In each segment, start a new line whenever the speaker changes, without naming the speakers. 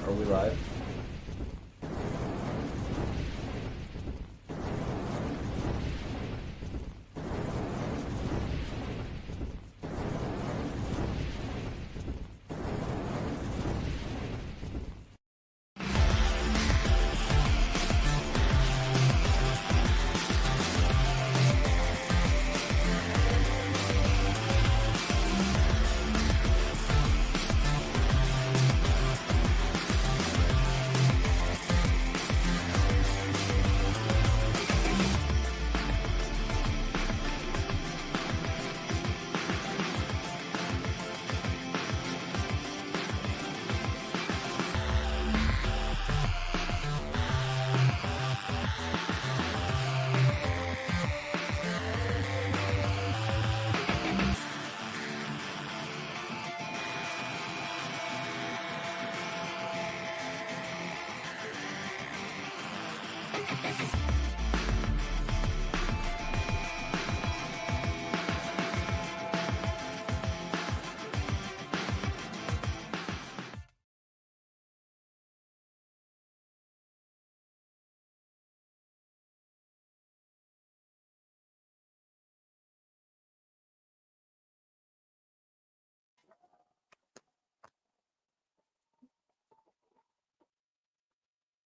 Are we live?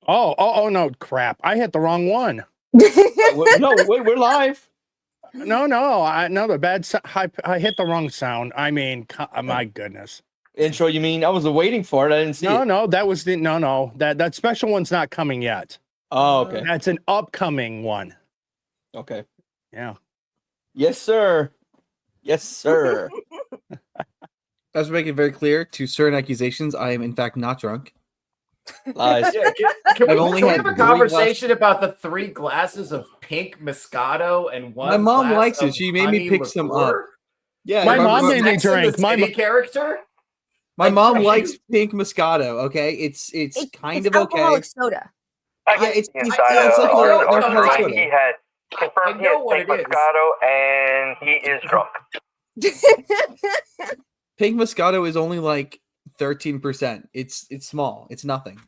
Oh, no, crap. I hit the wrong one.
No, wait, we're live.
No, the bad I hit the wrong sound. I mean, my goodness.
Intro, you mean? I was waiting for it. I didn't see it.
No, that was that special one's not coming yet.
Oh, okay.
That's an upcoming one.
Okay.
Yeah.
Yes, sir. Yes, sir.
I was making it very clear to certain accusations, I am in fact not drunk.
Lies.
Yeah, can
I've
we
only
have
had
a
3
conversation about the 3 glasses of pink Moscato and 1
My mom
glass
likes it.
of
She made me
honey
pick some up.
liqueur?
Yeah,
My
if I
mom
was-
made me
Sex and
drink.
the
My
City character?
my
like,
mom
you-
likes pink Moscato. Okay, it's kind of okay.
alcoholic soda.
It's
inside
like
of
a
Arza
alcoholic
Chats.
soda.
He had
I
confirmed he
know
had
what
pink
it is.
Moscato and he is drunk.
Pink Moscato is only like 13%. It's small. It's nothing.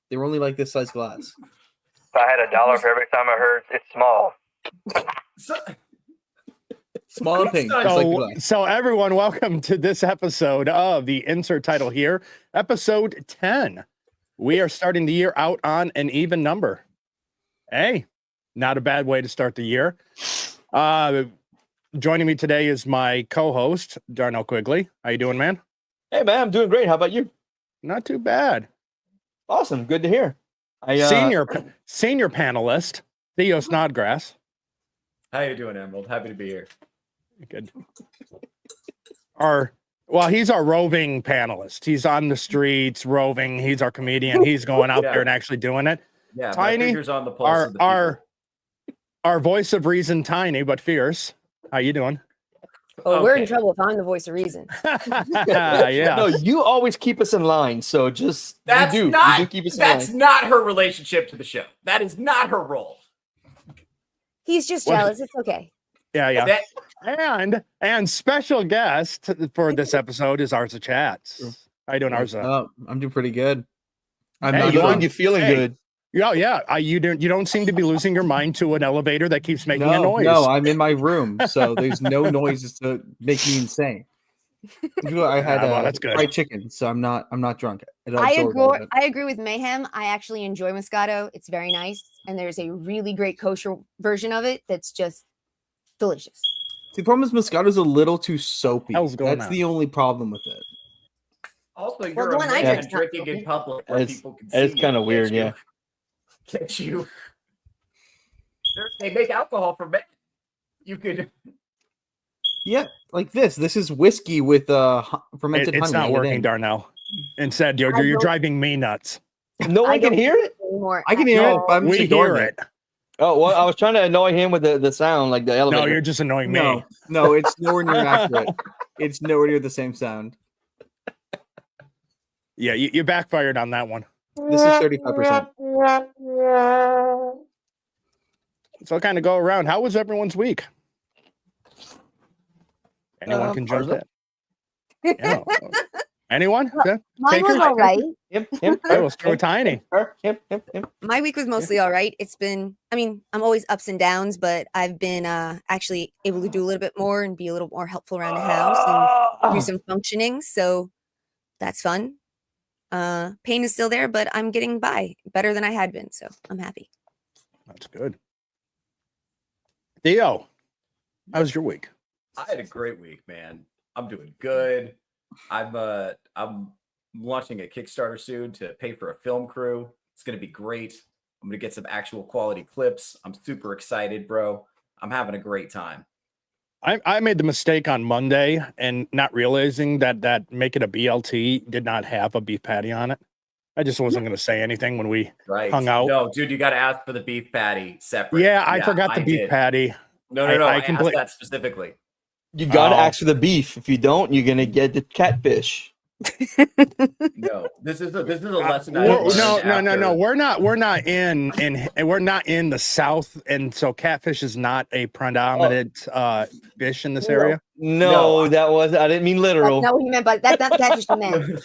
They were only like this size glass.
If I had $1 for every time I heard it's small.
So,
Small and pink, just like the glass.
So everyone, welcome to this episode of the insert title here, episode 10. We are starting the year out on an even number. Hey, not a bad way to start the year. Joining me today is my co-host, Darnell Quigley. How you doing, man?
Hey, man, I'm doing great. How about you?
Not too bad.
Awesome. Good to hear.
Senior panelist, Theo Snodgrass.
how you doing, Emerald? Happy to be here.
Good. He's our roving panelist. He's on the streets roving. He's our comedian. He's going out there and actually doing it.
Yeah,
Tiny,
my finger's on the pulse of the
our voice of reason, Tiny but fierce. How you doing?
Oh, we're in
Okay.
trouble if I'm the voice of reason.
Yeah.
No, you always keep us in line. So just
That's
you do.
not.
You do keep us in
That's
line.
not her relationship to the show. That is not her role.
He's just
What?
jealous. It's okay.
Yeah.
That,
And special guest for this episode is Arza Chats. How you doing, Arza?
Oh, I'm doing pretty good. I'm
Hey,
not
you
drunk.
want-
You feeling
Hey.
good?
Yeah. You don't seem to be losing your mind to an elevator that keeps making a noise.
No, I'm in my room, so there's no noises to make me insane. I had
well, that's good.
fried chicken, so I'm not drunk. It
I
absorbed all of
agree.
it.
I agree with Mayhem. I actually enjoy Moscato. It's very nice, and there's a really great kosher version of it that's just delicious.
The problem is Moscato's a little too soapy.
Hell's going
That's
on?
the only problem with it.
also,
Well,
you're
the
a
one I
man
drink's not
drinking in
filthy.
public where
It's-
people can see.
It's
you,
kind of
can't
weird,
you?
yeah.
Can't you? They make alcohol for men. You could.
Yeah, like this. This is whiskey with fermented honey.
It's not
added
working,
in.
Darnell. Instead, you're
I
you're
don't-
driving me nuts.
No
I
one can
don't
hear
do
it.
anymore.
I can hear it.
all.
But I'm just
We
ignoring
hear it.
Oh well, I was trying to annoy him with the sound, like the elevator.
No, you're just annoying me.
No, it's nowhere near accurate. It's nowhere near the same sound.
Yeah, you backfired on that one.
This is 35%.
So kind of go around. How was everyone's week? Anyone can jump
Arza?
in. Yeah. Anyone?
Well,
Yeah?
Mine was
Takers?
all right.
Him.
All right, we'll start with Tiny.
Him.
My week was mostly all right. It's been, I mean, I'm always ups and downs, but I've been actually able to do a little bit more and be a little more helpful around the house and do some functioning. So that's fun. Pain is still there, but I'm getting by better than I had been. So I'm happy.
That's good. Theo, how was your week?
I had a great week, man. I'm doing good. I'm launching a Kickstarter soon to pay for a film crew. It's gonna be great. I'm gonna get some actual quality clips. I'm super excited, bro. I'm having a great time.
I made the mistake on Monday and not realizing that Make It a BLT did not have a beef patty on it. I just wasn't going to say anything when we
Right.
hung out.
No, dude, you gotta ask for the beef patty separate.
Yeah, I forgot the beef
did.
patty.
No,
I
asked that specifically.
You gotta
Oh.
ask for the beef. If you don't, you're gonna get the catfish.
No, this is a lesson I
Well,
learned
no.
after-
We're not in the South, and so catfish is not a predominant fish in this area.
No, that was I didn't mean
That's
literal.
not what you meant, but that's just what you meant.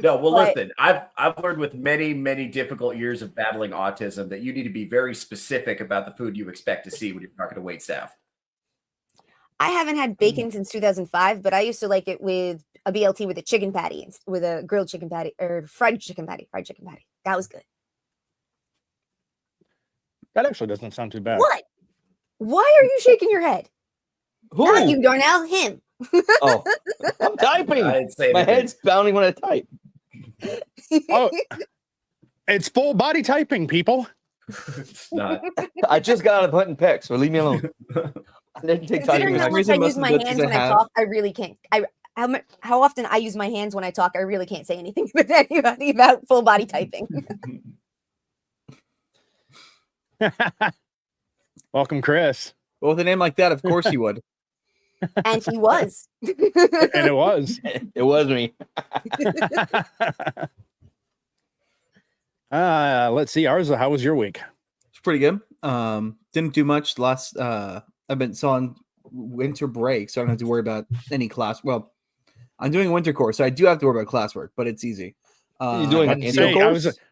No, well,
But-
listen, I've learned with many difficult years of battling autism that you need to be very specific about the food you expect to see when you're talking to wait staff.
I haven't had bacon since 2005, but I used to like it with a BLT with a chicken patty, with a grilled chicken patty or fried chicken patty. That was good.
That actually doesn't sound too bad.
What? Why are you shaking your head? Not
Who?
you, Darnell. Him.
Oh, I'm typing.
I didn't say
My
anything.
head's pounding when I type.
Oh, it's full body typing, people.
It's not.
I just got out of hunting peck, so leave me alone. I didn't take time.
Considering
for
how
some
much
reason,
I
most
use
of
my
the good
hands
things
when
I
I
have-
talk, I really can't. How often I use my hands when I talk, I really can't say anything with anybody about full body typing.
Welcome, Chris.
Well, with a name like that, of course you would.
And he was.
And it was.
It was me.
Let's see, Arza, how was your week?
It's pretty good. Didn't do much last. I've been on winter break, so I don't have to worry about any class. Well, I'm doing a winter course, so I do have to worry about classwork, but it's easy.
You're doing
had
an
to
Say,
do-
I was-
intercourse?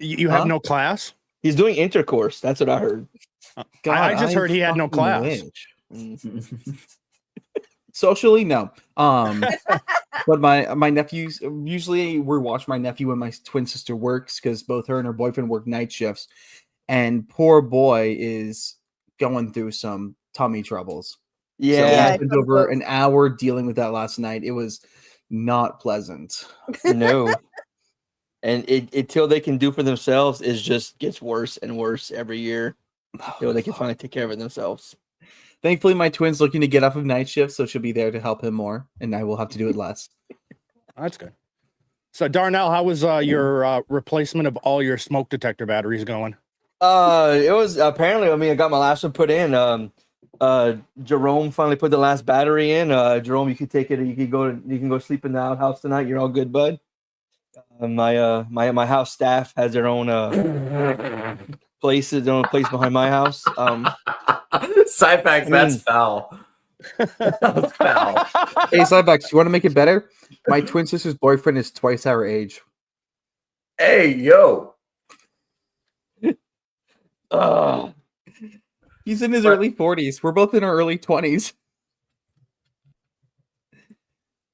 You have
Huh?
no class?
He's doing intercourse. That's what I heard.
I just heard he had no
fucking
class.
wish. Socially, no. But my nephews, usually we watch my nephew when my twin sister works because both her and her boyfriend work night shifts, and poor boy is going through some tummy troubles. So
Yeah,
we spent over an hour dealing with that last night. It was not pleasant.
no. And it till they can do for themselves is just gets worse and worse every year. Till they can finally take care of it themselves.
Thankfully, my twin's looking to get off of night shift, so she'll be there to help him more, and I will have to do it less.
That's good. So, Darnell, how was your replacement of all your smoke detector batteries going?
It was apparently. I mean, I got my last one put in. Jerome finally put the last battery in. Jerome, you can take it. You can go sleep in the outhouse tonight. You're all good, bud. My house staff has their own places, their own place behind my house.
Cyfax, that's foul. That's foul.
Hey, Cybex, you want to make it better? My twin sister's boyfriend is twice our age.
Hey, yo.
He's in his
But-
early 40s. We're both in our early 20s.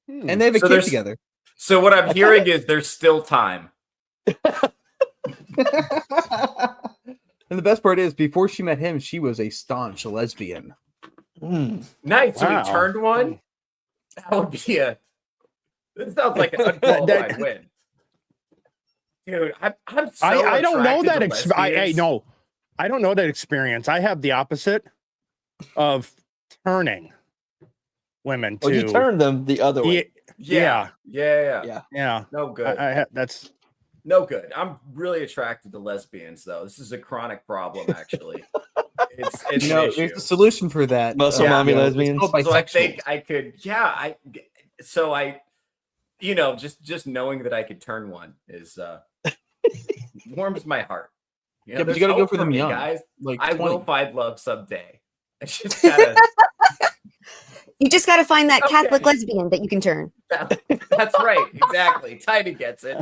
And they have a
So
kid
there's-
together.
So what I'm hearing is there's still time.
And the best part is, before she met him, she was a staunch lesbian.
Nice. So
Wow.
we turned one. That would be a. This sounds like an unqualified win, dude. I'm so.
I don't know
attracted
that.
to lesbians.
No, I don't know that experience. I have the opposite of turning women to.
Well, you turned them the other way.
Yeah.
Yeah. No good.
That's
No good. I'm really attracted to lesbians, though. This is a chronic problem, actually. It's an
There's
issue.
a solution for that.
Muscle mommy lesbians.
It's called
So I
bisexual.
think I could. Yeah. Just knowing that I could turn one is warms my heart. You know,
Yeah, but
there's
you gotta go
hope
for them
me,
young,
guys.
like
I
20.
will find love someday. I just gotta.
You just got to find that Catholic
Okay.
lesbian that you can turn.
That's That's right. Exactly. Tiny gets it.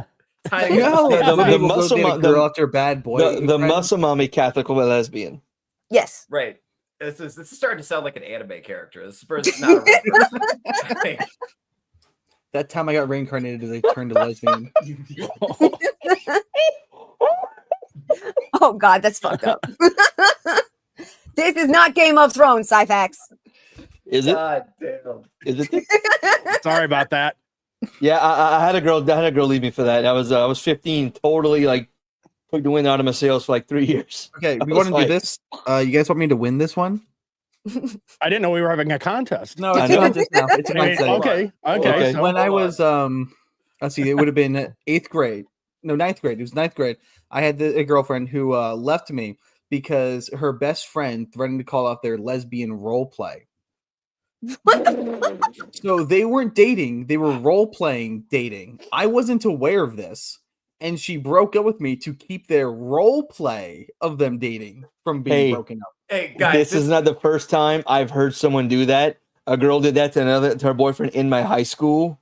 Tiny
You know how
gets it.
the
some people
muscle
go date a
mo-
girl after a bad boy.
The
friend?
muscle mommy Catholic or lesbian.
Yes.
Right. This is starting to sound like an anime character. This is not a real person. Like,
That time I got reincarnated, they turned to lesbian.
Oh God, that's fucked up. This is not Game of Thrones, Cyfax.
Is it?
God damn.
Is it?
Sorry about that.
Yeah, I had a girl. I had a girl leave me for that. I was 15, totally like took the wind out of my sails for like 3 years.
Okay,
I
we
was
want to do
like-
this. You guys want me to win this one?
I didn't know we were having a contest.
No,
I
it's
know.
not just now. It's
I mean,
mindset.
okay.
Okay.
So,
When I
hold
was let's see, it would have been 8th grade. No, 9th grade. It was 9th grade. I had a girlfriend who left me because her best friend threatened to call out their lesbian role play. So they weren't dating, they were role playing dating. I wasn't aware of this. And she broke up with me to keep their role play of them dating from being
Hey.
broken up.
Hey guys,
This is not the first time I've heard someone do that. A girl did that to her boyfriend in my high school.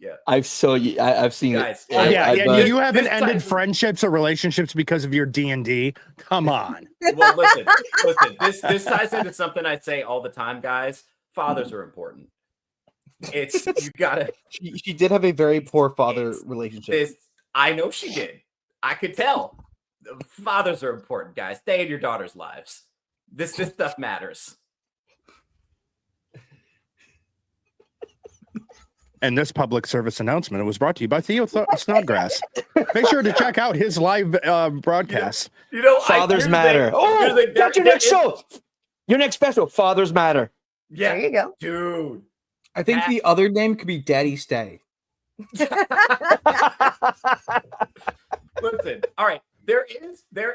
Yeah.
I've seen
Guys,
it.
yeah,
I've,
yeah. You haven't
this
ended
time-
friendships or relationships because of your D&D. Come on.
Well, listen. This ties into something I say all the time, guys. Fathers are important. It's you gotta.
She did have a very poor father
It's-
relationship.
This I know she did. I could tell. Fathers are important, guys. Stay in your daughters' lives. This stuff matters.
And this public service announcement was brought to you by Theo Snodgrass. Make sure to check out his live broadcast.
You know,
Fathers matter. That's your next show. Your next special. Fathers matter.
Yeah,
There you go.
dude.
I think the other name could be Daddy Stay.
Listen, all right. There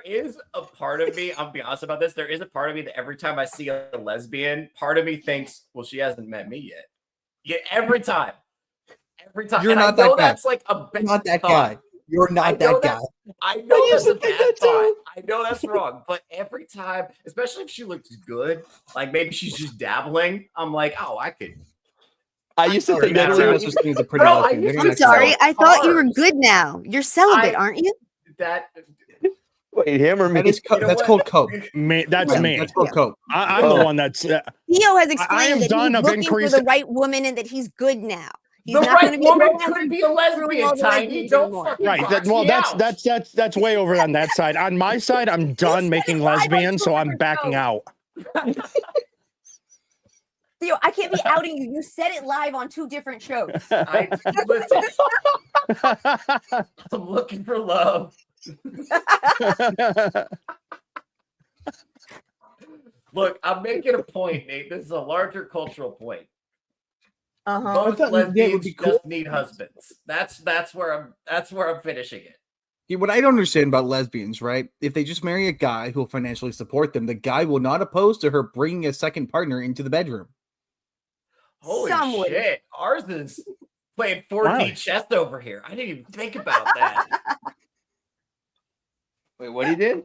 is a part of me, I'll be honest about this. There is a part of me that every time I see a lesbian, part of me thinks, well, she hasn't met me yet. Yeah, every time. Every time.
You're
And
not
I
that
know
guy.
that's like a bad
You're not that
thought.
guy. You're
I
not
know
that guy.
I know that's
used
a
to think
bad
that too.
thought. I know that's wrong. But every time, especially if she looks good, like maybe she's just dabbling, I'm like, oh, I could.
I used to think that
Matter.
Everyone
too.
else was thinking it's a pretty
Bro, I
lesbian.
used
They're
to
not
I'm sorry.
so
I thought you were
hard.
good now. You're celibate, aren't you?
That
Wait, him or me?
That is
You know
that's
what?
called coke.
That's
Yeah,
me.
That's called coke.
I'm the one that's.
Theo
I
has
am
explained that
done
he's
of
looking for
increased-
the right woman and that he's good now. He's
the
not going
right
to be
woman
around
could be a
all
lesbian,
the
Tiny.
lesbians
Don't
anymore.
fucking
Right.
box
Well,
me out.
that's way over on that side. On my side, I'm done
said
making
it live on
lesbians, so I'm
Twitter,
backing
so-
out.
Theo, I can't be outing you. You said it live on 2 different shows.
Listen, I'm looking for love. Look, I'm making a point, Nate. This is a larger cultural point.
Uh-huh.
Most
thought that would
lesbians
be cool.
just need husbands. That's where I'm finishing it.
Yeah, what I don't understand about lesbians, right? If they just marry a guy who will financially support them, the guy will not oppose to her bringing a second partner into the bedroom.
Holy
Some would.
shit. Ours is playing 4D
Wow.
chess over here. I didn't even think about that.
Wait, what he did?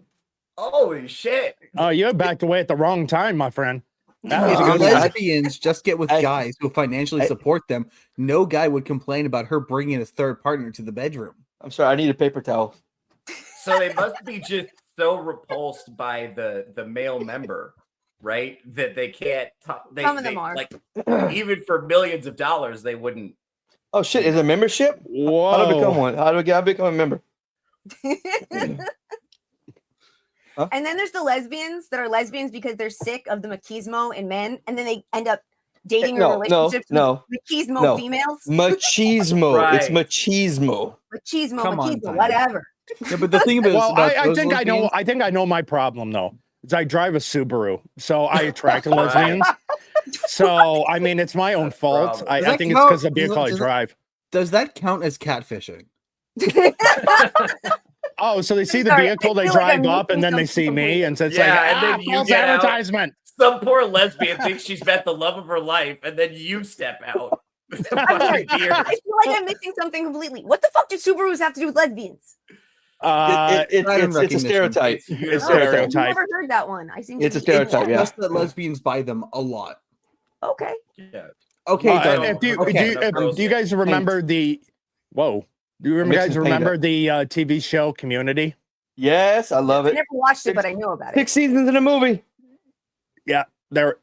Holy shit.
Oh, you backed away at the wrong time, my friend. That was
If
a good
one.
one.
lesbians just get with guys who financially support them, no guy would complain about her bringing a third partner to the bedroom.
I'm sorry, I need a paper towel.
So they must be just so repulsed by the male member, right? That they can't talk.
Some of them are.
Like, even for millions of dollars, they wouldn't.
Oh shit, is it a membership?
Whoa.
How do I become one? How do I become a member?
And then there's the lesbians that are lesbians because they're sick of the machismo in men, and then they end up dating or
No,
relationships
no,
with machismo
no.
females.
Machismo. It's
Right.
machismo.
Machismo,
Come on,
machismo,
Tiny.
whatever.
Yeah, but the thing about,
Well,
about
I
those
think I know.
lesbians-
I think I know my problem though. Is I drive a Subaru, so I attract lesbians. So I mean, it's my own fault.
problem.
I
Does that
think it's
count?
because of the vehicle I
Does that-
drive.
Does that count as catfishing?
Oh, so they see the
Sorry,
vehicle,
I
they
feel like
drive
I'm
up, and then they
missing
see me, and so it's
Yeah,
like,
and then you
false
get out.
advertisement.
Some poor lesbian thinks she's met the love of her life, and then you step out. with a bunch of gear.
I feel like I'm missing something completely. What the fuck do Subarus have to do with lesbians?
It's
pattern
a
recognition.
stereotype.
It's
It's
a
a
Oh,
stereotype.
I've never heard that one. I seem to
It's a
be-
stereotype, yeah.
Just that lesbians buy them a lot.
Okay.
Yeah.
Okay, Darnell.
Do you guys remember the? Whoa! Do you
Mixing
guys
paint
remember
up.
the TV show Community?
Yes, I love
I
it.
never watched it, but I know about it.
6 seasons in a movie.
Yeah, they're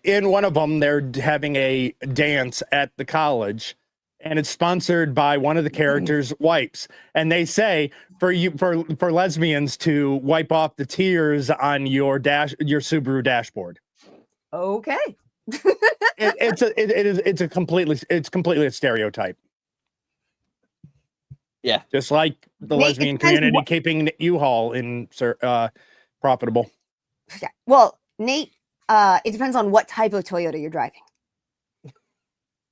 in one of them. They're having a dance at the college, and it's sponsored by one of the characters' wipes. And they say for lesbians to wipe off the tears on your Subaru dashboard.
Okay.
It's completely a stereotype.
Yeah.
Just like the
Nate,
lesbian
it depends
community
what-
keeping U-Haul in profitable.
Yeah. Well, Nate, it depends on what type of Toyota you're driving.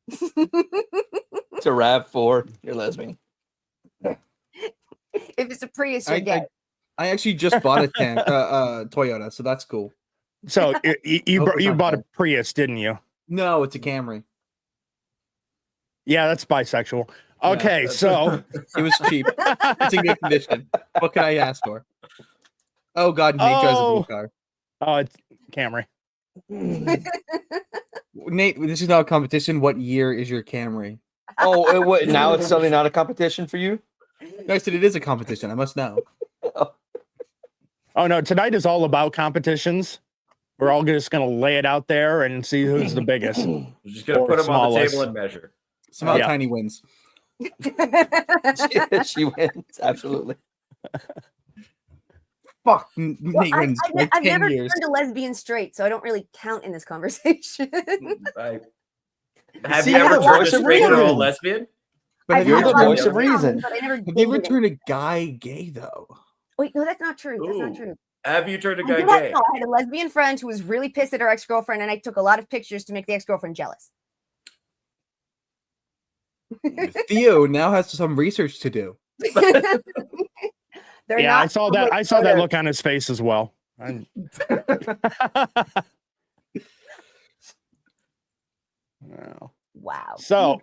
It's a RAV4. You're lesbian.
If it's a Prius, you're gay.
I actually just bought a Toyota, so that's cool.
So you
Hope it's not
bought a
bad.
Prius, didn't you?
No, it's a Camry.
Yeah, that's bisexual.
Yeah,
Okay, so
It was cheap. It's in good condition. What can I ask for? Oh God, Nate drives a blue car.
it's Camry.
Nate, this is not a competition. What year is your Camry?
Oh, what? Now it's suddenly not a competition for you?
No, I said it is a competition. I must know.
Oh no, tonight is all about competitions. We're all just gonna lay it out there and see who's the biggest.
We're just gonna
Or
put them on the
smallest.
table and measure.
Somehow
Yeah.
Tiny wins.
She wins. Absolutely.
Fuck, Nate wins. Like
I've
10
never
years.
turned a lesbian straight, so I don't really count in this conversation.
Have
See,
you
you're
ever
the
turned
voice
a
of
straight girl
reason.
lesbian?
But have
I've
you
You're
had
the
a lot
voice of
encounters,
reason.
but I never
Have you ever
dated it.
turned a guy gay though?
Wait, no, that's not true. That's not
Ooh.
true.
Have you turned a
I
guy
did have-
gay?
no, I had a lesbian friend who was really pissed at her ex-girlfriend, and I took a lot of pictures to make the ex-girlfriend jealous.
Theo now has some research to do.
They're
Yeah,
not
I saw that.
public
I saw that
photos.
look on his face as well. I'm- Wow.
Wow.
So-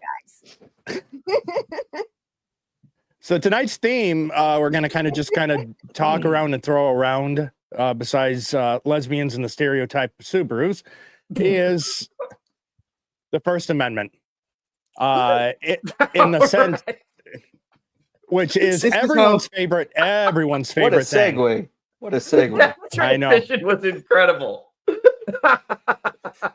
you
So tonight's theme, we're gonna kind of talk around and throw around. Besides lesbians and the stereotype of Subarus, is the First Amendment. In the sense, which is
This is
everyone's favorite. Everyone's
What a
favorite thing.
segue. What a segue.
That
I know.
transition was incredible.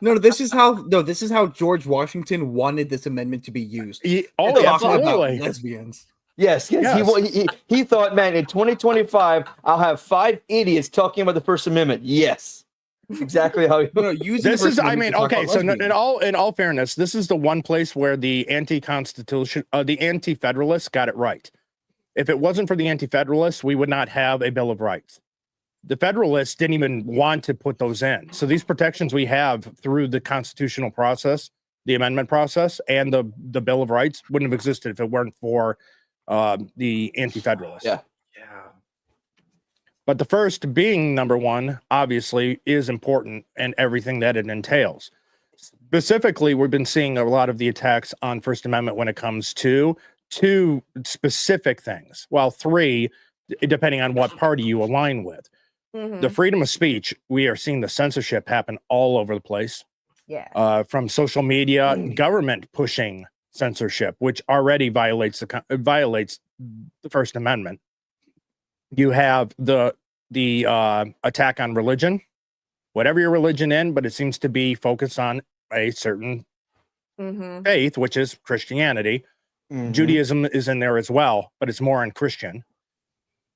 No, this is how George Washington wanted this amendment to be used.
Oh,
Talking
absolutely.
about lesbians.
Yes. He thought, man, in 2025, I'll have 5 idiots talking about the First Amendment. Yes. Exactly how he
No, using
This
the
is,
First
I
Amendment
mean,
to talk
okay.
about
So
lesbians.
in all fairness, this is the one place where the anti-constitution, the anti-federalists got it right. If it wasn't for the anti-federalists, we would not have a Bill of Rights. The Federalists didn't even want to put those in. So these protections we have through the constitutional process, the amendment process, and the Bill of Rights wouldn't have existed if it weren't for the anti-federalists.
Yeah.
Yeah.
But the first being number one, obviously, is important and everything that it entails. Specifically, we've been seeing a lot of the attacks on First Amendment when it comes to 2 specific things. Well, 3, depending on what party you align with.
Mhm.
The freedom of speech, we are seeing the censorship happen all over the place.
Yeah.
From social media, government pushing censorship, which already violates the First Amendment. You have the attack on religion, whatever your religion in, but it seems to be focused on a certain
Mm-hmm.
faith, which is Christianity.
Mhm.
Judaism is in there as well, but it's more on Christian.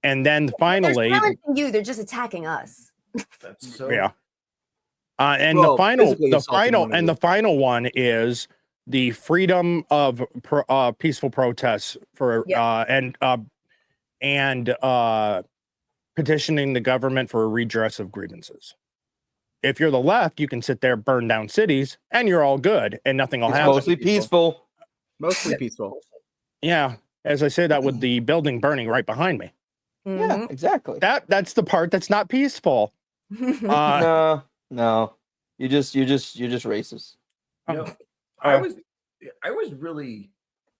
And then finally,
They're silencing you. They're just attacking us.
That's so
yeah. And
Well,
the final,
physically assaulting one of you.
final one is the freedom of peaceful protests for and petitioning the government for a redress of grievances. If you're the left, you can sit there, burn down cities, and you're all good, and nothing will
It's
happen.
mostly peaceful.
Mostly peaceful.
Yeah, as I say that with the building burning right behind me.
Yeah, exactly.
That's the part that's not peaceful.
Mhm.
No. You're just racist.
You know, I was really,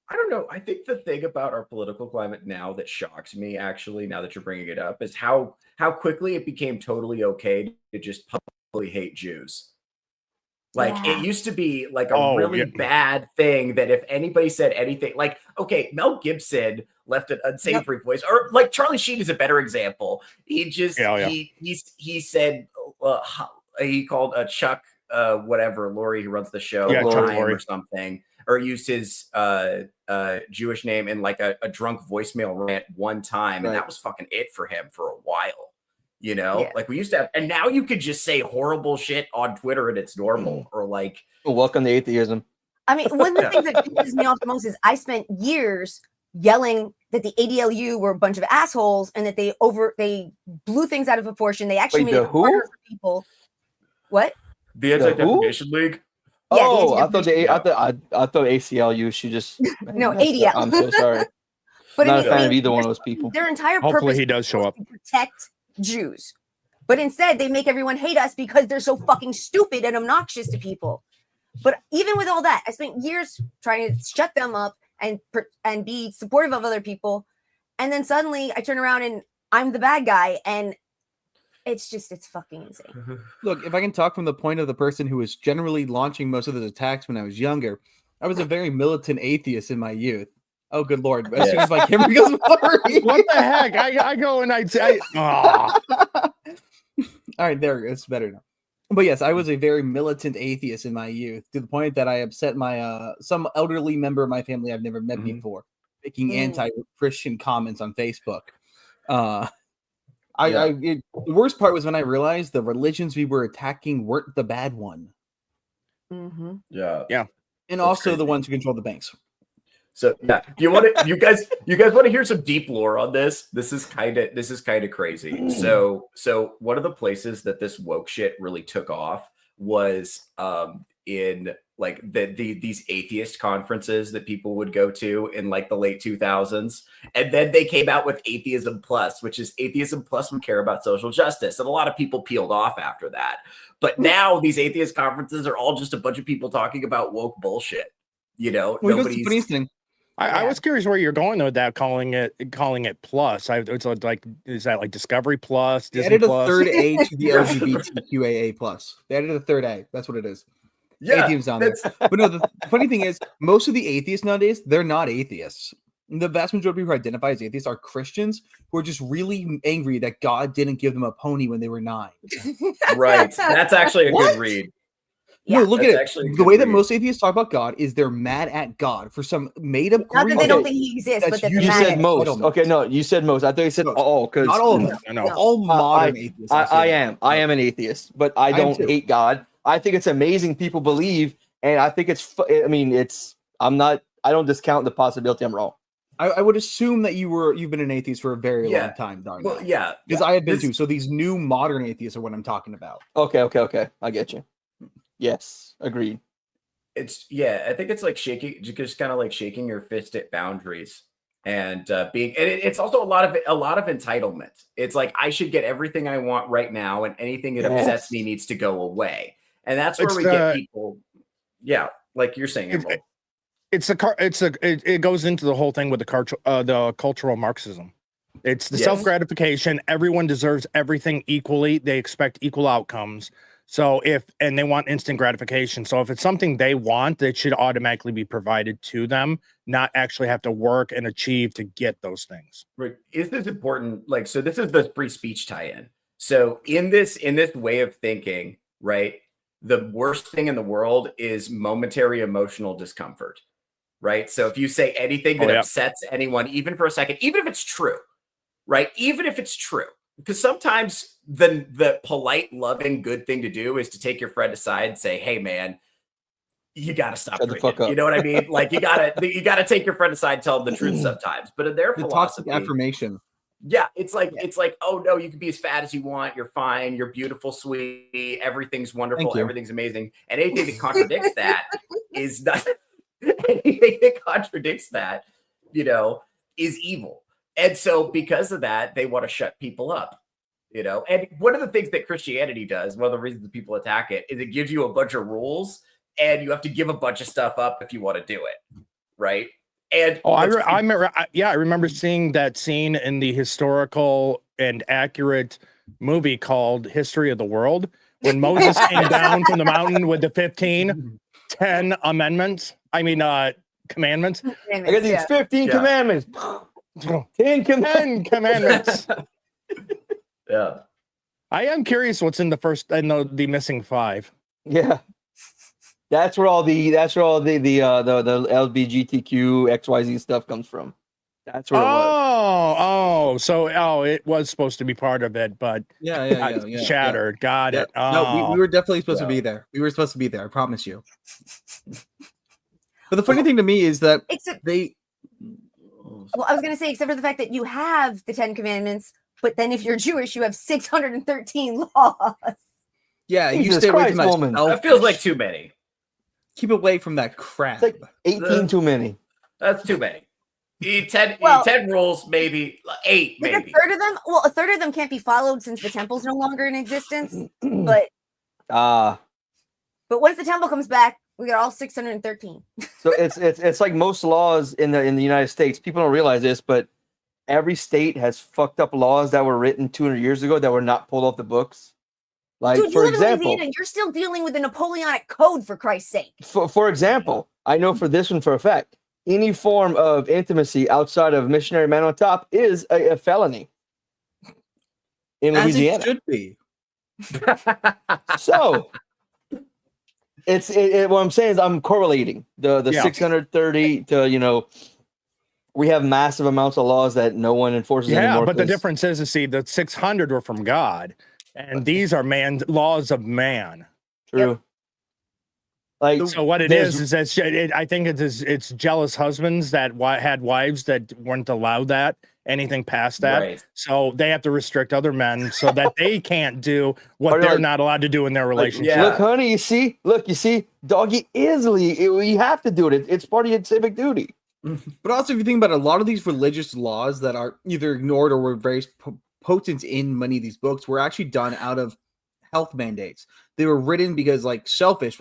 I don't know. I think the thing about our political climate now that shocks me, actually, now that you're bringing it up, is how quickly it became totally okay to just publicly hate Jews. Like
Yeah.
it used to be like a really bad thing that if anybody said anything, like, okay, Mel Gibson left an unsavory voice, or like Charlie Sheen is a better example. He just he said he called Chuck whatever Laurie who runs the show Time or something, or used his Jewish name in like a drunk voicemail rant one time, and that was fucking it for him for a while. You know, like we used to have, and now you could just say horrible shit on Twitter and it's normal, or like,
welcome to atheism.
I mean, one of the things that pisses me off the most is I spent years yelling that the ADLU were a bunch of assholes and that they blew things out of proportion. They actually made it harder for people. What?
The Anti-Defamation League?
Yeah,
oh, I thought ACLU. She just
no ADL.
I'm so sorry.
But
not a fan of either one of those people.
Their entire
Hopefully
purpose
he does show up.
to protect Jews, but instead they make everyone hate us because they're so fucking stupid and obnoxious to people. But even with all that, I spent years trying to shut them up and be supportive of other people, and then suddenly I turn around and I'm the bad guy, and it's fucking insane.
Look, if I can talk from the point of the person who was generally launching most of those attacks when I was younger, I was a very militant atheist in my youth. Oh, good Lord. As soon as my camera goes blurry.
What the heck? I go and I say, oh.
All right, there. It's better now. But yes, I was a very militant atheist in my youth, to the point that I upset my some elderly member of my family I've never met before, making anti-Christian comments on Facebook. The worst part was when I realized the religions we were attacking weren't the bad one.
Mm-hmm.
Yeah.
And also the ones who control the banks.
So yeah, you guys want to hear some deep lore on this? This is kind of crazy. So one of the places that this woke shit really took off was in like these atheist conferences that people would go to in like the late 2000s, and then they came out with Atheism Plus, which is Atheism Plus would care about social justice, and a lot of people peeled off after that. But now these atheist conferences are all just a bunch of people talking about woke bullshit. You know,
nobody's funny thing.
I was curious where you're going with that, calling it plus. It's like, is that like Discovery Plus?
They added a third A to the LGBTQAA plus. They added a third A. That's what it is.
Yeah,
atheism down there. But no, the funny thing is, most of the atheists nowadays, they're not atheists. The vast majority of people who identify as atheists are Christians who are just really angry that God didn't give them a pony when they were 9.
Right. That's actually a good read.
No, look at it. The way that most atheists talk about God is they're mad at God for some made-up.
Not that they don't think he exists, but that
you
they're
said most. Okay, no, you said most. I thought you said all. Because
not all of them. No. All modern atheists.
I am an atheist, but I don't hate God. I think it's amazing people believe, and I think it's. I mean, it's. I'm not. I don't discount the possibility I'm wrong.
I would assume that you've been an atheist for a very long time, Darnell.
Well, yeah,
because I have been too. So these new modern atheists are what I'm talking about.
Okay. I get you. Yes, agreed.
I think it's like just kind of like shaking your fist at boundaries and it's also a lot of entitlement. It's like I should get everything I want right now, and anything that upsets me needs to go away. And that's where we get people. Yeah, like you're saying.
It goes into the whole thing with the cultural Marxism. It's the self-gratification. Everyone deserves everything equally. They expect equal outcomes. So they want instant gratification. So if it's something they want, it should automatically be provided to them, not actually have to work and achieve to get those things.
Right. This is important. Like, so this is the free speech tie-in. So in this way of thinking, right, the worst thing in the world is momentary emotional discomfort. Right. So if you say anything that upsets anyone, even for a second, even if it's true, right? Even if it's true. Because sometimes the polite, loving, good thing to do is to take your friend aside and say, "Hey, man, you got to stop drinking." You know what I mean? Like you gotta take your friend aside and tell them the truth sometimes. But in their philosophy,
toxic affirmation.
Yeah, it's like oh no, you can be as fat as you want. You're fine. You're beautiful, sweet. Everything's wonderful. Everything's amazing. And anything that contradicts that is not anything that contradicts that, is evil. And so because of that, they want to shut people up, and one of the things that Christianity does, one of the reasons that people attack it, is it gives you a bunch of rules and you have to give a bunch of stuff up if you want to do it. Right. And
I remember seeing that scene in the historical and accurate movie called History of the World, when Moses came down from the mountain with the 10 amendments. I mean, commandments.
I got these 15 commandments. 10
10 commandments.
Yeah.
I am curious what's in the first and the missing 5.
Yeah. That's where all the LGBTQ XYZ stuff comes from. That's where it was.
So it was supposed to be part of it, but
Yeah.
shattered. Got it.
No, we were definitely supposed to be there. We were supposed to be there. I promise you. But the funny thing to me is that
Well, I was going to say, except for the fact that you have the 10 commandments, but then if you're Jewish, you have 613 laws.
Yeah, you
Jesus
stay away
Christ,
from that.
woman.
That feels like too many.
Keep away from that crap.
It's like 18 too many.
That's too many. Eat 10 rules, maybe 8, maybe.
A third of them can't be followed since the temple's no longer in existence. But once the temple comes back, we got all 613.
So it's like most laws in the United States. People don't realize this, but every state has fucked up laws that were written 200 years ago that were not pulled off the books. Like,
dude,
for
you live in
example,
Louisiana, you're still dealing with the Napoleonic Code, for Christ's sake.
For example, I know for this one for a fact, any form of intimacy outside of missionary man on top is a felony in Louisiana.
As it should be.
So what I'm saying is I'm correlating the 630 to we have massive amounts of laws that no one enforces anymore.
Yeah, but the difference is, the 600 were from God, and these are laws of man.
True.
Yep.
Like,
so what it is that I think it's jealous husbands that had wives that weren't allowed that anything past that.
Right.
So they have to restrict other men so that they can't do what they're not allowed to do in their relationship.
Look, honey, you see, doggy is legal. You have to do it. It's part of your civic duty.
But also, if you think about it, a lot of these religious laws that are either ignored or were very potent in many of these books were actually done out of health mandates. They were written because, like, shellfish,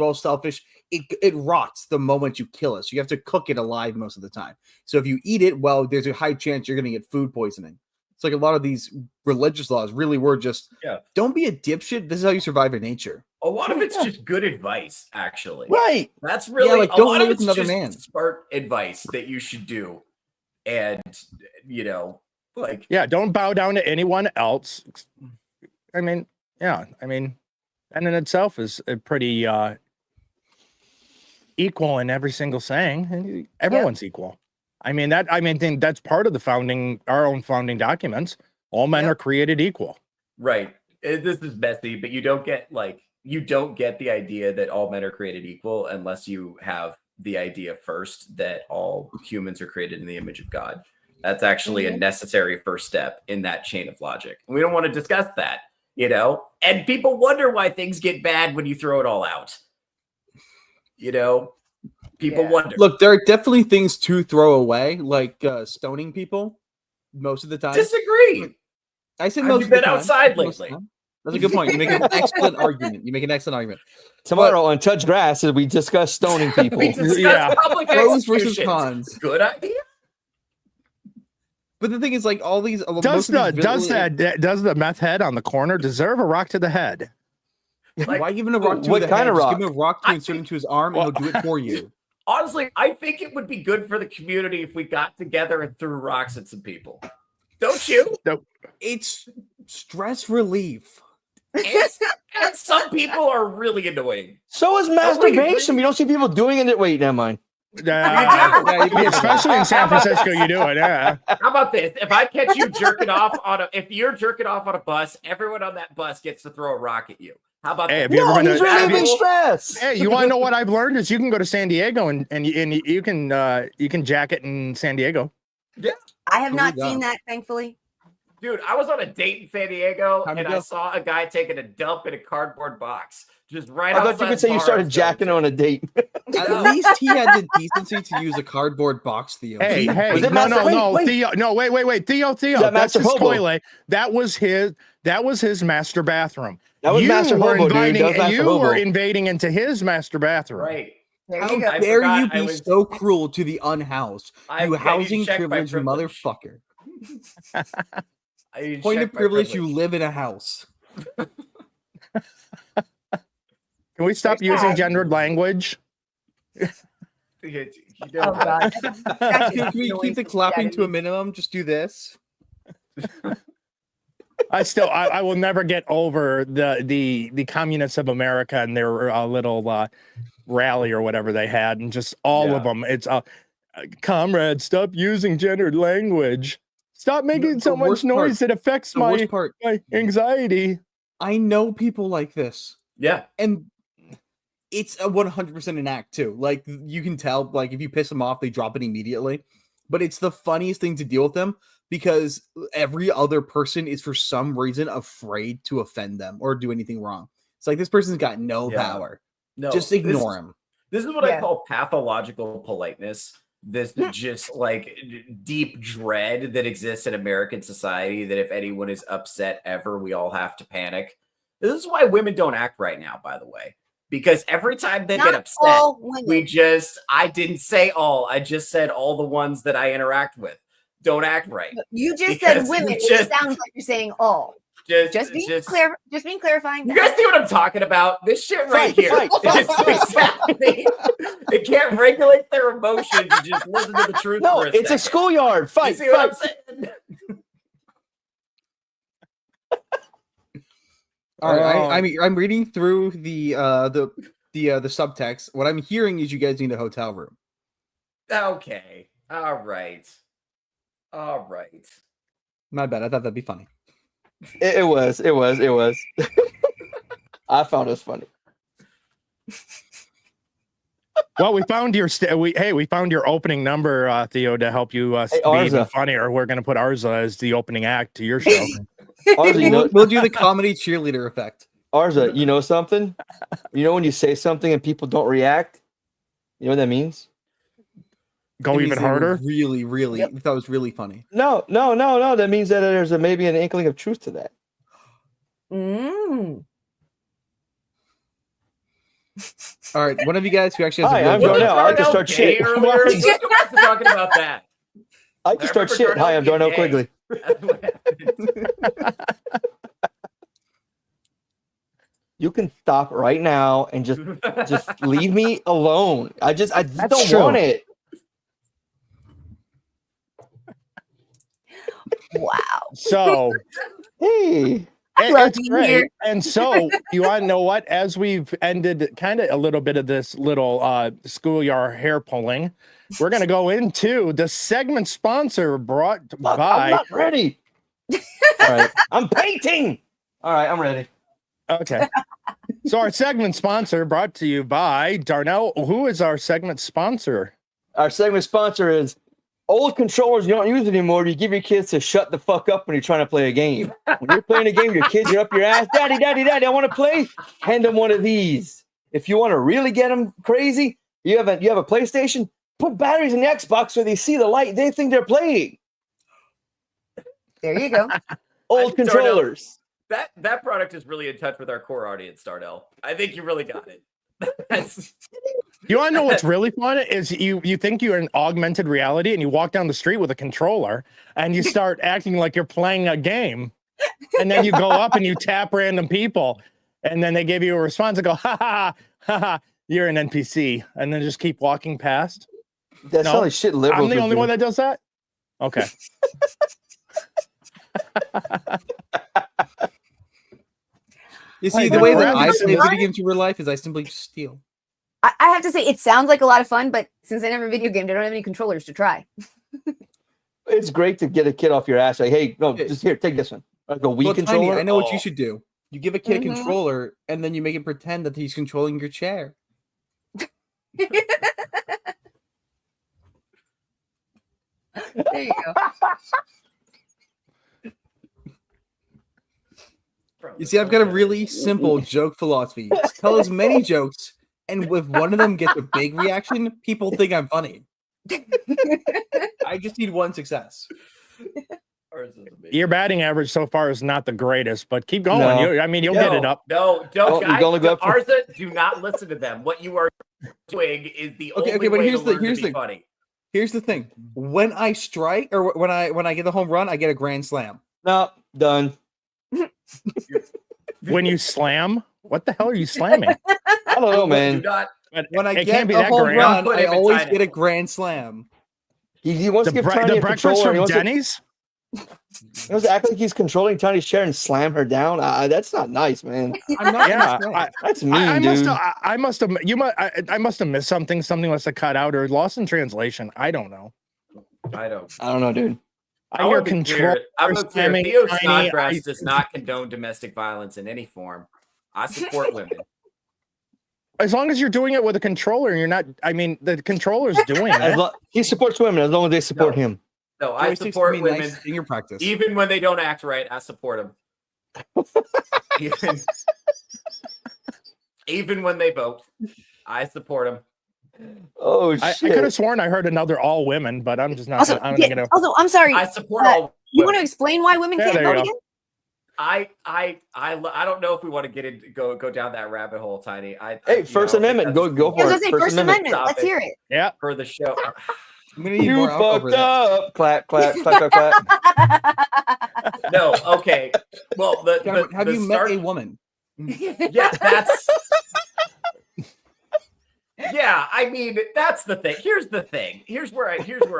it rots the moment you kill it. So you have to cook it alive most of the time. So if you eat it, well, there's a high chance you're going to get food poisoning. It's like a lot of these religious laws really were just, don't be a dipshit. This is how you survive in nature.
A lot of it's just good advice, actually.
Right.
That's really
don't
a lot of
live
it's
with another
just
man.
smart advice that you should do. And,
don't bow down to anyone else. I mean, that in itself is a pretty equal in every single saying. Everyone's equal. I mean, that's part of our own founding documents. All men are created equal.
Right. This is messy, but you don't get the idea that all men are created equal unless you have the idea first that all humans are created in the image of God. That's actually a necessary first step in that chain of logic. We don't want to discuss that, and people wonder why things get bad when you throw it all out. People wonder.
Look, there are definitely things to throw away, like stoning people most of the time.
Disagree.
I said
Have
most
you
of the
been
time.
outside
Most of the
lately?
time. That's a good point. You make an excellent argument.
Tomorrow on Touch Grass, as we discuss stoning people.
We discuss public
Pros versus
executions.
cons.
Good idea.
But the thing is, like, all these
does the meth head on the corner deserve a rock to the head?
Why give him a rock to
what
the
kind
head?
of
Just
rock?
give him a rock to insert into his arm, and he'll do it for you.
Honestly, I think it would be good for the community if we got together and threw rocks at some people. Don't you?
It's stress relief.
And some people are really annoying.
So is masturbation. You don't see people doing it. Wait, never mind.
Especially in San Francisco, you do it. Yeah.
How about this? If I catch you jerking off if you're jerking off on a bus, everyone on that bus gets to throw a rock at you. How about that?
He's relieving stress.
Hey, you want to know what I've learned is you can go to San Diego and you can jack it in San Diego.
Yeah.
I have not seen that, thankfully.
Dude, I was on a date in San Diego
How'd it
and
go?
I saw a guy taking a dump in a cardboard box. Just right
I
outside.
thought you could say you started jacking on a date.
At least he had the decency to use a cardboard box, Theo.
Hey,
Was it
no, Theo, no, wait, Theo,
that
that's his
Master Hobo?
toilet. That was his master bathroom.
That was Master Hobo, dude. That was Master
You
Hobo.
were invading into his master bathroom.
Right.
There
How
you go.
dare
forgot
you
I
be
was-
so cruel to the unhoused?
I
You
didn't
housing
check my
privilege
privilege.
motherfucker.
I didn't
Point
check
of
my
privilege, you live in a house.
Can we stop using gendered language?
You
Oh God.
Can we keep the clapping to a minimum? Just do this.
I will never get over the communists of America and their little rally or whatever they had, and just all of them. It's comrades, stop using gendered language. Stop making so much noise that affects my anxiety.
I know people like this.
Yeah.
And it's a 100% an act too. Like you can tell, like if you piss them off, they drop it immediately. But it's the funniest thing to deal with them because every other person is for some reason afraid to offend them or do anything wrong. It's like this person's got no power.
No,
just ignore him.
This is what I call pathological politeness. This just like deep dread that exists in American society that if anyone is upset ever, we all have to panic. This is why women don't act right now, by the way. Because every time they get upset, I didn't say all. I just said all the ones that I interact with don't act right.
You just said women. It sounds like you're saying all. Just being clarifying.
You guys see what I'm talking about? This shit right here. They can't regulate their emotions and just listen to the truth.
No, it's a schoolyard. Fight.
What I'm saying?
All right, I'm reading through the subtext. What I'm hearing is you guys need a hotel room.
Okay. All right.
My bad. I thought that'd be funny.
It was. I found it funny.
Well, we found your we found your opening number, Theo, to help you be even funnier. We're gonna put Arza as the opening act to your show.
Arza,
we'll do the comedy cheerleader effect.
Arza, you know something? You know when you say something and people don't react? You know what that means?
Go even harder?
Really, that was really funny.
No. That means that there's maybe an inkling of truth to that.
All right, one of you guys who actually has
Hi, I'm Darnell. I like to start shit.
Let's go back to talking about that.
I like to start shit. Hi, I'm Darnell Quigley. You can stop right now and just leave me alone. I don't want it.
Wow.
So,
hey,
it's great. Here. And so, you want to know what? As we've ended kind of a little bit of this little schoolyard hair pulling, we're going to go into the segment sponsor brought by.
I'm not ready. All right, I'm painting. All right, I'm ready.
Okay. So our segment sponsor brought to you by Darnell. Who is our segment sponsor?
Our segment sponsor is old controllers you don't use anymore. You give your kids to shut the fuck up when you're trying to play a game. When you're playing a game, your kids are up your ass. Daddy, I want to play. Hand them one of these. If you want to really get them crazy, you have a PlayStation. Put batteries in the Xbox so they see the light. They think they're playing.
There you go.
Old controllers.
That product is really in touch with our core audience, Darnell. I think you really got it.
You want to know what's really fun is you think you're in augmented reality and you walk down the street with a controller and you start acting like you're playing a game, and then you go up and you tap random people and then they give you a response and go ha ha, you're an NPC, and then just keep walking past.
That's all shit liberals.
I'm the only one that does that. Okay.
You see, the way that I play video games in real life is I simply just steal.
I have to say, it sounds like a lot of fun, but since I never video gamed, I don't have any controllers to try.
It's great to get a kid off your ass. Like, hey, no, just here, take this one. Like a Wii controller.
Tiny, I know what you should do. You give a kid a controller, and then you make him pretend that he's controlling your chair.
There you go.
You see, I've got a really simple joke philosophy. Just tell as many jokes, and if one of them gets a big reaction, people think I'm funny. I just need one success.
Your batting average so far is not the greatest, but keep going. No. You'll get it up.
No, don't. Arza, do not listen to them. What you are doing is the only way to learn to be funny.
Here's the thing: when I strike, or when I get the home run, I get a grand slam.
No, done.
When you slam, what the hell are you slamming?
I don't know,
Do
man.
not.
But
When I
it
get
can't be
a
that
home
grand.
run,
Put
I
him in
always
tight
get a
end.
grand slam.
He wants
The,
to give
bre-
Tiny
the
a
breakfast
controller. He
from
wants to,
Denny's.
he wants to act like he's controlling Tiny's chair and slam her down. That's not nice, man.
I'm not
Yeah,
gonna say.
That's mean,
I must
dude.
have. I must have. I must have missed something. Something must have cut out or lost in translation. I don't know.
I don't.
I don't know, dude.
I hear
wanna be
control.
clear. I'm gonna be clear.
slamming
Theo
Tiny.
Snodgrass does not condone domestic violence in any form. I support women.
As long as you're doing it with a controller, you're not. I mean, the controller's doing it.
He supports women as long as they support him.
No, I
Joysticks
support
can be
women.
nice in your practice.
Even when they don't act right, I support them. Even when they vote, I support them.
Oh
I
shit!
could have sworn I heard another all women, but I'm just not.
Also,
I'm
yeah,
not gonna.
also, I'm sorry.
I support
Uh,
all.
You want
women.
to explain why women
Yeah,
can't
there you
vote
go.
again?
I don't know if we want to get into go down that rabbit hole, Tiny.
Hey, First Amendment, go
I
for
was gonna
it.
say First Amendment.
Stop
Let's
it.
hear it.
Yeah.
for the show.
I'm gonna need
You
more over
fucked
that.
up. Clap, clap, clap, clap, clap.
No, okay. Well, the
Have
the
you
start,
met a woman?
Yeah, that's. Yeah, I mean that's the thing. Here's the thing. Here's where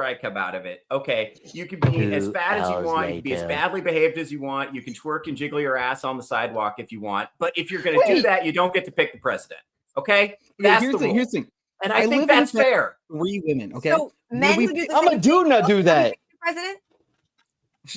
I come out of it. Okay, you can be as
2
fat as you
hours
want. You can be as
later.
badly behaved as you want. You can twerk and jiggle your ass on the sidewalk if you want. But if you're going to do
Wait.
that, you don't get to pick the president. Okay,
Okay,
that's
here's
the
the
rule.
here's the thing.
And
I
I
live
think
in
that's
this
fair.
3 women. Okay,
So men
we-
who do the
I'm a
same
dude
thing
not
don't
do
get to
that.
pick the president.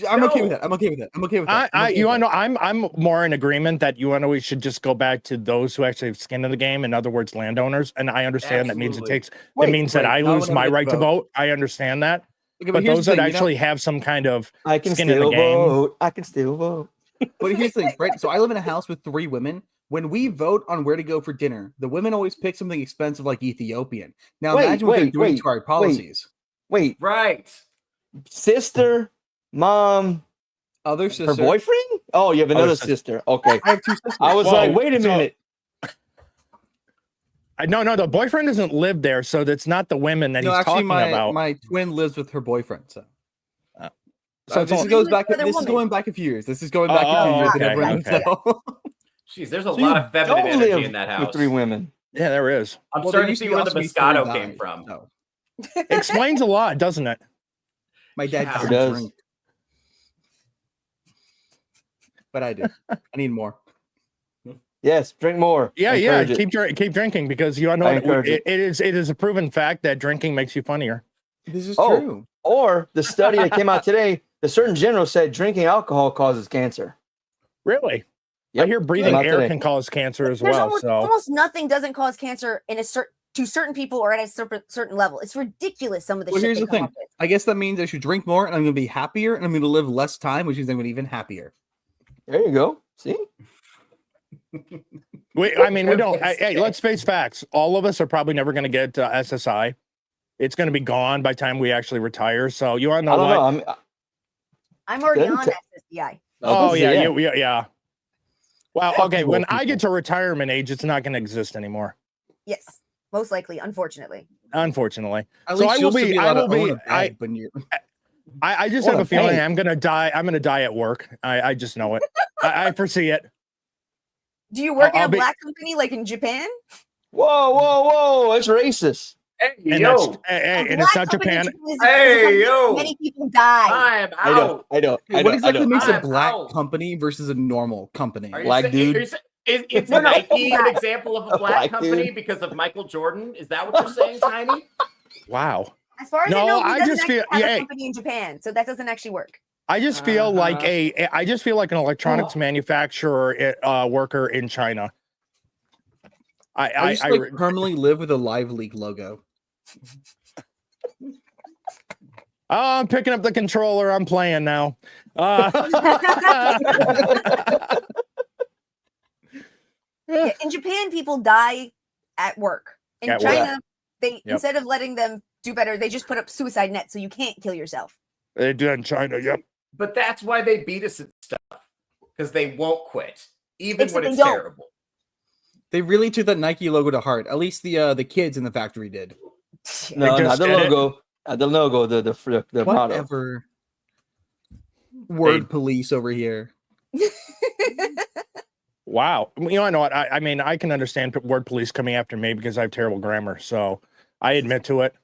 I'm okay
No.
with that. I'm okay with that. I'm okay with that.
You want to know? I'm more in agreement that we should just go back to those who actually have skin in the game. In other words, landowners. And I understand that means it
Absolutely.
takes.
Wait,
it means that
wait,
I
not
lose
when I
my
get to
right to
vote.
vote. I understand that.
Okay,
But
here's
those
the
that
thing,
actually have some kind of
I can
skin in the
still
game.
vote. I can still vote.
But here's the thing, right? So I live in a house with 3 women. When we vote on where to go for dinner, the women always pick something expensive like Ethiopian. Now
Wait,
imagine what they're
wait,
doing
wait,
to our policies.
Wait,
Right.
sister, mom,
Other
her
sister.
boyfriend? Oh, you have another
sister.
sister. Okay.
I have 2 sisters.
I was
Whoa,
like, wait a
so-
minute.
No, the boyfriend doesn't live there, so that's not the women that
No,
he's
actually,
talking about.
my twin lives with her boyfriend. So,
So it's
this
all-
goes
With
back.
another
This is
woman.
going back a few years. This is going back a few
Oh,
years.
okay,
everyone
okay.
knows.
Jeez, there's a
So
lot
you
of feminine
don't
energy
live
in that
with
house.
3 women.
Yeah, there is.
I'm
Well, there
starting to
used
see
be
where the
also be 3
Moscato
guys,
came from.
so.
Explains a lot, doesn't it?
My dad
Yeah.
doesn't
It does.
drink, but I do. I need more.
Yes, drink more.
Yeah,
Encourage it.
keep drinking because you know
I
what,
encourage
it is a proven fact that drinking makes you funnier.
This is
Oh.
true.
Or the study that came out today, the Surgeon General said drinking alcohol causes cancer.
Really? I
Yep,
hear breathing
came out
air
today.
can cause cancer as
There's
well.
almost,
So
almost nothing doesn't cause cancer in a to certain people or at a certain level. It's ridiculous. Some of the
Well,
shit
here's
they
the
come
thing.
up with.
I guess that means I should drink more, and I'm going to be happier, and I'm going to live less time, which means I'm going to be even happier.
There you go. See?
we don't. Hey, let's face facts. All of us are probably never going to get SSI. It's going to be gone by the time we actually retire. So you want to
I
know
don't
what?
know.
I'm already
Doesn't
on
ta-
SSDI.
Oh yeah,
yeah.
yeah. Well,
Fuck
okay.
you,
When
old
I get
people.
to retirement age, it's not going to exist anymore.
Yes, most likely, unfortunately.
Unfortunately.
At
So
least
I
you'll
will
still
be.
allowed
I
to
will be.
own a bed when you're.
I just
What
have
a
a feeling
pain.
I'm going to die. I'm going to die at work. I just know it. I foresee it.
Do you work in
I'll
a
be-
black company like in Japan?
Whoa, whoa, whoa. That's racist.
Hey,
And
yo.
that's and
A
it's
black
not
company in
Japan.
is a
Hey,
company
yo.
Many people die.
I'm
I know.
out.
I know. I
What
know. I
exactly
know.
makes a
I'm
black
out.
company versus a normal company?
Are you
Black
saying-
dude.
are you saying- Is
No, no,
Nike an
black.
example of
A
a black
black
company
dude.
because of Michael Jordan? Is that what you're saying, Tiny?
Wow.
As far as I
No,
know, he
I
doesn't
just
actually
feel-
have
yeah,
a
hey.
company in Japan, so that doesn't actually work.
I just feel like
Uh-huh.
I just feel like an electronics
Oh.
manufacturer worker in China.
I just like permanently live with a Live League logo.
I'm picking up the controller. I'm playing now.
Yeah, in Japan, people die at work. In
At work.
China, they
Yep.
instead of letting them do better, they just put up suicide nets so you can't kill yourself.
They do in China. Yep.
But that's why they beat us at stuff because they won't quit, even
Except
when
they
it's
don't.
terrible.
They really took that Nike logo to heart. At least the kids in the factory did.
No,
They
not
just
the
did it.
logo. The logo, the motto.
Whatever. Word police over here.
Wow. You know what? I mean, I can understand word police coming after me because I have terrible grammar. So I admit to it.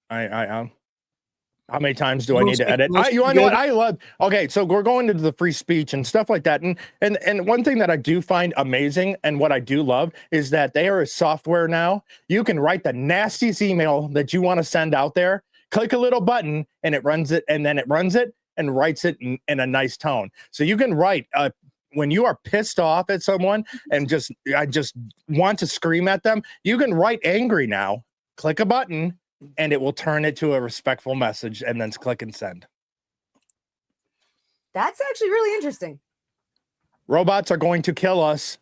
How many times do I need to edit? You want to know what I love? Okay, so we're going into the free speech and stuff like that. And one thing that I do find amazing and what I do love is that they are a software now. You can write the nastiest email that you want to send out there, click a little button, and it runs it, and then it runs it and writes it in a nice tone. So you can write when you are pissed off at someone and I just want to scream at them, you can write angry now, click a button, and it will turn it to a respectful message and then click and send.
That's actually really interesting.
Robots are going to kill us.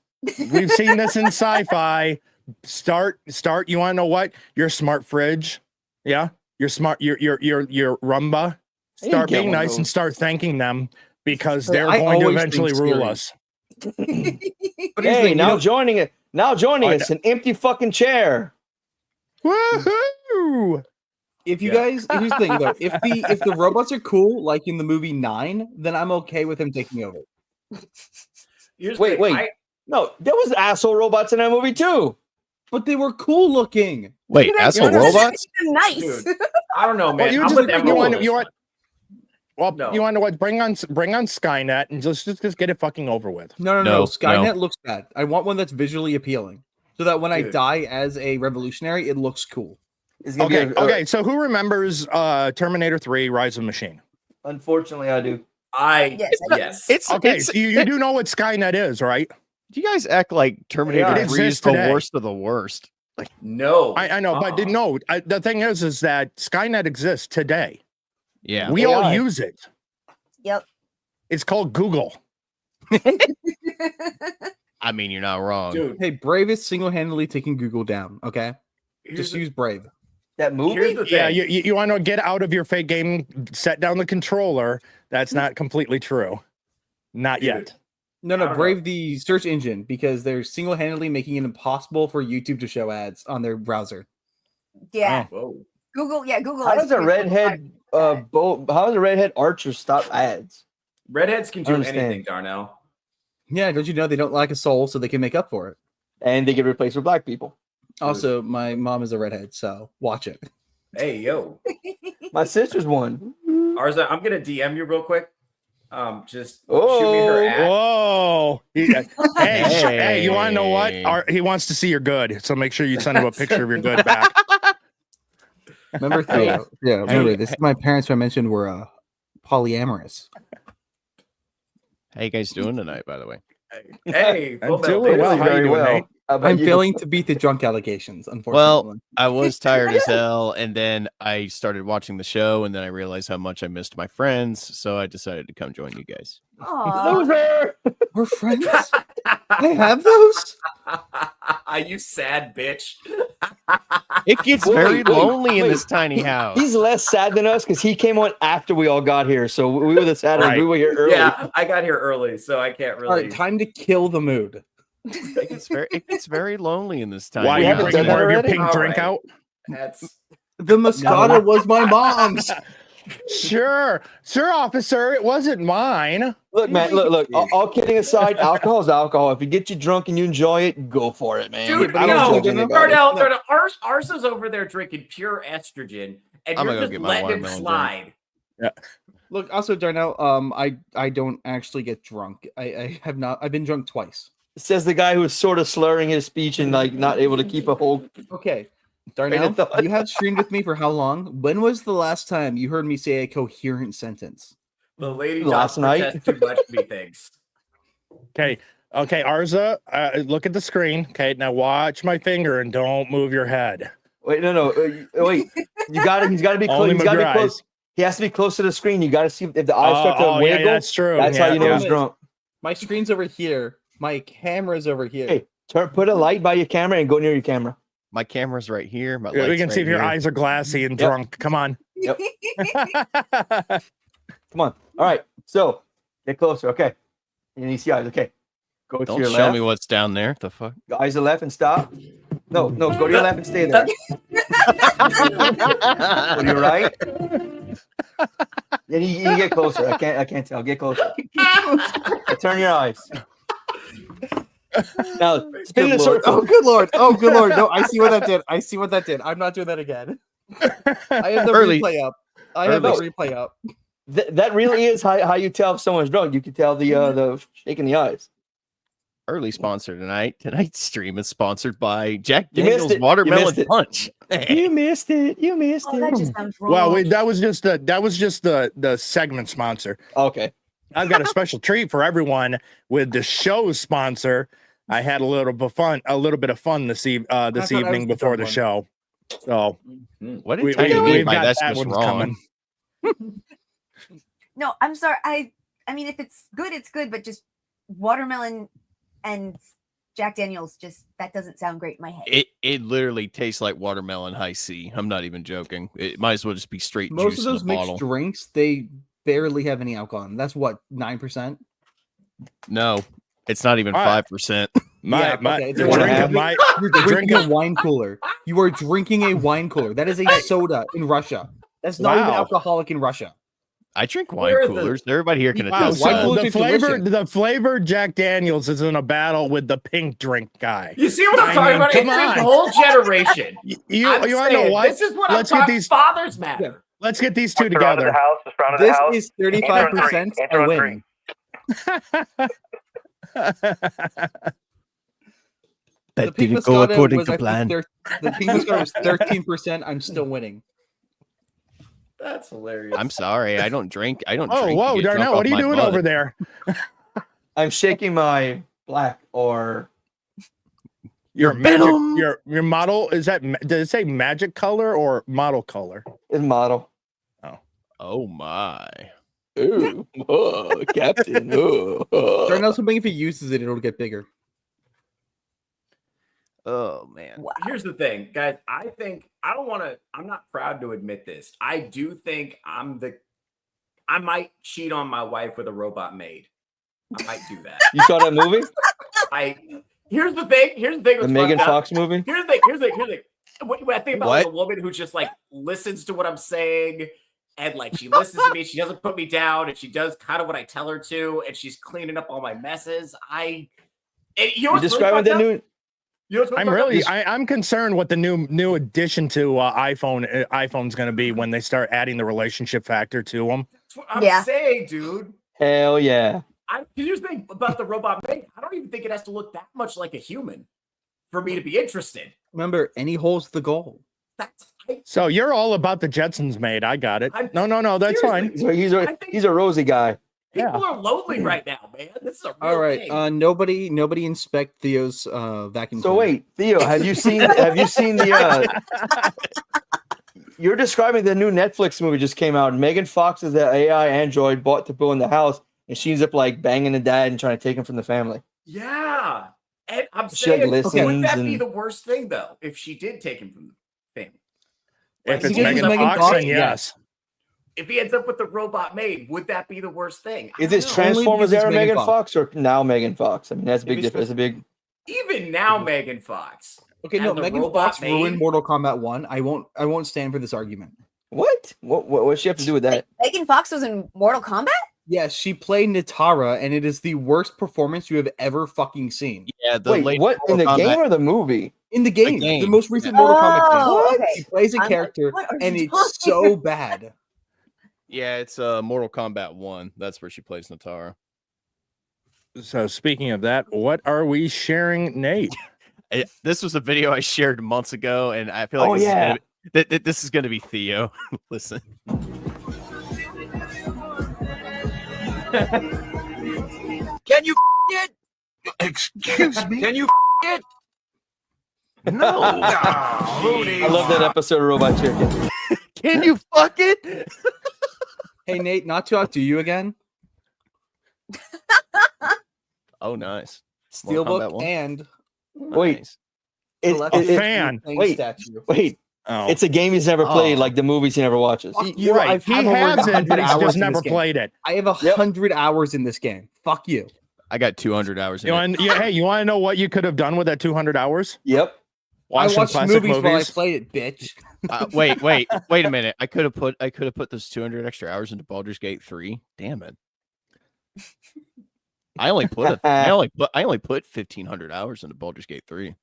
We've seen this in sci-fi. Start. You want to know what? Your smart fridge. Yeah. Your Roomba. Start being nice and start thanking them because they're going to eventually rule us.
Hey, now joining us, an empty fucking chair.
Woohoo!
If you guys, here's the thing though, if the robots are cool, like in the movie 9, then I'm okay with him taking over.
Wait. No, there was asshole robots in that movie too.
But they were cool looking.
Wait, asshole robots?
Nice.
Dude, I don't know, man.
You want to what? Bring on Skynet and just get it fucking over with.
No. Skynet looks bad. I want one that's visually appealing, so that when I die as a revolutionary, it looks cool.
Okay. So who remembers Terminator 3: Rise of the Machine?
Unfortunately, I do.
Yes.
It's you do know what Skynet is, right?
Do you guys act like Terminator 3 is the
today.
worst of the worst? Like,
no,
I know, but no. The thing is that Skynet exists today.
Yeah,
we all use it.
Yep.
It's called Google.
I mean, you're not wrong.
Dude.
Hey, Brave is single-handedly taking Google down. Okay, just use Brave.
That movie?
Yeah, you want to get out of your fake game, set down the controller. That's not completely true. Not yet.
No, Brave the search engine because they're single-handedly making it impossible for YouTube to show ads on their browser.
Yeah.
Whoa.
Google.
How does a redhead how does a redhead archer stop ads?
Redheads can do anything, Darnell.
Yeah, don't you know they don't lack a soul, so they can make up for it.
And they get replaced with black people.
Also, my mom is a redhead, so watch it.
Hey, yo.
My sister's one.
Arza, I'm gonna DM you real quick. Just shoot me her ad.
Whoa! Hey, you want to know what? He wants to see your good, so make sure you send him a picture of your good back.
Remember Theo? Yeah, remember this. My parents, who I mentioned, were polyamorous.
How you guys doing tonight, by the way?
Hey,
I'm doing well. How you doing, Nate?
I'm failing to beat the drunk allegations, unfortunately.
Well, I was tired as hell, and then I started watching the show, and then I realized how much I missed my friends, so I decided to come join you guys.
Loser!
We're friends? I have those?
You sad bitch.
It gets very lonely in this tiny house.
He's less sad than us because he came on after we all got here, so we were the saddest.
Right.
We were here early.
Yeah, I got here early, so I can't really.
All right, time to kill the mood.
It gets very lonely in this tiny
Why
house.
you bring more of your pink
All
drink
right.
out?
That's
The Moscato was my mom's.
Sure, officer. It wasn't mine.
Look, man, look. All kidding aside, alcohol's alcohol. If it gets you drunk and you enjoy it, go for it, man.
dude.
I don't judge anybody.
Darnell, Arza's over there drinking pure estrogen, and
I'm
you're
gonna go
just
get my
letting him
watermelon
slide.
Look, also Darnell, I don't actually get drunk. I have not. I've been drunk twice.
Says the guy who was sort of slurring his speech and like not able to keep a whole.
Okay, Darnell, you have streamed with me for how long? When was the last time you heard me say a coherent sentence?
The lady
Last night.
protest too much methinks.
Okay, Arza, look at the screen. Okay, now watch my finger and don't move your head.
Wait, no. Wait, he's got to be close.
Only
He's got to
move
be
your
close.
eyes.
He has to be close to the screen. You got to see if the eyes start to wiggle.
Yeah, that's true.
That's how you know he's drunk.
My screen's over here. My camera's over here.
Hey, put a light by your camera and go near your camera.
My camera's right here. My
We
light's
can see
right
if your
here.
eyes are glassy and drunk. Come on.
Yep. Come on. All right. So get closer. Okay. And you see eyes. Okay. Go to
Don't
your
show
left.
me what's down there. The fuck?
Eyes to the left and stop. No. Go to your left and stay there. Go to your right. Then you get closer. I can't tell. Get closer. Turn your eyes. Now, spin
Good
the
Lord.
circle.
Oh, good Lord. Oh, good Lord. No, I see what that did. I see what that did. I'm not doing that again. I have the
Early.
replay up. I have the
Early.
replay up.
That really is how you tell if someone's drunk. You can tell the shaking the eyes.
Early sponsor tonight. Tonight's stream is sponsored by Jack
You missed
Daniel's
it. You
Watermelon
missed it.
Punch.
You missed it. You missed
Oh, that
it.
just sounds wrong.
Well, that was just the segment sponsor.
Okay.
I've got a special treat for everyone with the show sponsor. I had a little bit of fun this
I was
evening
the
before
dumb
the
one.
show. So
What did
we-
Tiny
we-
mean
we've
by
got
that's
that
just
one
wrong?
coming.
No, I'm sorry. I mean, if it's good, it's good. But just watermelon and Jack Daniels, just that doesn't sound great in my head.
It literally tastes like watermelon high C. I'm not even joking. It might as well just be straight
Most
juice
of those
in a
mixed
bottle.
drinks, they barely have any alcohol in them. That's what, 9%?
No, it's not even
All right.
5%.
My
okay,
the
it's
drink
one
of my
You're
the drink
drinking
of
a wine cooler. You are drinking a wine cooler. That is a soda in Russia. That's not even
Wow.
alcoholic in Russia.
I drink wine
Where are the-
coolers. Everybody here can
wow.
attest
wine
to that.
So
coolers
the
are
flavor
delicious.
the flavored Jack Daniels is in a battle with the pink drink guy.
You see what I'm
I
talking
mean,
about?
come
It's this
on.
whole generation.
You
I'm
want to know
saying,
what?
This is what
Let's
I'm
get
talking.
these
Fathers matter.
let's get these two
What's the front of the
together.
house? The front of the
This
house.
is 35%
Intro
a
on
win. The
That
pink
didn't go
Moscato
according
was,
to
I think,
plan.
the pink Moscato was 13%. I'm still winning.
That's hilarious.
I'm sorry. I don't drink. I don't
Oh,
drink. to
whoa,
get drunk
Darnell,
off
what are you
my
doing
butt.
over there?
I'm shaking my black or
Your
Venom.
magic, your model is that? Does it say magic color or model color?
in model.
Oh my.
Ooh, oh, Captain. Oh,
Darnell's hoping if he uses it, it'll get bigger.
Oh man.
Wow.
Here's the thing, guys. I'm not proud to admit this. I do think I might cheat on my wife with a robot maid. I might do that.
You saw that movie?
Here's the thing.
The
what's
Megan
fucked up.
Fox movie?
Here's the thing. What I think about
What?
a woman who just like listens to what I'm saying and like she listens to me, she doesn't put me down, and she does kind of what I tell her to, and she's cleaning up all my messes. You know
You
what's
describing
really
that
fucked up?
new?
You know what's
I'm
fucked up?
really, I'm concerned what the new addition to iPhone's going to be when they start adding the relationship factor to them.
That's what I'm
Yeah.
saying, dude.
Hell yeah.
Here's the thing about the robot maid. I don't even think it has to look that much like a human for me to be interested.
Remember, any hole's the goal.
So you're all about the Jetsons, mate. I got it.
I'm-
No, that's fine.
seriously,
He's a rosy guy.
People are lonely right now, man. This is a real
All right.
thing.
Nobody inspect Theo's vacuum.
So
cleaner.
wait, Theo, have you seen the you're describing the new Netflix movie just came out. Megan Fox is the AI android bought to put in the house, and she ends up like banging the dad and trying to take him from the family.
Yeah. And I'm
She, like,
saying,
listens
would that be
and-
the worst thing, though, if she did take him from the family?
If
Like,
it's
he
Megan
ends up with
Fox,
the
then
maid.
yes.
If he ends up with the robot maid, would that be the worst thing? I
Is
don't
this
know.
Transformers
because it's
era
Megan
Megan Fox or now Megan Fox? I mean, that's a big
If it's-
difference. That's a big.
Even now, Megan Fox.
Okay, no,
and the
Megan
robot
Fox ruined
maid?
Mortal Kombat 1. I won't stand for this argument.
What? What's she have to do with that?
Megan Fox was in Mortal Kombat?
Yes, she played Natara, and it is the worst performance you have ever fucking seen.
Yeah, the
Wait,
late
what? In the
Mortal
game
Kombat-
or the movie?
In the game, the
game.
most recent Mortal Kombat game.
Oh, okay.
She plays a
I'm like,
character,
what are
and
you
it's
talking
so bad.
Yeah, it's Mortal Kombat 1. That's where she plays Natara.
So speaking of that, what are we sharing, Nate?
This was a video I shared months ago, and I feel like
Oh, yeah.
this is gonna be Theo. Listen.
Can you it? Excuse me? Can you it? No.
I love that episode of Robot Chicken.
Can you fuck it?
Hey Nate, not to outdo you again.
Oh, nice. Mortal Kombat
Steelbook
1?
and
Wait,
Nice.
A fan.
Wait,
statue.
wait.
Oh,
It's a game he's never played,
Oh.
like the movies he never watches.
You,
right.
I've
He
had over
has it,
100
but he's
hours
just
in this
never
game.
played it.
I have 100 hours in this game. Fuck you.
I got 200 hours in
You
it.
want, hey, you want to know what you could have done with that 200 hours?
Yep.
Watch
I
some
watched
classic
movies while I
movies.
played it, bitch.
Wait a minute. I could have put those 200 extra hours into Baldur's Gate 3. Damn it. I only put I only put 1,500 hours into Baldur's Gate 3.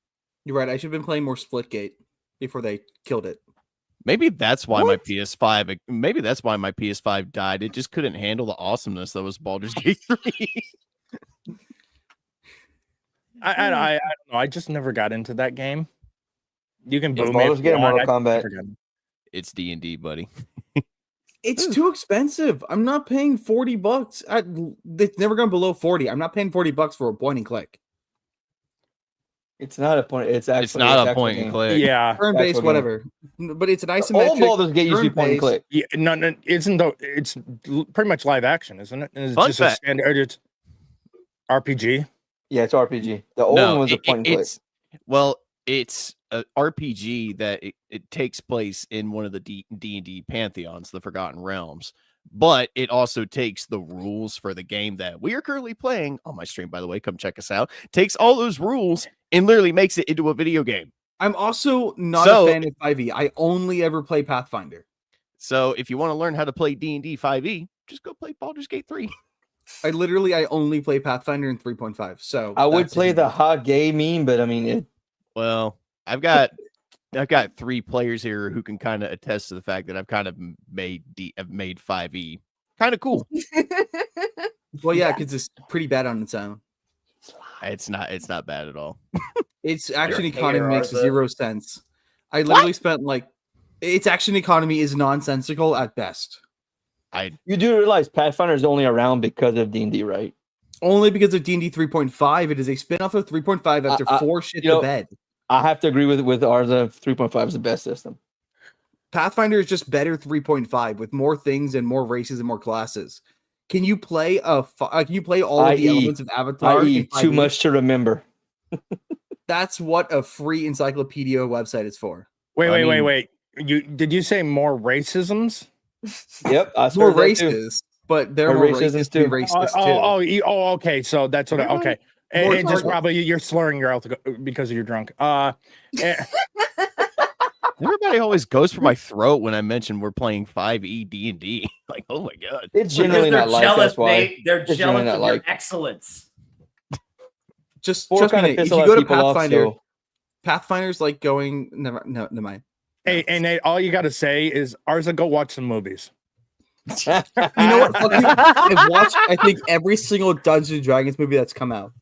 You're right. I should have been playing more Splitgate before they killed it.
Maybe that's why my PS5. Maybe that's why my PS5 died. It just couldn't handle the awesomeness that was Baldur's Gate 3.
I don't know. I just never got into that game. You can boom
Baldur's
it.
Gate or Mortal
I just
Kombat?
never got into it.
It's D&D, buddy.
It's too expensive. I'm not paying $40. It's never gone below 40. I'm not paying $40 for a point and click.
It's not a point. It's actually
It's not a
actual
point and
game.
click.
Yeah.
Turn-based,
Actual game.
whatever. But it's an
All
isometric.
Baldur's Gate used to be point and
turn-based.
click.
Yeah, no, isn't though. It's pretty much live action, isn't it? It's
Fun
just a
fact.
standard. It's RPG.
Yeah, it's RPG. The old one was a point and click.
It's an RPG that it takes place in one of the D&D pantheons, the Forgotten Realms. But it also takes the rules for the game that we are currently playing on my stream, by the way. Come check us out. Takes all those rules and literally makes it into a video game.
I'm also not a fan of 5e. I only ever play Pathfinder.
So if you want to learn how to play D&D 5e, just go play Baldur's Gate 3.
I only play Pathfinder in 3.5. So
I would
that's
play
it.
the hot gay meme, but I mean,
Well, I've got 3 players here who can kind of attest to the fact that I've kind of made 5e kind of cool.
Well, yeah, because it's pretty bad on its own.
It's not bad at all.
Its action
You're a
economy
hater,
makes
Arza.
0 sense. I literally spent its action economy is nonsensical at best.
you do realize Pathfinder is only around because of D&D, right?
Only because of D&D 3.5. It is a spin-off of 3.5 after 4 shit
you
the
know-
bed.
I have to agree with Arza. 3.5 is the best system.
Pathfinder is just better 3.5 with more things and more races and more classes. Can you play all of the elements of Avatar?
I.e.,
in
too
5e?
much to remember.
That's what a free encyclopedia website is for.
Wait. Did you say more racisms?
Yep, I
More
swear that too.
races, but they're
More
more
racisms
racist to be
too.
racist too.
Okay. So that's what. Okay.
More
And just
targets.
probably you're slurring your mouth because you're drunk.
Everybody always goes for my throat when I mention we're playing 5e D&D. Like, oh my god.
It's
Because
generally
they're
not like
jealous,
that's why.
mate. They're
It's
jealous
really
of
not
your
like.
excellence.
Just
Four
trust
kind
me,
of
Nate,
piss
if
a
you
lot
go
of
to
people off.
Pathfinder,
So
Pathfinder's like going. Never mind.
Hey, and all you got to say is, Arza, go watch some movies.
You know what? Fuck you. I've watched, I think, every single Dungeons and Dragons movie that's come out.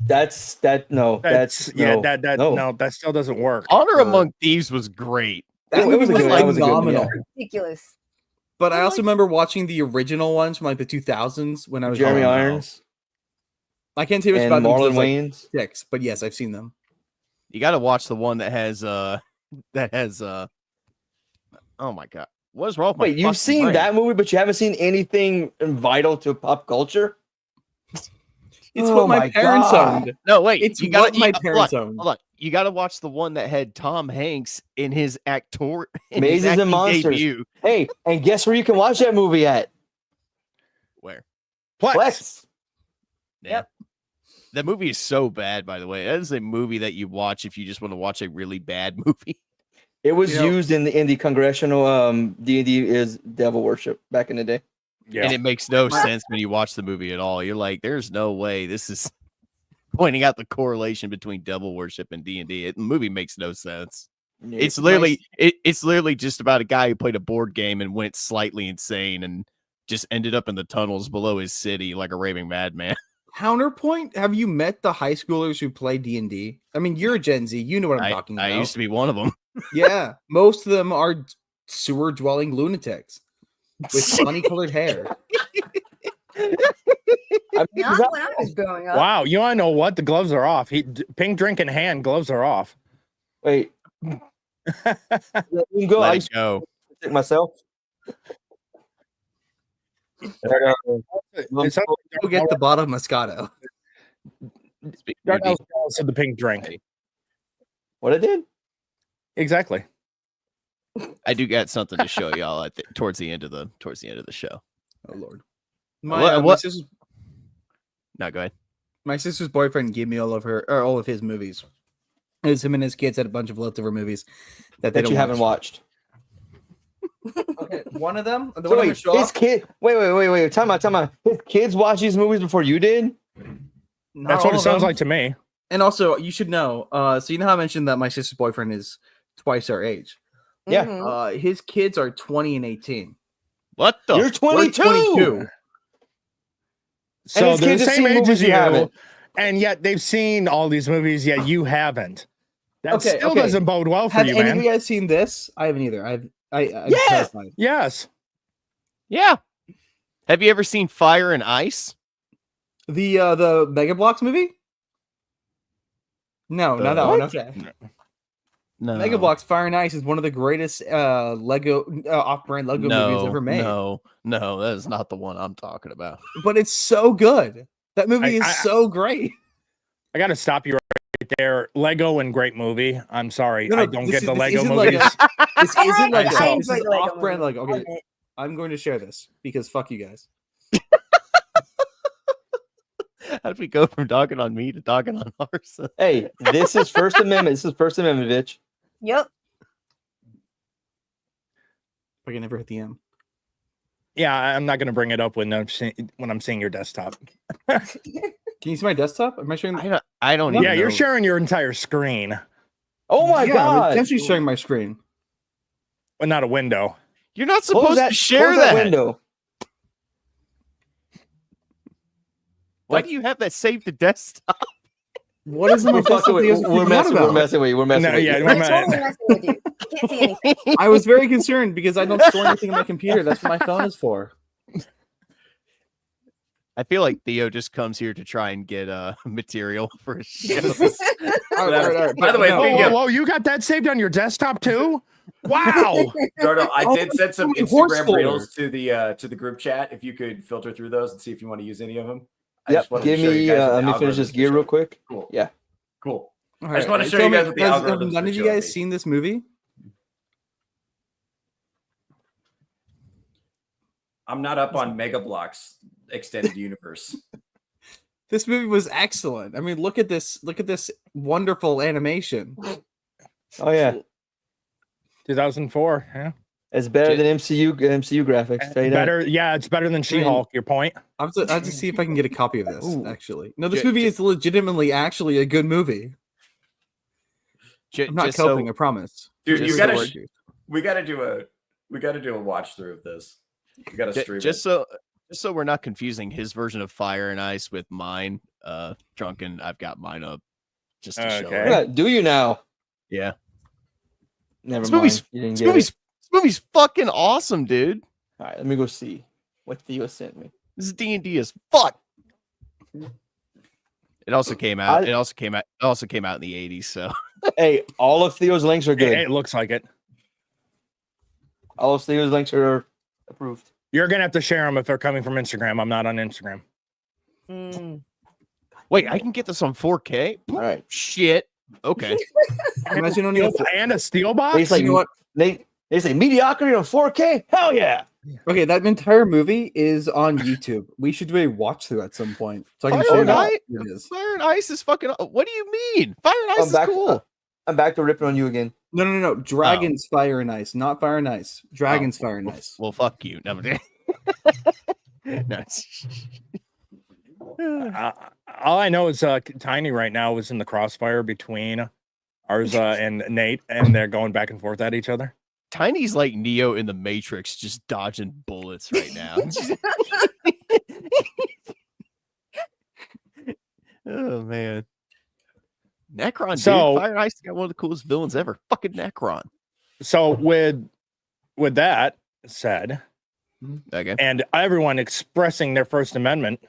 That still doesn't work.
Honor Among Thieves was great.
That
It
movie
was a
was
good- that was a good-
phenomenal.
yeah.
Ridiculous.
But I also remember watching the original ones from like the 2000s when I was
Jeremy
young.
Irons
I can't tell you much
and
about them because I
Marlon
was, like,
Wayans.
6, but yes, I've seen them.
You got to watch the one that has oh my god. What is wrong with my
Wait, you've
fucking
seen
brain?
that movie, but you haven't seen anything vital to pop culture?
It's
Oh
what my
my
parents
God.
owned.
No, wait.
It's
you gotta,
what my
you-
parents
hold on,
owned.
hold on. You got to watch the one that had Tom Hanks in his actor in his
Mazes and
acting
Monsters.
debut.
Hey, and guess where you can watch that movie at?
Where?
Plex.
Yeah. That movie is so bad, by the way. That is a movie that you watch if you just want to watch a really bad movie.
It was
You know-
used in the congressional D&D is devil worship back in the day.
Yeah.
And it makes no sense when you watch the movie at all. You're like, there's no way this is pointing out the correlation between devil worship and D&D. The movie makes no sense. It's literally it's literally just about a guy who played a board game and went slightly insane and just ended up in the tunnels below his city like a raving madman.
Counterpoint, have you met the high schoolers who play D&D? I mean, you're a Gen Z. You know what I'm talking about.
I used to be one of them.
Yeah, most of them are sewer-dwelling lunatics with funny-colored hair.
Not when I was growing up.
Wow, you want to know what? The gloves are off. Pink drink in hand, gloves are off.
Wait. You can go. I
Let
used
it go.
to take myself.
It's up
Go get the bottle of Moscato.
Darnell said the pink drink.
What I did?
Exactly.
I do got something to show y'all towards the end of the show.
Oh Lord.
What-
My sister's
No, go ahead.
my sister's boyfriend gave me all of his movies. It was him and his kids had a bunch of leftover movies that they
That
don't
you haven't
watch.
watched.
Okay, one of them. The
So
one I'm
wait,
gonna show
his
off-
kid. Wait. Time out. His kids watched these movies before you did.
Not
That's
all
what it
of
sounds
them.
like to me.
And also, you should know. So you know how I mentioned that my sister's boyfriend is twice our age.
Yeah.
Mhm.
His kids are 20 and 18.
What the?
You're
f-
22.
22.
So
his
they're the
kids have
same
seen
age as
movies you
you,
haven't.
and yet they've seen all these movies, yet you haven't. That
Okay,
still
okay.
doesn't bode well for
Have
you,
any
man.
of you guys seen this? I haven't either. I'm
Yes!
terrified.
Yes.
Yeah. Have you ever seen Fire and Ice?
The Mega Bloks movie? No, not that one.
What?
Okay.
No.
Mega Bloks Fire and Ice is one of the greatest Lego off-brand Lego movies ever made.
No, that is not the one I'm talking about.
But it's so good. That movie
I-
is so great.
I got to stop you right there. Lego and great movie. I'm sorry.
No,
I don't get the
this
Lego
isn't like
movies.
This isn't like
I
this
enjoyed
is
the Lego
off-brand
movie.
Lego. Okay, I'm going to share this because fuck you guys.
How did we go from dogging on me to dogging on Arza?
Hey, this is First Amendment. This is First Amendment, bitch.
Yep.
I can never hit the M.
Yeah, I'm not going to bring it up when I'm seeing your desktop.
Can you see my desktop? Am I showing?
I don't
Yeah,
even
you're
know.
sharing your entire screen,
Oh my
yeah, I'm
god.
essentially sharing my screen.
but not a window.
You're not
Close
supposed
that,
to share
close
that.
window.
Why do you have that saved to desktop?
What is my
We're
desktop?
fucking with
that
you.
you guys
We're
freaking out
messing. We're
about?
messing with you. We're messing
No,
with
yeah,
you.
we're
We're totally messing with you. You can't see anything.
I was very concerned because I don't store anything on my computer. That's what my phone is for.
I feel like Theo just comes here to try and get material for his show.
All right.
By the way,
No,
speaking
Whoa,
of-
whoa, you got that saved on your desktop too? Wow.
Darnell, I
Oh,
did send some
fucking horse
Instagram
folder.
reels to the group chat. If you could filter through those and see if you want to use any of them. I
Yep.
just wanted to
Give
show you
me.
guys what the
Let me finish
algorithms
this
are
gear real
showing.
quick.
Cool.
Yeah.
Cool.
All
I just wanna show
tell
you
me,
guys what the
have
algorithms
none
are
of you
showing
guys
me.
seen this movie?
I'm not up on Mega Bloks extended universe.
This movie was excellent. I mean, look at this wonderful animation.
Oh yeah.
2004. Yeah.
It's better than MCU graphics. Tell you that.
Better. Yeah, it's better than She-Hulk. Your point.
I have to see if I can get a copy of this.
Ooh.
Actually, no, this
J-
movie
j-
is legitimately actually a good movie. I'm not
Just
coping.
so,
I promise.
Dude,
Just
you
so
gotta
we're-
we gotta do a watch through of this. We gotta stream
just
it.
so we're not confusing his version of Fire and Ice with mine. Drunken, I've got mine up just to show.
Okay.
it.
Yeah, do you now?
Yeah.
Never
This
mind.
movie's-
You didn't
This
get it.
movie's fucking awesome, dude.
All right, let me go see what Theo sent me.
This is D&D as fuck. It also came out.
I-
It also came out in the 80s. So
Hey, all of Theo's links are good.
It looks like it.
All of Theo's links are approved.
You're gonna have to share them if they're coming from Instagram. I'm not on Instagram.
Mm.
wait, I can get this on 4K.
All right.
Shit. Okay.
Imagine only.
And a steel box.
They say,
You know what?
They say mediocrity on 4K. Hell yeah.
Okay, that entire movie is on YouTube. We should do a watch through at some point, so I can
Fire
show you
and
what
Ice?
it is.
Fire and Ice is fucking. What do you mean? Fire and Ice
I'm
is
back.
cool.
I'm back to ripping on you again.
No. Dragons Fire and Ice, not Fire and Ice. Dragons Fire and Ice.
Well, fuck you. No, no,
All I know is Tiny right now is in the crossfire between Arza and Nate, and they're going back and forth at each other.
Tiny's like Neo in the Matrix, just dodging bullets right now. Oh man, Necron.
So-
Dude, Fire and Ice got one of the coolest villains ever. Fucking Necron.
So with that said,
Okay.
and everyone expressing their First Amendment,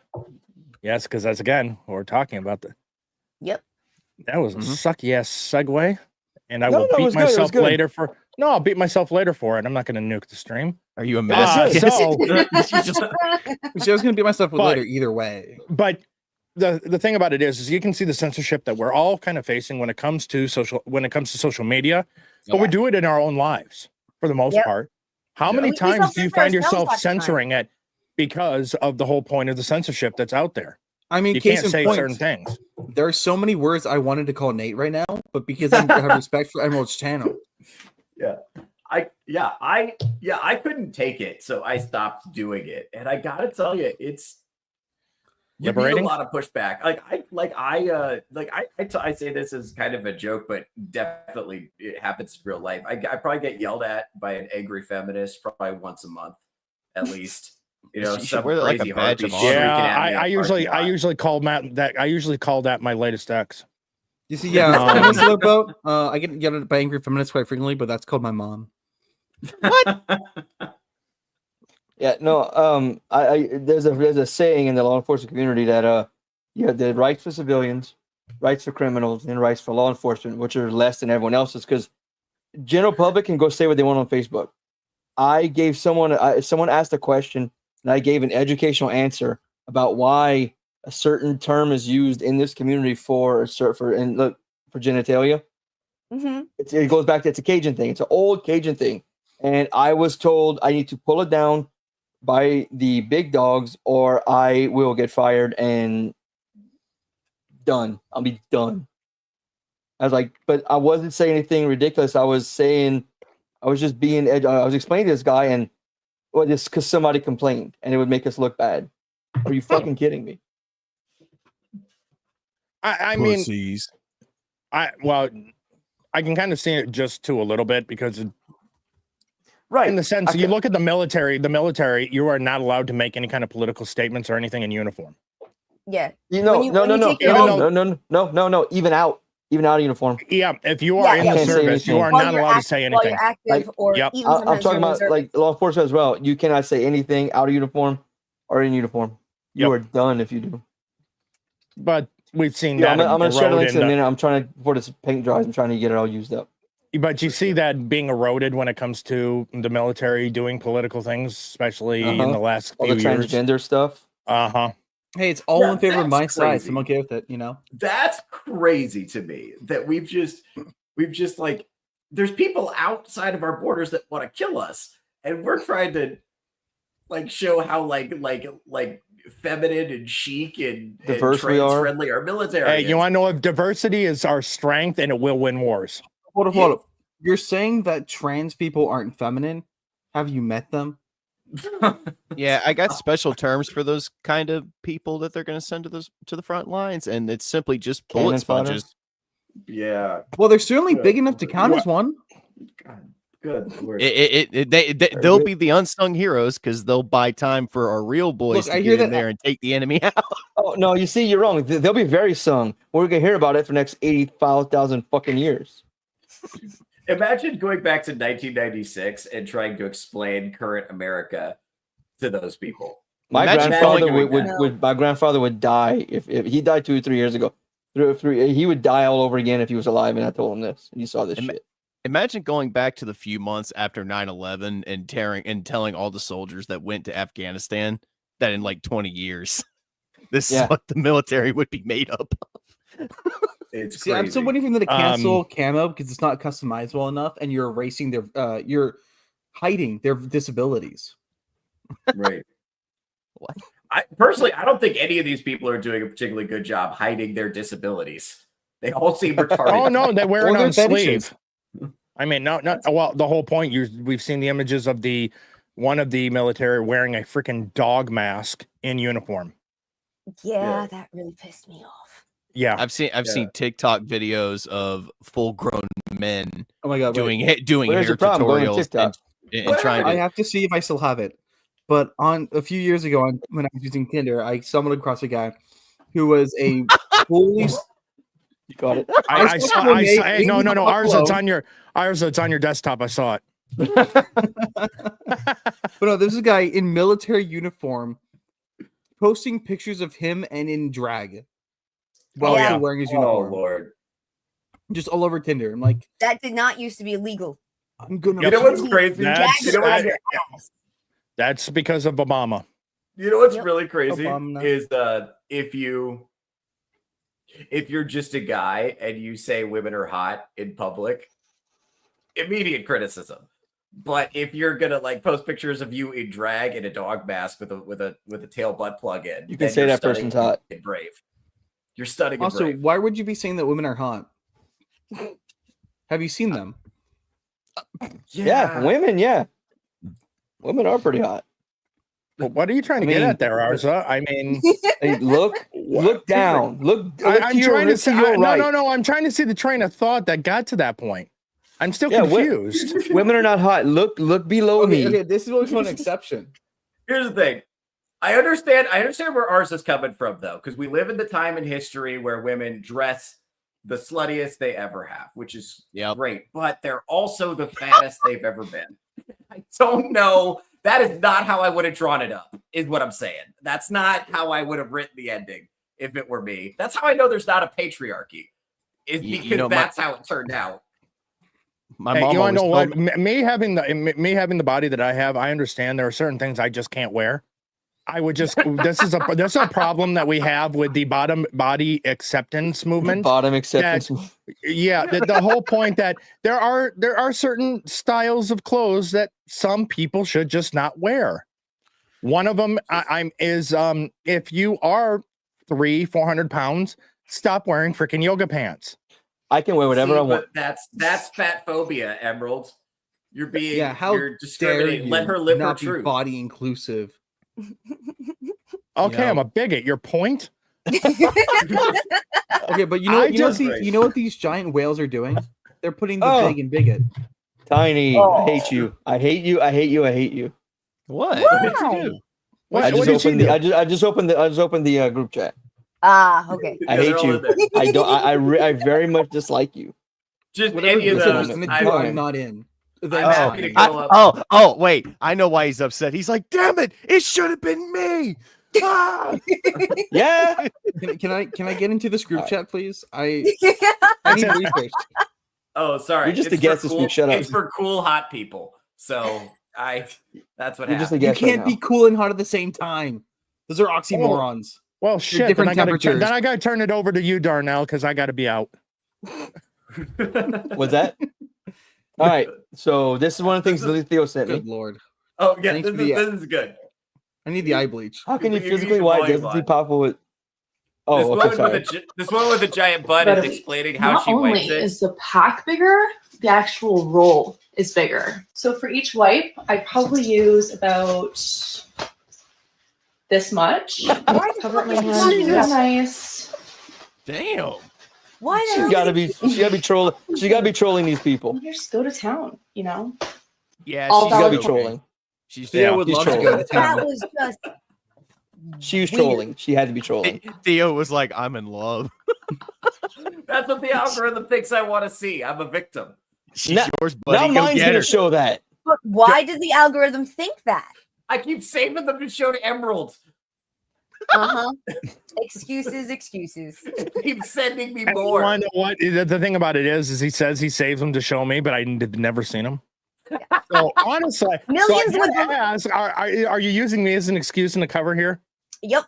yes, because that's again what we're talking about.
Yep.
That was a sucky ass segue, and I
No,
will
no, it
beat
was good, it was
myself
good.
later for. No, I'll beat myself later for it. I'm not going to nuke the stream.
Are you a
That's
mess?
So,
See, I was gonna beat myself with
But-
later either way.
but the thing about it is you can see the censorship that we're all kind of facing when it comes to social media, but we do it in our own lives for the most
Yep.
part. How
Yeah.
many
We
times do you
self-censor
find
ourselves
yourself
all the time.
censoring it because of the whole point of the censorship that's out there?
I mean,
You
case
can't
in
say
point,
certain things.
there are so many words I wanted to call Nate right now, but because I have respect for Emerald's channel.
I couldn't take it, so I stopped doing it. And I gotta tell you, it's You need a
liberating.
lot of pushback. I say this as kind of a joke, but definitely it happens in real life. I probably get yelled at by an angry feminist probably once a month, at least. You know,
You should
some
wear that like a
crazy
badge
harpy
of honor.
shrieking
Yeah,
at me in
I
a
usually
parking lot.
I usually call that my latest ex.
You see, yeah, I'm on the boat. I get yelled at by angry feminists quite frequently, but that's called my mom.
Yeah, no. There's a saying in the law enforcement community that you have the rights for civilians, rights for criminals, and rights for law enforcement, which are less than everyone else's. Because general public can go say what they want on Facebook. I gave someone asked a question, and I gave an educational answer about why a certain term is used in this community for genitalia.
Mm-hmm.
It goes back to it's a Cajun thing. It's an old Cajun thing, and I was told I need to pull it down by the big dogs, or I will get fired and done. I'll be done. I was like, but I wasn't saying anything ridiculous. I was just being. I was explaining to this guy, and just because somebody complained, and it would make us look bad. Are you fucking kidding me?
I mean,
Pussies.
I can kind of see it just to a little bit because
Right.
in the sense you look at the military, you are not allowed to make any kind of political statements or anything in uniform.
Yeah.
No. Even out of uniform.
Yeah, if you are in the service, you are not allowed to say anything.
While you're active, or
Yep.
even
I'm
sometimes
talking
during
about
reserve.
like law enforcement as well. You cannot say anything out of uniform or in uniform. You are done if you do.
But we've seen
Yeah,
that.
I'm gonna share the links in a
erode
minute. I'm trying to before this paint dries. I'm trying to get it all used up.
But you see that being eroded when it comes to the military doing political things, especially in the last
all
few
the
years.
transgender stuff.
Hey, it's all in favor of my
that's
side,
crazy.
so I'm okay with it, you know?
That's crazy to me that we've just like, there's people outside of our borders that want to kill us, and we're trying to like show how like feminine and chic and
Diverse we are.
trans-friendly our military
Hey,
is.
you want to know if diversity is our strength and it will win wars?
Hold up. You're saying that trans people aren't feminine? Have you met them?
Yeah, I got special terms for those kind of people that they're going to send to the front lines, and it's simply just bullet
Cannon fodder?
sponges.
Yeah.
Well, they're certainly big enough to count as one.
God, good Lord.
They'll be the unsung heroes because they'll buy time for our real boys
Look,
to
I hear
get in
that-
there and take the enemy out.
Oh no, you see, you're wrong. They'll be very sung. We're gonna hear about it for the next 85,000 fucking years.
Imagine going back to 1996 and trying to explain current America to those people.
My
Imagine
grandfather
falling-
my grandfather would die if he died 2 or 3 years ago. He would die all over again if he was alive, and I told him this, and you saw this shit.
Imagine going back to the few months after 9/11 and telling all the soldiers that went to Afghanistan that in like 20 years, this is what the military would be made up of.
It's
See, I'm still waiting for them to cancel camo because it's not customizable enough, and you're erasing you're hiding their disabilities.
Right.
What?
I don't think any of these people are doing a particularly good job hiding their disabilities. They all seem retarded.
Oh no, they wear it
Or
on
their fetishes.
sleeve. I mean, not well. The whole point we've seen the images of one of the military wearing a freaking dog mask in uniform.
Yeah, that really pissed me off.
Yeah,
I've seen TikTok videos of full-grown men
Oh my god,
doing
Where's
hair
your problem? Go on
tutorials
TikTok.
and trying
I
to.
have to see if I still have it. But on a few years ago, when I was using Tinder, I stumbled across a guy who was a fully.
You got it.
I saw. Hey, no, Arza,
Buffalo.
it's on your desktop. I saw it.
But no, there's a guy in military uniform posting pictures of him and in drag while
Yeah.
still wearing his
Oh
uniform,
Lord.
just all over Tinder. I'm like,
That did not used to be illegal.
I'm gonna.
You know what's crazy?
That's-
You know what's,
Drag your ass.
That's because of Obama.
you know what's
Yep.
really crazy
Obama.
is if you're just a guy and you say women are hot in public, immediate criticism. But if you're gonna like post pictures of you in drag in a dog mask with a tail butt plug in,
You can
then
say
you're
that
stunning
person's hot.
and brave. You're stunning and
Also,
brave.
why would you be saying that women are hot? Have you seen them?
Yeah, women. Yeah, women are pretty hot.
What are you trying to get at there, Arza? I mean,
Hey, look down. Look
I'm
to your,
trying to
look
see.
to your right.
No. I'm trying to see the train of thought that got to that point. I'm still
Yeah,
confused.
Women are not hot. Look below me.
Okay, this is what an exception.
Here's the thing. I understand where Arza's coming from, though, because we live in the time in history where women dress the sluttiest they ever have, which is great, but they're also the fattest they've ever been. I don't know. That is not how I would have drawn it up, is what I'm saying. That's not how I would have written the ending if it were me. That's how I know there's not a patriarchy, is because that's how it turned out.
My mom.
You want to know
always
what? Me having the body that I have, I understand there are certain things I just can't wear. I would just this is a problem that we have with the body acceptance movement.
Bottom acceptance.
Yeah, the whole point that there are certain styles of clothes that some people should just not wear. One of them is if you are 300-400 pounds, stop wearing freaking yoga pants.
I can wear whatever I want.
That's fat phobia, Emerald. You're being you're
dare
discriminating.
you
Let her live her
not be
truth.
body inclusive.
Okay, I'm a bigot. Your point?
Okay, but you know what these giant whales are doing? They're putting the big in bigot.
Tiny, I hate you. I hate you. I hate you. I hate you.
What?
Why?
What did you do?
I just opened the group chat.
Ah, okay.
I hate you. I very much dislike you.
Just
Whatever
any of
group
those.
I'm not in.
I'm happy to go up.
Wait. I know why he's upset. He's like, damn it, it should have been me. Ah!
Yeah.
Can I get into this group chat, please? I need research.
Oh, sorry.
You're just a guest this week. Shut up.
It's for cool hot people. So that's what
You're just a
happened.
guest.
You can't be cool and hot at the same time. Those are oxymorons.
Well, shit.
different
Then
temperatures.
I got to turn it over to you, Darnell, because I got to be out.
What's that? All right. So this is one of the things that Theo sent me.
Good lord.
Oh, yeah.
Thanks
This
for the-
is good.
I need the eye bleach.
How can you
You
physically
need
why
volume
doesn't he
on.
pop with? Oh, okay, sorry.
This one with a giant butt
But
is explaining how
not
she
only
wipes it.
is the pack bigger, the actual roll is bigger. So for each wipe, I probably use about this much. Cover up my hand.
Jesus.
Nice.
Damn.
Why the
She
hell
gotta
did
be trolling. She gotta be trolling these people.
You just go to town, you know.
Yeah,
All
she's
She gotta be
valid.
trolling.
She's
Theo would
he's
love to
trolling.
go to
that
town.
was just
She was
Weird.
trolling. She had to be trolling.
Theo was like, I'm in love.
That's what the algorithm thinks I want to see. I'm a victim.
She's
Now-
yours, buddy.
Now
Go
mine's
get
gonna
her.
show that.
but why does the algorithm think that?
I keep saving them to show to Emerald.
Uh-huh. Excuses.
Keep sending me
And you
more.
wanna know what? The thing about it is he says he saves them to show me, but I've never seen them. So honestly,
Millions
so I
would
gotta ask, are you using me as an excuse in the cover here?
Yep.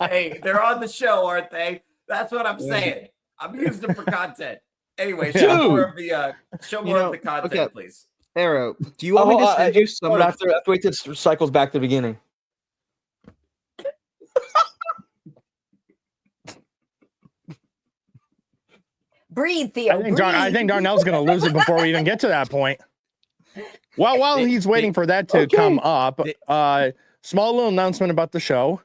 Hey, they're on the show, aren't they? That's what I'm saying. I'm using them for content. Anyway,
Yeah.
show more of the content,
okay.
please.
Arrow, do you want me to send you some
Hold on, I
of
have to wait till it cycles back to the beginning.
Breathe, Theo.
I think Darnell's going to lose it before we even get to that point. Well, while he's waiting for that to come up, small little announcement about the show.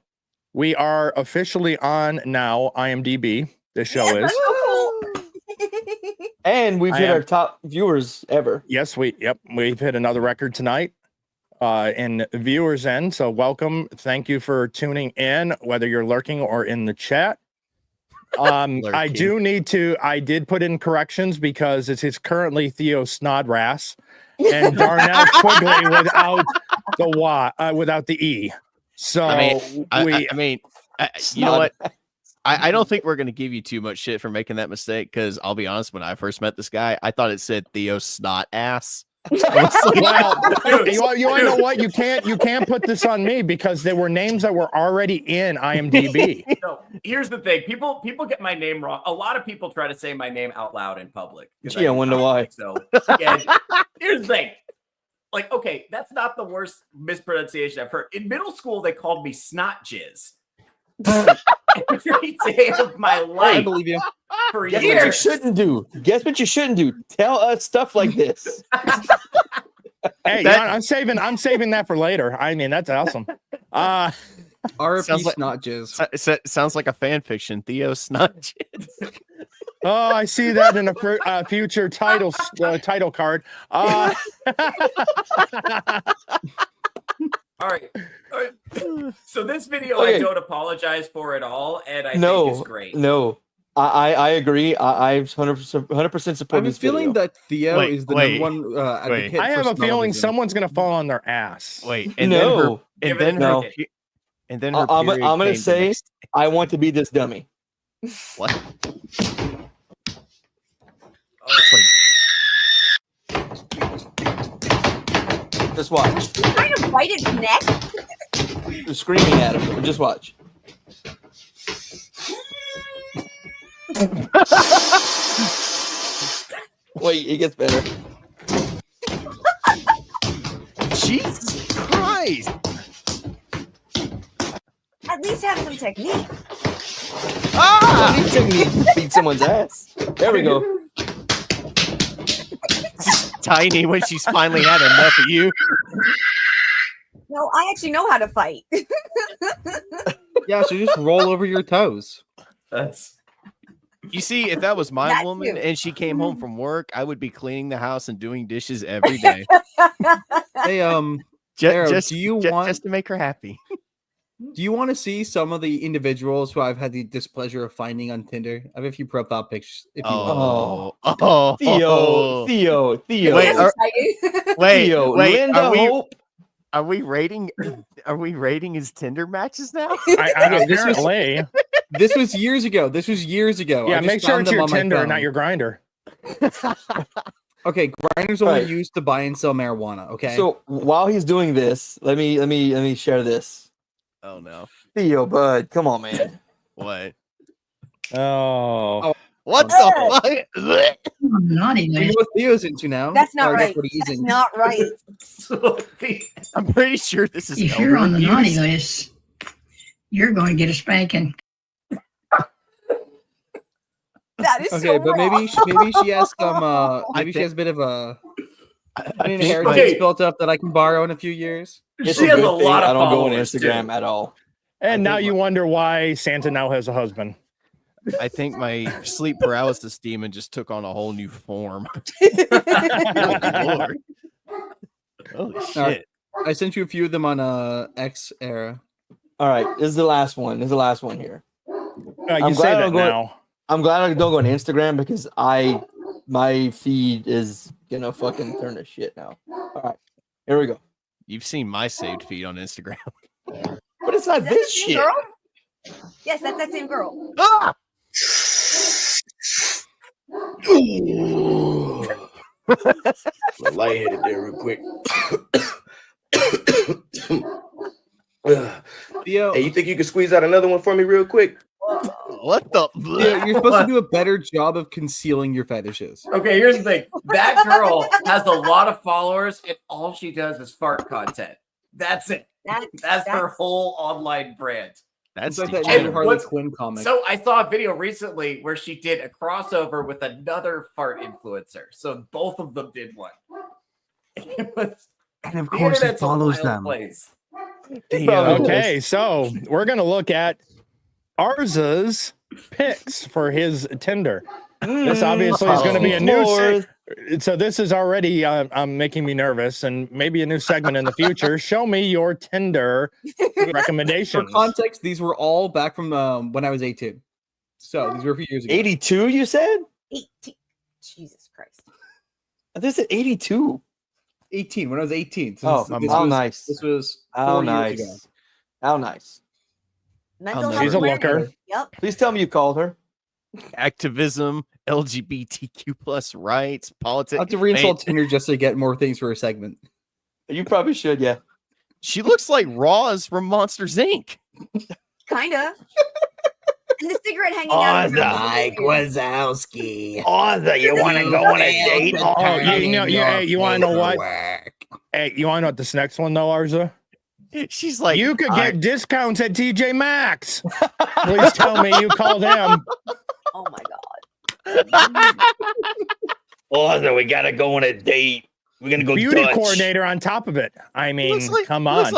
We are officially on now IMDb. This show is.
And we've
I
hit
am-
our top viewers ever.
Yes, we've hit another record tonight in viewers end. So welcome. Thank you for tuning in, whether you're lurking or in the chat. I did put in corrections because it is currently Theo Snodgrass and Darnell Quigley without the E. So
I mean, you know what? I don't think we're going to give you too much shit for making that mistake because I'll be honest, when I first met this guy, I thought it said Theo Snot Ass.
Well, you want to know what? You can't put this on me because there were names that were already in IMDb.
No, here's the thing. People get my name wrong. A lot of people try to say my name out loud in public.
Gee, I wonder why.
So and here's the thing. Like, okay, that's not the worst mispronunciation I've heard. In middle school, they called me Snot Jizz. Every day of my
I
life.
believe you.
For
Guess what you
years.
shouldn't do? Guess what you shouldn't do? Tell us stuff like this.
Hey, I'm saving that for later. I mean, that's awesome.
RP
Sounds like-
snot jizz.
Sounds like a fan fiction. Theo snot.
Oh, I see that in a future title card.
All right. So this video I
Okay.
don't apologize for at all, and I think
No,
is great.
no. I agree. I 100% support
I'm
this
feeling
video.
that Theo
Wait,
is the
wait,
number one advocate.
I have
for
a feeling
smell-o-vision.
someone's gonna fall on their ass.
Wait, and
No.
Give it a
No.
and then her
I'm
period
gonna
came the
say
next-
I want to be this dummy.
what?
Oh,
Just watch.
Trying to bite his neck.
You're screaming at him. Just watch. Wait, it gets better.
Jesus Christ!
At least have some technique.
Ah! You took me to beat someone's ass. There we go.
Tiny when she's finally had enough of you.
No, I actually know how to fight.
Yeah, so just roll over your toes.
that's
You see, if that was my
That
woman
too.
and she came home from work, I would be cleaning the house and doing dishes every day.
Hey,
Ju-
Arrow,
just,
do you
ju-
want
just to make her happy.
do you want to see some of the individuals who I've had the displeasure of finding on Tinder? I have a few profile pics. If you want.
Oh,
Theo.
Wait,
Yes,
are-
excited.
wait,
Theo,
wait.
Linda Hope.
Are we rating? Are we rating his Tinder matches now?
I
This was-
apparently.
This was years ago.
Yeah,
I just
make sure
found
it's
them
your
on my
Tinder,
phone.
not your grinder.
Okay, Grindr's only
Right.
used to buy and sell marijuana. Okay.
So while he's doing this, let me share this.
Oh no!
Theo, bud, come on, man.
What?
Oh,
What the fuck?
Naughty
you know
list.
what Theo's into now?
That's not
Or
right.
What he's
That's
into.
not right.
I'm pretty sure this is
If
elder
you're on the naughty
abuse.
list, you're going to get a spanking.
That is
Okay,
so
but
wrong.
maybe she has some. Maybe she
think-
has a bit of a
I
an
think
inheritance
Okay.
built up that I can borrow in a few years.
It's
She
a
has
good
a
thing
lot of
I don't go on
followers,
Instagram
too.
at all.
and now
think
you wonder why Santa now has a husband.
I think my sleep paralysis demon just took on a whole new form. Oh, Lord. Holy
All right.
shit!
I sent you a few of them on X era.
All right, this is the last one. This is the last one here.
You
I'm
say
glad
that
I'm going-
now.
I'm glad I don't go on Instagram because my feed is gonna fucking turn to shit now. All right, here we go.
You've seen my saved feed on Instagram.
But it's not
Is that
this
the same
shit.
girl? Yes, that's that same girl.
Ah!
Lightheaded there real quick.
Theo,
Hey, you think you could squeeze out another one for me real quick?
What the?
Theo, you're supposed to do a better job of concealing your fetishes.
Okay, here's the thing. That girl has a lot of followers, and all she does is fart content. That's it. That's her whole online brand.
That's
It's like that
And
new Harley
what's-
Quinn comic.
So I saw a video recently where she did a crossover with another fart influencer. So both of them did one. It was,
and of
the
course, he
internet's a
follows
wild
them.
place.
Okay, so we're gonna look at Arza's picks for his Tinder. This obviously is going to be a new. So this is already making me nervous, and maybe a new segment in the future. Show me your Tinder
For
recommendations.
context, these were all back from when I was 18. So these were a few years ago.
82, you said?
18. Jesus Christ.
This is 82.
18 when I was 18.
Oh, how nice.
This was
How
4 years ago.
nice. How nice.
Mental
nice.
health
She's a
awareness.
looker.
Yep.
Please tell me you called her.
Activism, LGBTQ plus rights,
I'll
politics.
have to reinstall Tinder just to get more things for a segment.
You probably should, yeah.
She looks like Roz from Monsters Inc.
Kinda. And the cigarette hanging out. of her mouth.
Wazowski.
Arza, you want to go on a date?
Oh, you want to know what? Hey, you want to know what this next one though, Arza?
She's like,
You could get discounts at TJ Maxx. Please tell me you called him.
Oh my god.
Arza, we got to go on a date. We're gonna go
beauty
Dutch.
coordinator on top of it. I mean, come
He
on.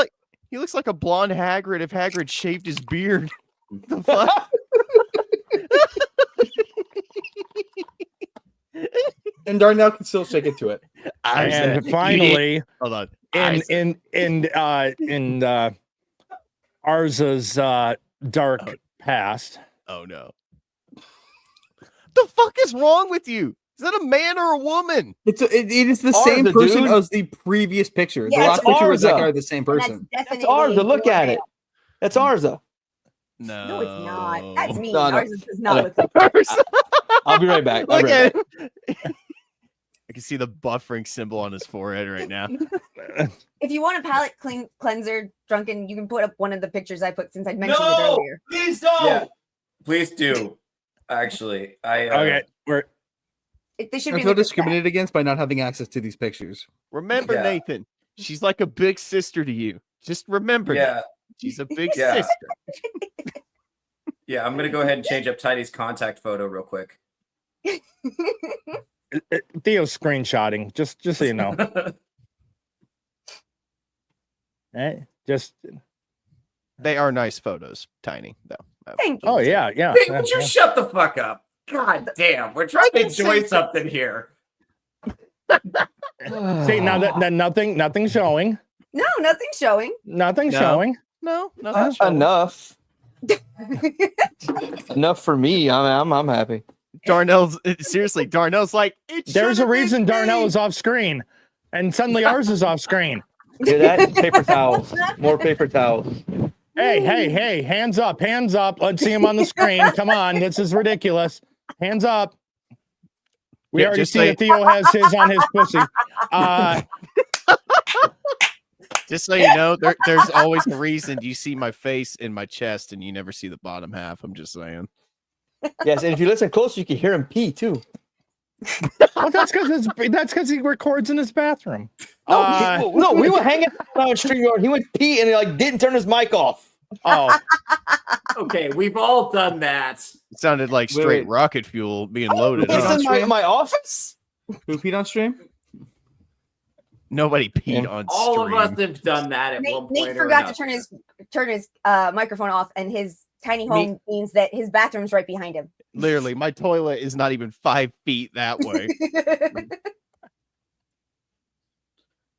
looks like a blonde Hagrid if Hagrid shaved his beard. The fuck?
And Darnell can still shake it to it.
And finally,
hold on.
in Arza's dark past.
Oh no. The fuck is wrong with you? Is that a man or a woman?
It is the
Arza,
same person
dude.
as the previous picture.
Yeah,
the last
it's
picture was that
Arza.
guy, the same
And
person.
That's
That's
definitely
Arza. Look
your
at it.
male.
That's Arza.
No.
No, it's not. That's me.
No, no.
Ours does not look like
I'll be right back. I'll
Look
be right
at
back.
him. I can see the buffering symbol on his forehead right now.
If you want a palette cleanser, drunken, you can put up one of the pictures I put since I mentioned it earlier.
Please don't. Yeah, please do. Actually,
Okay,
They should
I
be.
feel
in the group chat.
discriminated against by not having access to these pictures.
Remember,
Yeah.
Nathan, she's like a big sister to you. Just remember
Yeah,
that. She's a big
Yeah.
sister.
yeah. I'm gonna go ahead and change up Tiny's contact photo real quick.
Theo's screenshotting, just so you know. Just
They are nice photos, Tiny, though.
Thank you.
oh yeah.
Hey, would you shut the fuck up? God damn, we're trying to enjoy something here.
See now that nothing showing.
No, nothing showing.
Nothing
No.
showing.
No, nothing.
Enough. Enough for me. I'm happy.
Darnell's seriously, Darnell's like,
There's a reason Darnell is off screen, and suddenly ours is off screen.
Hear that? Paper towels. More paper towels.
Hey, hands up. Let's see him on the screen. Come on, this is ridiculous. Hands up. We
Yeah,
already
just
see
say-
that Theo has his on his pussy.
Just so you know, there's always a reason you see my face in my chest and you never see the bottom half. I'm just saying.
Yes, and if you listen close, you can hear him pee too.
Well, that's because he records in his bathroom.
No, we were hanging out on StreamYard. He went pee and he didn't turn his mic off.
Oh,
Okay, we've all done that.
It sounded like straight
Wait.
rocket fuel being loaded.
This
Huh?
is my office.
Who peed on stream?
Nobody peed
Yeah.
on
All
stream.
of us have done that at one
Nate
point.
forgot to turn his microphone off, and his tiny home means that his bathroom's right behind him.
Literally, my toilet is not even 5 feet that way.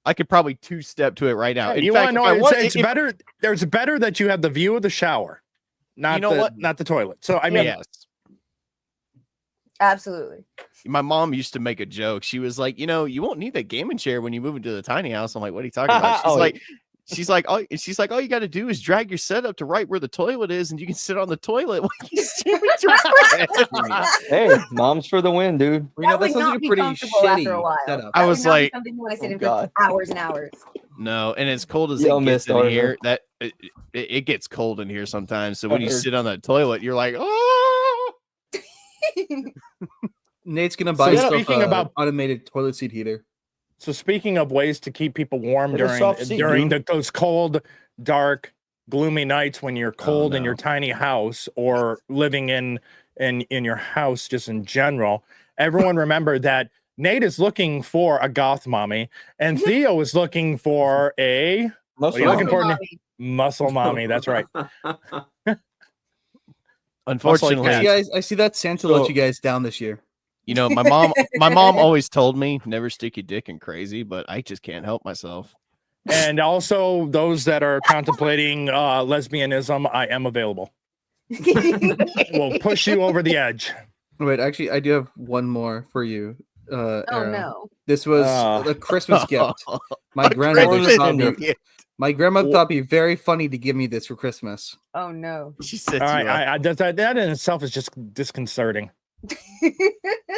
I could probably 2-step to it right now. In
you
fact,
want to
if I
know?
want-
It's
if-
better. There's better that you have the view of the shower, not
You know
the
what?
not the toilet. So I mean,
yes.
Absolutely.
My mom used to make a joke. She was like, you won't need that gaming chair when you move into the tiny house. I'm like, what are you talking about? She's like, all you got to do is drag your setup to right where the toilet is, and you can sit on the toilet while you stream it.
Hey, mom's for the win, dude.
We know
That
that
would
sounds
not
like a
be
pretty
comfortable after a
shitty
while.
setup.
I
That
was
would not be
like,
something you want to sit
oh
in
God.
for hours and hours.
No, and as cold as
Yo,
it gets
Miss
in
Arza.
here, that it gets cold in here sometimes. So when you
heard.
sit on that toilet, you're like, oh.
Nate's gonna buy
So
himself
speaking
a
about-
automated toilet seat heater.
So speaking of ways to keep people warm
Get a
during
soft seat, dude.
those cold, dark, gloomy nights when you're cold in
no.
your tiny house or living in your house just in general, everyone remember that Nate is looking for a goth mommy and Theo is looking for a
Muscle
you looking
mommy.
for? Muscle mommy. That's right.
Unfortunately,
cat.
I see that Santa
So-
let you guys down this year.
my mom always told me never stick your dick in crazy, but I just can't help myself.
And also those that are contemplating lesbianism, I am available. We'll push you over the edge.
Wait, actually, I do have one more for you.
Oh
Aaron.
no.
This was a Christmas gift. My grandmother
Christmas
thought
gift.
me. My grandmother thought it'd be very funny to give me this for Christmas.
Oh no.
She said,
All right, that in itself is just disconcerting.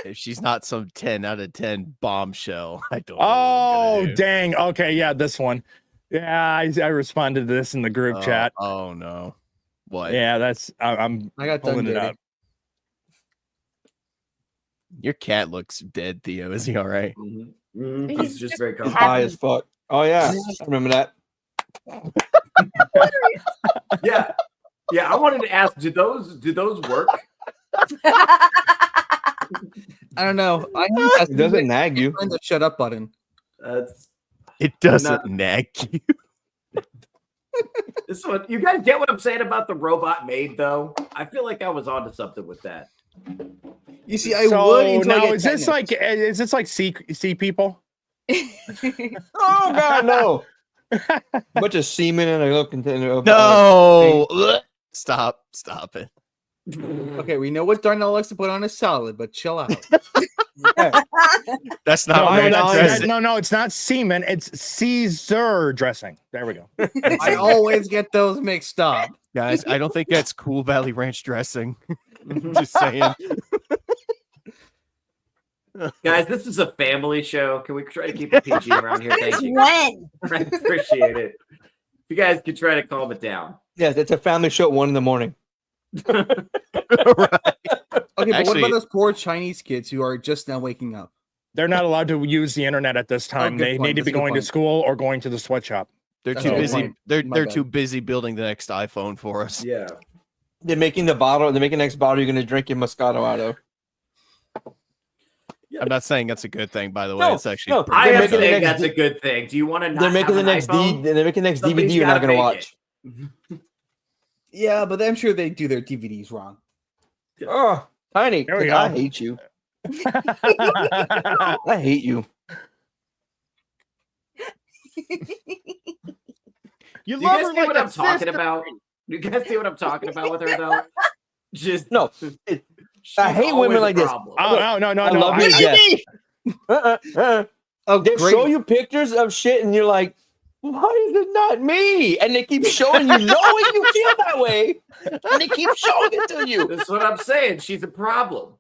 if she's not some 10 out of 10 bombshell, I don't know. what I'm
Oh,
gonna do.
dang. Okay, yeah, this one. Yeah, I responded to this in the group chat.
Oh no. What?
Yeah, that's I'm
I got done
pulling it
dirty.
up.
Your cat looks dead, Theo. Is he all right?
He's just very
He's
comfortable.
high as fuck. Oh yeah, I remember that.
Yeah, yeah. I wanted to ask, do those work?
I don't know. I
It doesn't nag you.
Find the shut up button.
It doesn't nag you.
This is what you guys get what I'm saying about the robot maid, though. I feel like I was onto something with that.
You see, I would. Until I
now
get
is this like sea people?
Oh God, no! Bunch of semen in a little container.
No, stop it.
Okay, we know what Darnell likes to put on his salad, but chill out.
That's not
no, it's not semen. It's Caesar dressing. There we go.
I always get those mixed up,
guys. I don't think that's Cool Valley Ranch dressing. Just saying.
Guys, this is a family show. Can we try to keep it PG around here? Thank you.
When?
I appreciate it. If you guys could try to calm it down.
Yeah, it's a family show at 1 a.m.
Right.
Okay, but
Actually,
what about those poor Chinese kids who are just now waking up?
They're not allowed to use the internet at this time. They need to be going to school or going to the sweatshop.
They're too busy. They're too busy building the next iPhone for us.
Yeah.
They're making the bottle. They're making the next bottle you're going to drink your Moscato out of.
I'm not saying that's a good thing, by the way. It's actually.
I am saying that's a good thing. Do you want to?
They're making the next They're making the next DVD you're not going to watch.
Yeah, but I'm sure they do their DVDs wrong.
Oh, Tiny,
There we go.
I hate you. I hate you.
You guys see what I'm talking about? You guys see what I'm talking about with her though? Just
no. I hate women like this.
Oh no!
I love you, Jeff.
Oh,
they
great.
show you pictures of shit, and you're like, "Why is it not me?" And they keep showing you, knowing you feel that way, and they keep showing it to you.
That's what I'm saying. She's a problem.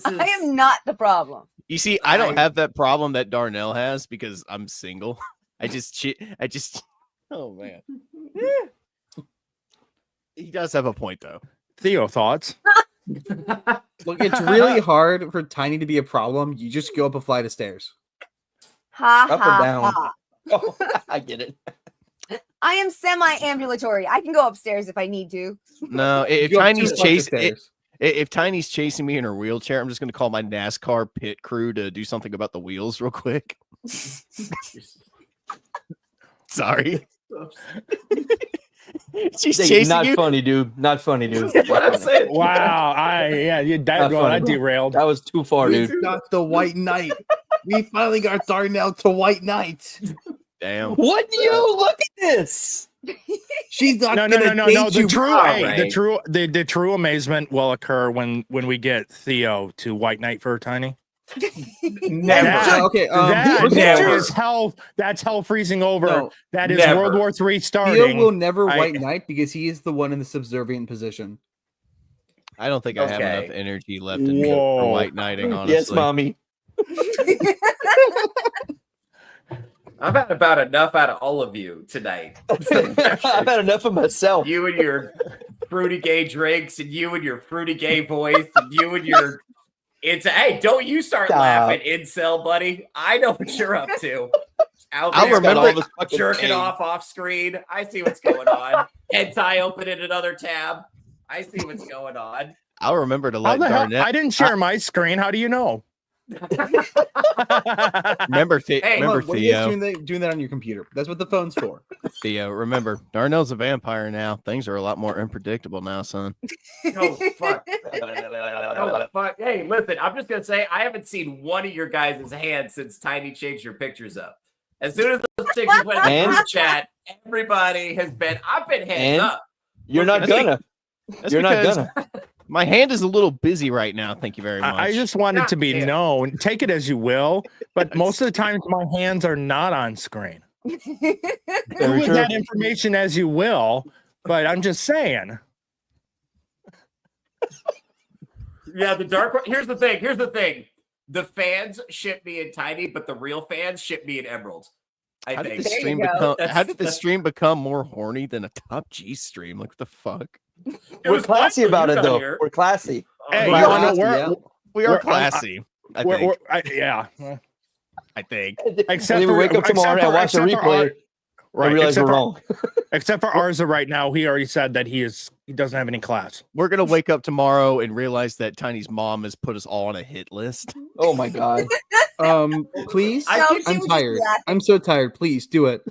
I am not the problem.
You see, I don't have that problem that Darnell has because I'm single. I just. Oh man. He does have a point though.
Theo, thoughts?
Look, it's really hard for Tiny to be a problem. You just go up a flight of stairs.
Ha
Up or
ha
down?
ha.
Oh, I get it.
I am semi-ambulatory. I can go upstairs if I need to.
No, if
You go up
Tiny's
2 flights of
chasing
stairs.
if Tiny's chasing me in her wheelchair, I'm just gonna call my NASCAR pit crew to do something about the wheels real quick. Sorry. She's chasing
Not
you.
funny, dude. Not funny, dude.
What I'm saying.
Wow! That derailed.
That was too far,
We
dude.
got the White Knight. We finally got Darnell to White Knight.
Damn.
What do you look at this?
She's not
No.
gonna date you.
The true amazement will occur when we get Theo to White Knight for Tiny.
Never.
That is hell. That's hell freezing over.
No,
that is
never.
World War III starting.
Theo will never White Knight because he is the one in the subservient position.
I don't think I have
Okay.
enough energy left in me for white knighting, honestly.
Yes, mommy.
I've had about enough out of all of you tonight.
I've had enough of myself.
You and your fruity gay drinks, and you and your fruity gay voice, and you and your hey, don't you start laughing, incel buddy. I know what you're up to. Out
I'll
there
remember
jerking off screen. I see what's going on. Hentai opening another tab. I see what's going on.
I'll remember to
How
let
the hell?
Darnell.
I didn't share my screen. How do you know?
Remember,
Hey,
remember
What are you guys
Theo.
doing that on your computer? That's what the phone's for.
Theo, remember, Darnell's a vampire now. Things are a lot more unpredictable now, son.
Oh, fuck. Oh, fuck. Hey, listen, I'm just going to say I haven't seen one of your guys' hands since Tiny changed your pictures up. As soon as those pictures went in the group chat, everybody has been, I've been hands up.
You're not
That's
gonna.
That's
You're not
because
gonna.
My hand is a little busy right now. Thank you very much.
I just wanted to be known. Take it as you will, but most of the times my hands are not on screen. Do with that information as you will, but I'm just saying.
Yeah, the dark one. Here's the thing. The fans ship me in Tiny, but the real fans ship me in Emerald.
How did,
think.
the stream stream become more horny than a top G stream? Like, what the fuck?
We're classy about it, though. We're classy.
Hey,
we are classy. I think.
Yeah.
I think.
Except we wake up tomorrow and watch the replay. I realize we're wrong.
Except for Arza right now, he already said that he doesn't have any class.
We're gonna wake up tomorrow and realize that Tiny's mom has put us all on a hit list.
Oh my god.
Please.
I
I'm tired. I'm so tired. Please do it.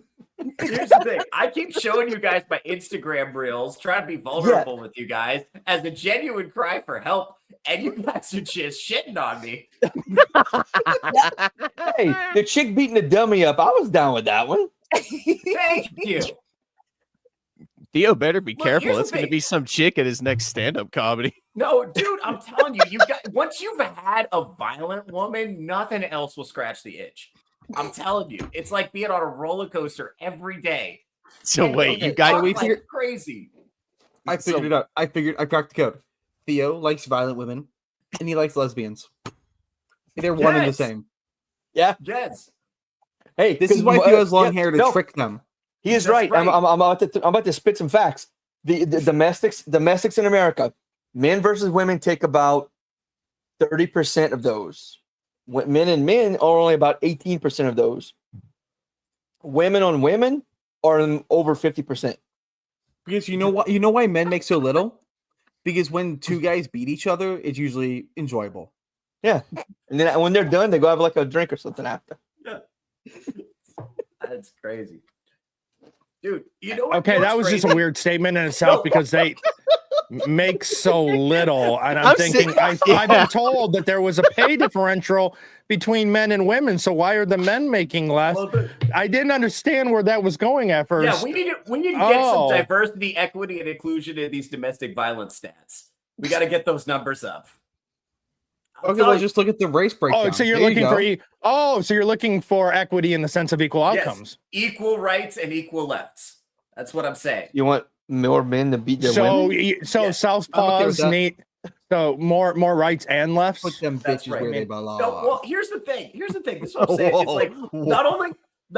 Here's the thing. I keep showing you guys my Instagram reels, trying to be vulnerable with you guys as a genuine cry for help, and you guys are just shitting on me.
Hey, the chick beating the dummy up. I was down with that one.
Thank you.
Theo better be
Look,
careful.
here's the
That's going to
thing.
be some chick at his next stand-up comedy.
No, dude, I'm telling you, you got once you've had a violent woman, nothing else will scratch the itch. I'm telling you, it's like being on a roller coaster every day.
So
And
wait,
they
you got
fuck
wait
like
till
crazy.
I figured it out. I cracked the code. Theo likes violent women, and he likes lesbians. They're one and the
Yes.
same.
Yeah.
Yes.
Hey,
This is why Theo has long hair to trick them.
He is
That's
right.
right.
I'm about to spit some facts. The domestics in America, men versus women take about 30% of those. Men are only about 18% of those. Women on women are over 50%.
Because you know what? You know why men make so little? Because when two guys beat each other, it's usually enjoyable.
Yeah, and then when they're done, they go have like a drink or something after.
Yeah. That's crazy. Dude, you know what?
Okay,
you know
that was
what's
just a
crazy?
weird statement in itself because they make so little. And I'm
I'm
thinking, I've been told that there was a pay differential between men and women. So why are the men making less?
Well, the-
I didn't understand where that was going at first.
Yeah, we need to get some
Oh.
diversity, equity, and inclusion in these domestic violence stats. We got to get those numbers up. I'm
Okay, well,
telling you.
just look at the race breakdown.
Oh, so you're
There
looking
you go.
so you're looking for equity in the sense of equal
Yes,
outcomes.
equal rights and equal lefts. That's what I'm saying.
You want more men to beat their
So
women?
Yeah.
so
I'm okay with
southpaws,
that.
Nate. So more rights and lefts.
Put them
That's
bitches
right,
where they
man.
belong.
No, well, here's the thing. This is what I'm saying. It's like not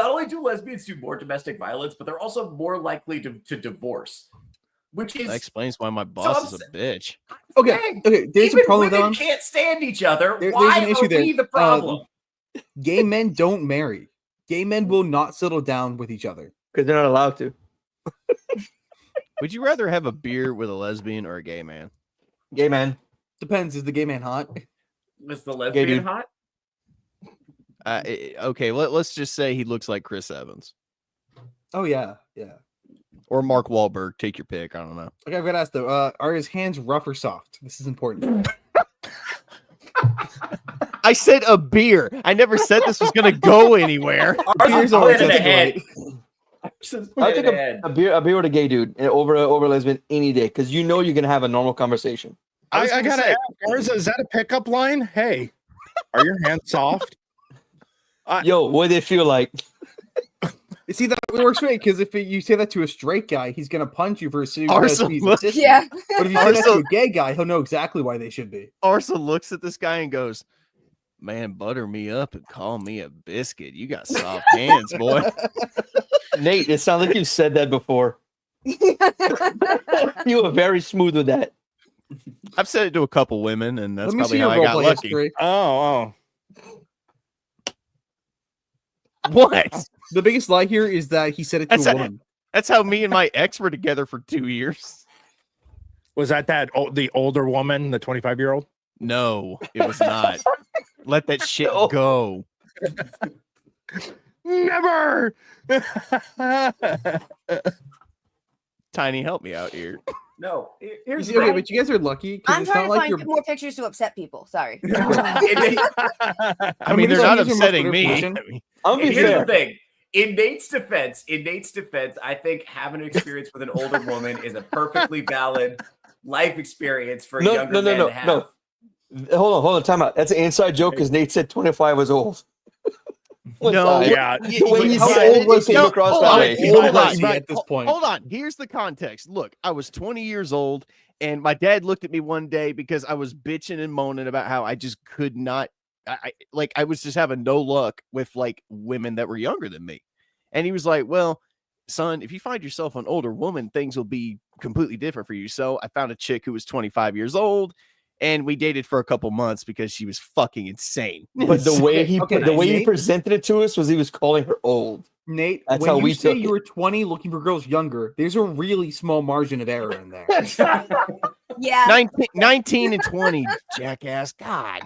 only do lesbians do more domestic violence, but they're also more likely to divorce, which is
That explains why my boss is a bitch.
Okay,
dang,
okay. There's
even
a problem with
women
that.
can't stand each other.
There's
Why
an issue
are
there.
we the problem?
Gay men don't marry. Gay men will not settle down with each other.
Because they're not allowed to.
Would you rather have a beer with a lesbian or a gay man?
Gay man.
Depends. Is the gay man hot?
Is the lesbian
dude.
hot?
Okay, let's just say he looks like Chris Evans
Oh yeah, yeah.
or Mark Wahlberg. Take your pick. I don't know.
Okay, I've got to ask though. Are his hands rough or soft? This is important.
I said a beer. I never said this was going to go anywhere.
Ours
Beer's
is
always
planning
just
ahead.
right.
I think a beer with a gay dude over a lesbian any day because you know you're gonna have a normal conversation.
I
gonna
gotta
say-
ask, Arza, is that a pickup line? Hey, are your hands soft?
Yo, what do they feel like?
You see, that works great because if you say that to a straight guy, he's gonna punch you for assuming
Arsa
he's
look-
assisting.
Yeah.
But if you say that to
Arsa-
a gay guy, he'll know exactly why they should be.
Arsa looks at this guy and goes, "Man, butter me up and call me a biscuit. You got soft hands, boy."
Nate, it sounds like you've said that before. You were very smooth with that.
I've said it to a couple women, and that's
Let me
probably
see
how
your
I got
roleplay
lucky.
history.
Oh.
What?
The biggest lie here is that he said it to
That's
a
a-
woman.
That's how me and my ex were together for 2 years.
Was that the older woman, the 25-year-old?
No, it was not. Let that shit
No.
go.
Never.
Tiny, help me out here.
No,
You
here's
see,
the
okay,
thing.
but you guys are lucky because
I'm
it's
trying
not
to
like
find
you're.
more pictures to upset people. Sorry.
I mean, they're not upsetting me.
I'm gonna be
Here's
fair.
the thing. In Nate's defense, I think having an experience with an older woman is a perfectly valid life experience for a younger man to have.
no. Hold on, time out. That's an inside joke because Nate said 25 was old. One
No,
time.
Yeah.
The way he
How
said
old
it,
was
it came
he?
across
Hold
that
on,
way.
hold on.
He at this point.
Hold on. Here's the context. Look, I was 20 years old, and my dad looked at me one day because I was bitching and moaning about how I just could not. I was just having no luck with like women that were younger than me, and he was like, "Well, son, if you find yourself an older woman, things will be completely different for you." So I found a chick who was 25 years old. And we dated for a couple months because she was fucking insane.
But the way he
Okay,
the way he
Nate?
presented it to us was he was calling her old.
Nate,
That's
when
how
you
we
say
took
you were 20 looking for girls younger, there's a really small margin of error in there.
Yeah.
19 and 20, jackass. God.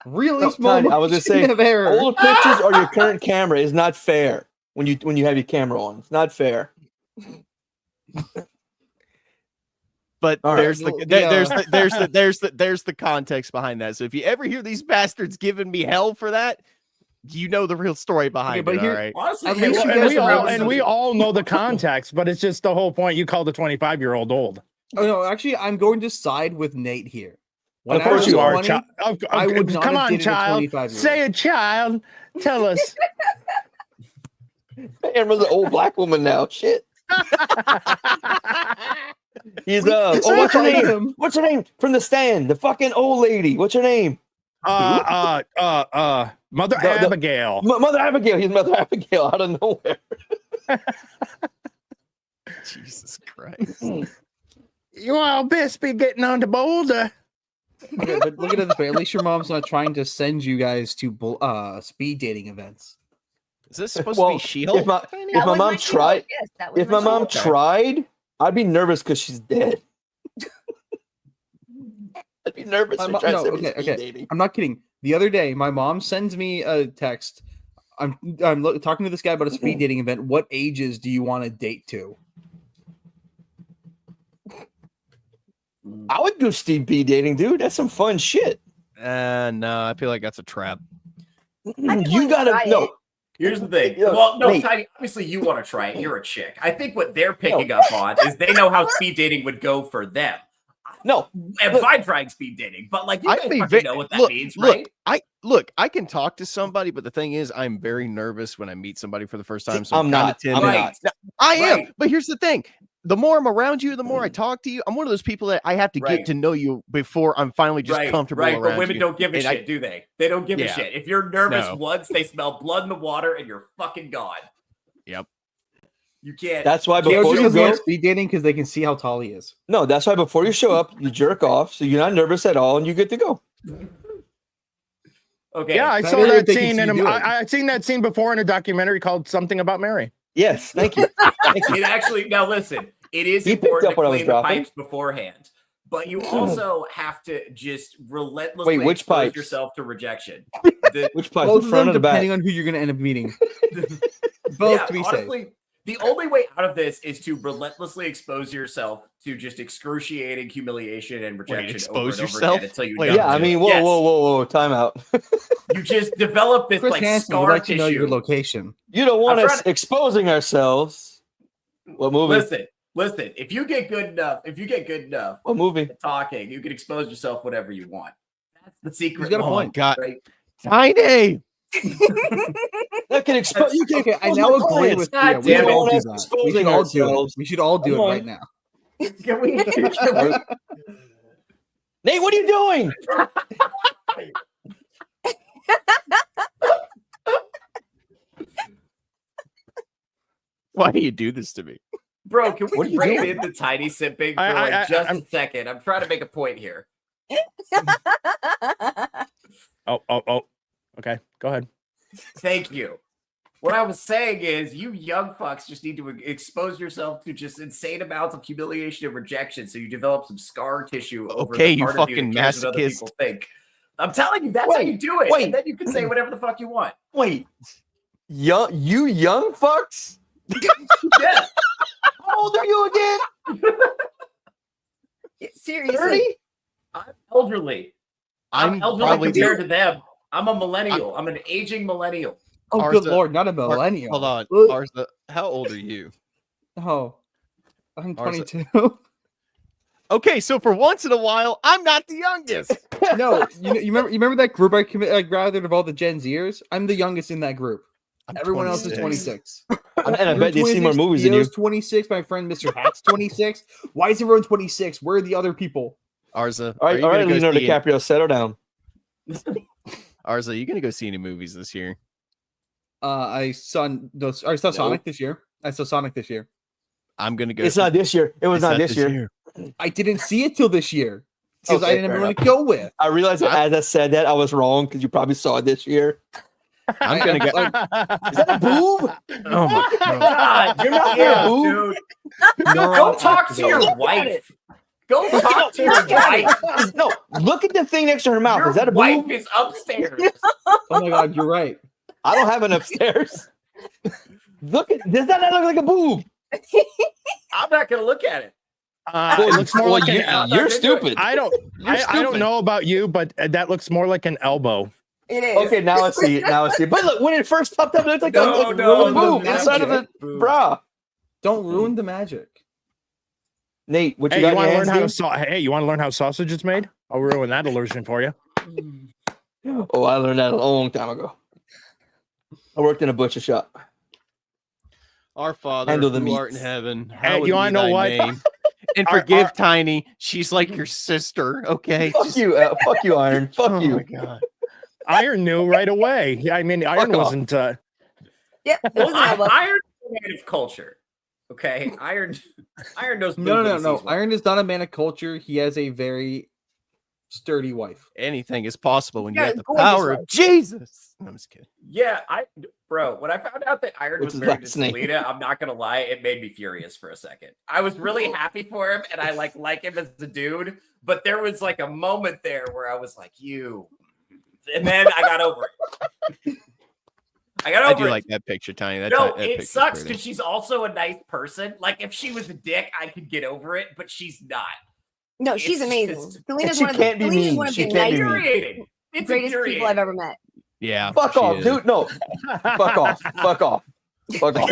Really
No,
small
Tiny,
margin
I was just saying,
of error.
old pictures or your current camera is not fair when you have your camera on. It's not fair.
But
All
there's
right.
there's the context behind that. So if you ever hear these bastards giving me hell for that, you know the real story behind
but
it.
here-
All right.
Honestly,
At
hey,
least
look,
you
And
guys
we
remember
all and we all know the context, but it's just the whole point. You call the 25-year-old old.
Oh no, actually, I'm going to side with Nate here. When
Of
I
course
was
you are,
20, I would not
Come
have
on,
dated a
child.
25-year-old.
Say it, child. Tell us.
Amber's an old black woman now. Shit. He's what's her name? What's her name? From The Stand, the fucking old lady. What's her name?
Mother
The-
Abigail.
Mother Abigail. He's Mother Abigail out of nowhere.
Jesus Christ.
You all best be getting on to Boulder.
Okay, but look at it this way. At least your mom's not trying to send you guys to speed dating events.
Is this supposed
Well,
to be She-Hulk?
if my
That
mom
was my
tried,
She-Hulk, yes, that was
if
my
my mom
She-Hulk.
tried, I'd be nervous because she's dead. I'd be nervous.
I'm
for
not-
trying
no,
to send me
okay,
speed
okay.
dating.
I'm not kidding. The other day, my mom sends me a text. I'm talking to this guy about a speed dating event. What ages do you want to date to?
I would do speed dating, dude. That's some fun shit.
No, I feel like that's a trap.
You gotta no.
Here's the thing.
Look,
Well, no,
Nate.
Tiny, obviously you want to try it. You're a chick. I think what they're picking up on is they know how speed dating would go for them.
No.
And I'm trying speed dating, but like you
I'd
guys
be
fucking know what that means, right?
I can talk to somebody, but the thing is, I'm very nervous when I meet somebody for the first time. So
I'm
kinda
not.
timid.
I'm
Right.
not.
I am,
Right.
but here's the thing: the more I'm around you, the more I talk to you. I'm one of those people that I have to
Right.
get to know you before I'm finally just comfortable
right.
around
But women
you.
don't give a
And
shit, do they? They don't give a
Yeah.
shit. If you're nervous
No.
once, they smell blood in the water and you're fucking gone.
Yep.
You can't.
That's why
Theo
before
just
you
doesn't
go,
like speed dating because they can see how tall he is.
no, that's why before you show up, you jerk off, so you're not nervous at all, and you're good to go.
Okay.
Yeah, I
Better
saw
if
that
they can
scene
see
in
you do it.
I've seen that scene before in a documentary called Something About Mary.
Yes, thank you. Thank you.
It actually now listen. It is
He picked
important
up
to
what I was
clean the
dropping.
pipes beforehand, but you also have to just relentlessly
Wait, which
expose
pipes?
yourself to rejection.
Which pipe?
Both
The
of
front
them,
or the back?
depending on who you're going to end up meeting. Both
Yeah,
to be safe.
honestly, the only way out of this is to relentlessly expose yourself to just excruciating humiliation and rejection
expose
over and over
yourself?
again until you
Wait,
numb
Yeah, I
to
mean,
it.
whoa,
Yes.
whoa, time out.
You just develop this
Chris
like
Hansen would
scar
like to know your
tissue.
location.
You don't want
I'm
us
trying to-
exposing ourselves. What movie?
Listen. If you get good enough,
What movie?
at talking, you can expose yourself whatever you want. That's the secret.
got a
Oh my
point.
god,
Right?
Tiny.
That can expose. You can
Okay, I
expose
now
my
agree
clients.
with
God
Theo. We
damn
should
it.
all do
Us
that. We
exposing
should all do it.
ourselves.
We should all do
Come
it
on.
right now.
Can we?
Nate, what are you doing?
Why do you do this to me?
Bro, can
What are
we
you
rein
doing?
in the tiny sipping for
I'm-
a second? I'm trying to make a point here.
Oh. Okay, go ahead.
Thank you. What I was saying is, you young fucks just need to expose yourself to just insane amounts of humiliation and rejection, so you develop some scar tissue over
Okay,
the
you
part of
fucking
that cares what other
masochist.
people think. I'm telling you, that's how you do it.
wait.
And then you can say whatever the fuck you want.
Wait, you young fucks?
Yeah.
How old are you again?
Seriously.
30?
I'm elderly. I'm
I'm
elderly
probably
compared to them. I'm a millennial. I'm an aging millennial.
Oh,
Arza-
good lord, not a millennial.
Hold on,
Ugh.
Arza, how old are you?
Oh, I'm
Arza-
22.
Okay, so for once in a while, I'm not the youngest.
No, you remember that group I gathered of all the Gen Zers? I'm the youngest in that group. Everyone else is 26.
And I
I'm
bet they've seen more
26,
movies than you.
Theo's 26. My friend Mr. Hat's 26. Why is everyone 26? Where are the other people?
Arza,
All
are
right,
you gonna go
Leonardo
see
DiCaprio, settle down.
Arza, you gonna go see any movies this year?
I saw Sonic this year. I saw Sonic this year.
I'm gonna go.
It's not this year. It was
It's
not this year.
I didn't see it till this year because I
Okay,
didn't have
fair
anyone to go with.
I realized that as I said that, I was wrong because you probably saw it this year.
I'm gonna go.
Is that a boob?
Oh my god!
God,
You're not
yeah,
a boob.
dude.
Neuron
Go talk to
activated.
your wife. Go talk to your wife.
No, look at the thing next to her mouth.
Your
Is that a
wife
boob?
is upstairs.
Oh my god, you're right.
I don't have an upstairs. Does that not look like a boob?
I'm not gonna look at it.
It looks more like
you're stupid.
I don't know about you, but that looks more like an elbow.
It is.
Okay, now I see it. Now I see it. But look, when it first popped up, it looked like a rolling boob inside of the bra.
Don't ruin the magic.
Nate, what you
Hey,
got?
you want to learn how
hands,
to you want to learn how sausage is made? I'll ruin that illusion for you.
Oh, I learned that a long time ago. I worked in a butcher shop.
Our Father
Handle the
who art in
meats.
heaven,
Hey,
hallowed
you wanna
be
know
thy
what?
name. And
Our-
forgive Tiny. She's like your sister. Okay.
Fuck you, Iron. Fuck
Oh
you.
my god.
Iron knew right away. I mean, Iron
off.
wasn't.
Yep. It
Well,
was an elbow.
Iron is a man of culture. Okay, Iron knows.
No.
movies.
Iron is not a man of culture. He has a very sturdy wife.
Anything is possible when you
Yeah,
have the
gorgeous
power
wife.
of Jesus. No, I'm just kidding.
Yeah, bro. When I found out that Iron
What's
was
his
married to
last name?
Selena, I'm not gonna lie, it made me furious for a second. I was really happy for him, and I like him as a dude. But there was like a moment there where I was like, "You," and then I got over it. I got
I
over
do
it.
like that picture, Tiny. That
No,
that
it
picture's
sucks
pretty.
because she's also a nice person. Like if she was a dick, I could get over it, but she's not.
No, she's
It's
amazing.
just-
Selena's
She
one of the,
can't be
Selena's
mean.
one of
She
the
can't be
nicest,
mean.
Infuriating. It's
greatest people I've
infuriating.
ever met.
Yeah.
Fuck
she
off,
is.
dude. No. Fuck off. Fuck off. Fuck off.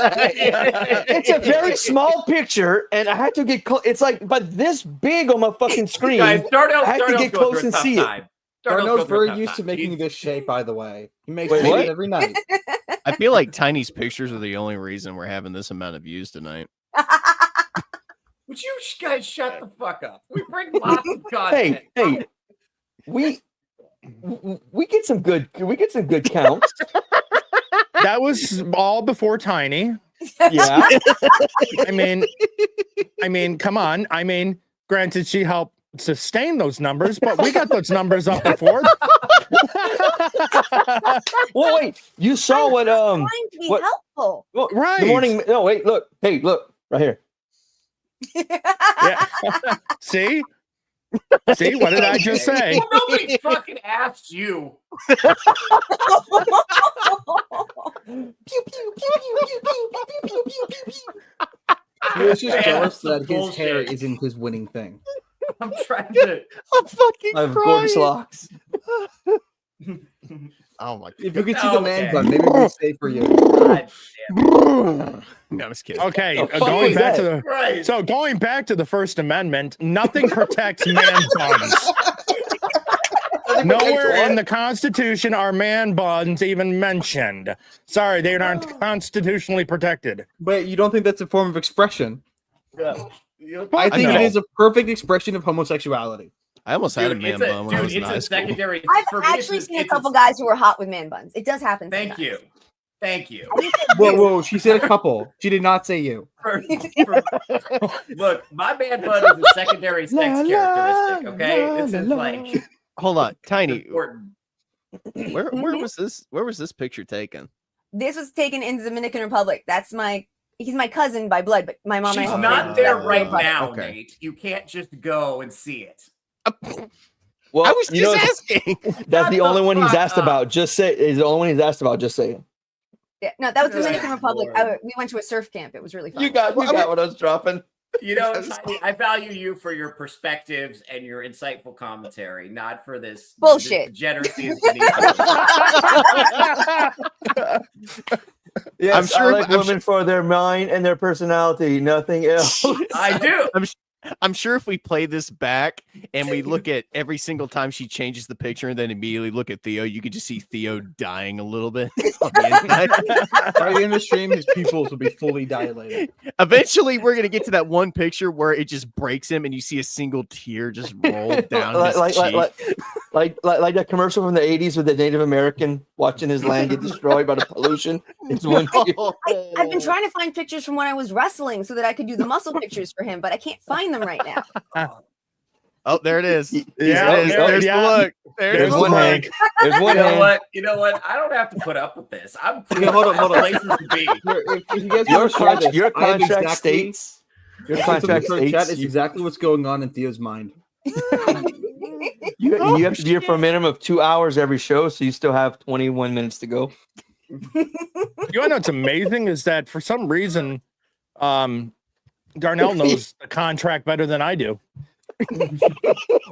It's a very small picture, and I had to get close. It's like, but this big on my fucking screen.
Guys, Darnell,
I had to
Darnell's
get
going
close
through a
and
tough
see it.
time. Darnell's
Darnell's
going through a
very
tough
used to
time.
making
He's-
this shape, by the way. He makes
Wait,
it
what?
every night.
I feel like Tiny's pictures are the only reason we're having this amount of views tonight.
Would you guys shut the fuck up? We bring lots of content.
Hey, we get some good counts.
That was all before Tiny.
Yeah.
I mean, come on. I mean, granted, she helped sustain those numbers, but we got those numbers up before.
Well, wait. You saw what
Trying to be
what-
helpful.
well,
Right.
the morning. No, wait. Look. Hey, look right here.
Yeah. See? See, what did I just say?
Well, nobody fucking asked you.
Pew, pew, pew, pew, pew, pew, pew, pew, pew, pew, pew.
He was just
Man,
jealous
that's
that
some
his hair
bullshit.
isn't his winning thing.
I'm trying to.
I'm fucking
I have gorgeous locks.
Oh my
If you could see the man
Okay.
bun, maybe we'd say for you.
God
god. No, I'm just kidding.
Okay,
The fuck
going
was
back to
that?
the
Christ.
so going back to the First Amendment, nothing protects man buns. Nowhere in the Constitution are man buns even mentioned. Sorry, they aren't constitutionally protected.
But you don't think that's a form of expression? I think
no.
it is a perfect expression of homosexuality.
I almost had a
Dude,
man
it's a,
bun when I was in high school.
secondary.
I've
for me,
actually
it's
seen a
it's
couple guys who were hot with man buns. It does happen.
Thank
sometimes.
you. Thank you.
Whoa, she said a couple. She did not say you.
Look, my man bun is a secondary sex characteristic. Okay, this is like
Hold on, Tiny.
important.
Where was this? Where was this picture taken?
This was taken in the Dominican Republic. He's my cousin by blood, but my mom and I
She's
have
not
kids.
there
That's
right
my
now,
Okay.
Nate. You can't just go and see it.
Well,
I was
you know,
just asking.
that's
Shut
the
the
only one he's
fuck
asked
up.
about. Just say is the only one he's asked about. Just say it.
Yeah, no, that was
Good
Dominican Republic.
Lord.
We went to a surf camp. It was really fun.
You got what I was dropping.
You know, Tiny, I value you for your perspectives and your insightful commentary, not for this
Bullshit.
This degeneracy.
Yes,
I'm sure-
I like
I'm
women for their mind and their personality. Nothing else.
I do.
I'm sure if we play this back and we look at every single time she changes the picture and then immediately look at Theo, you could just see Theo dying a little bit on the inside.
By the end of the stream, his pupils will be fully dilated.
Eventually, we're gonna get to that one picture where it just breaks him, and you see a single tear just roll down his cheek.
like that commercial from the 80s with the Native American watching his land get destroyed by the pollution. It's one tear.
I've been trying to find pictures from when I was wrestling so that I could do the muscle pictures for him, but I can't find them right now.
Oh, there it is.
Yeah,
There it is. There's the look.
There's
the
one
look.
hand. There's one
You know
hand.
what? You know what? I don't have to put up with this. I'm
Okay, hold on, hold on.
places to be.
If you guys
Your,
wanna share this,
your
I have
contract
exactly-
states. Your
If it's in the
contract
chat,
states.
it's exactly what's going on in Theo's mind.
You have to be here for a minimum of 2 hours every show, so you still have 21 minutes to go.
You know what's amazing is that for some reason, Darnell knows the contract better than I do.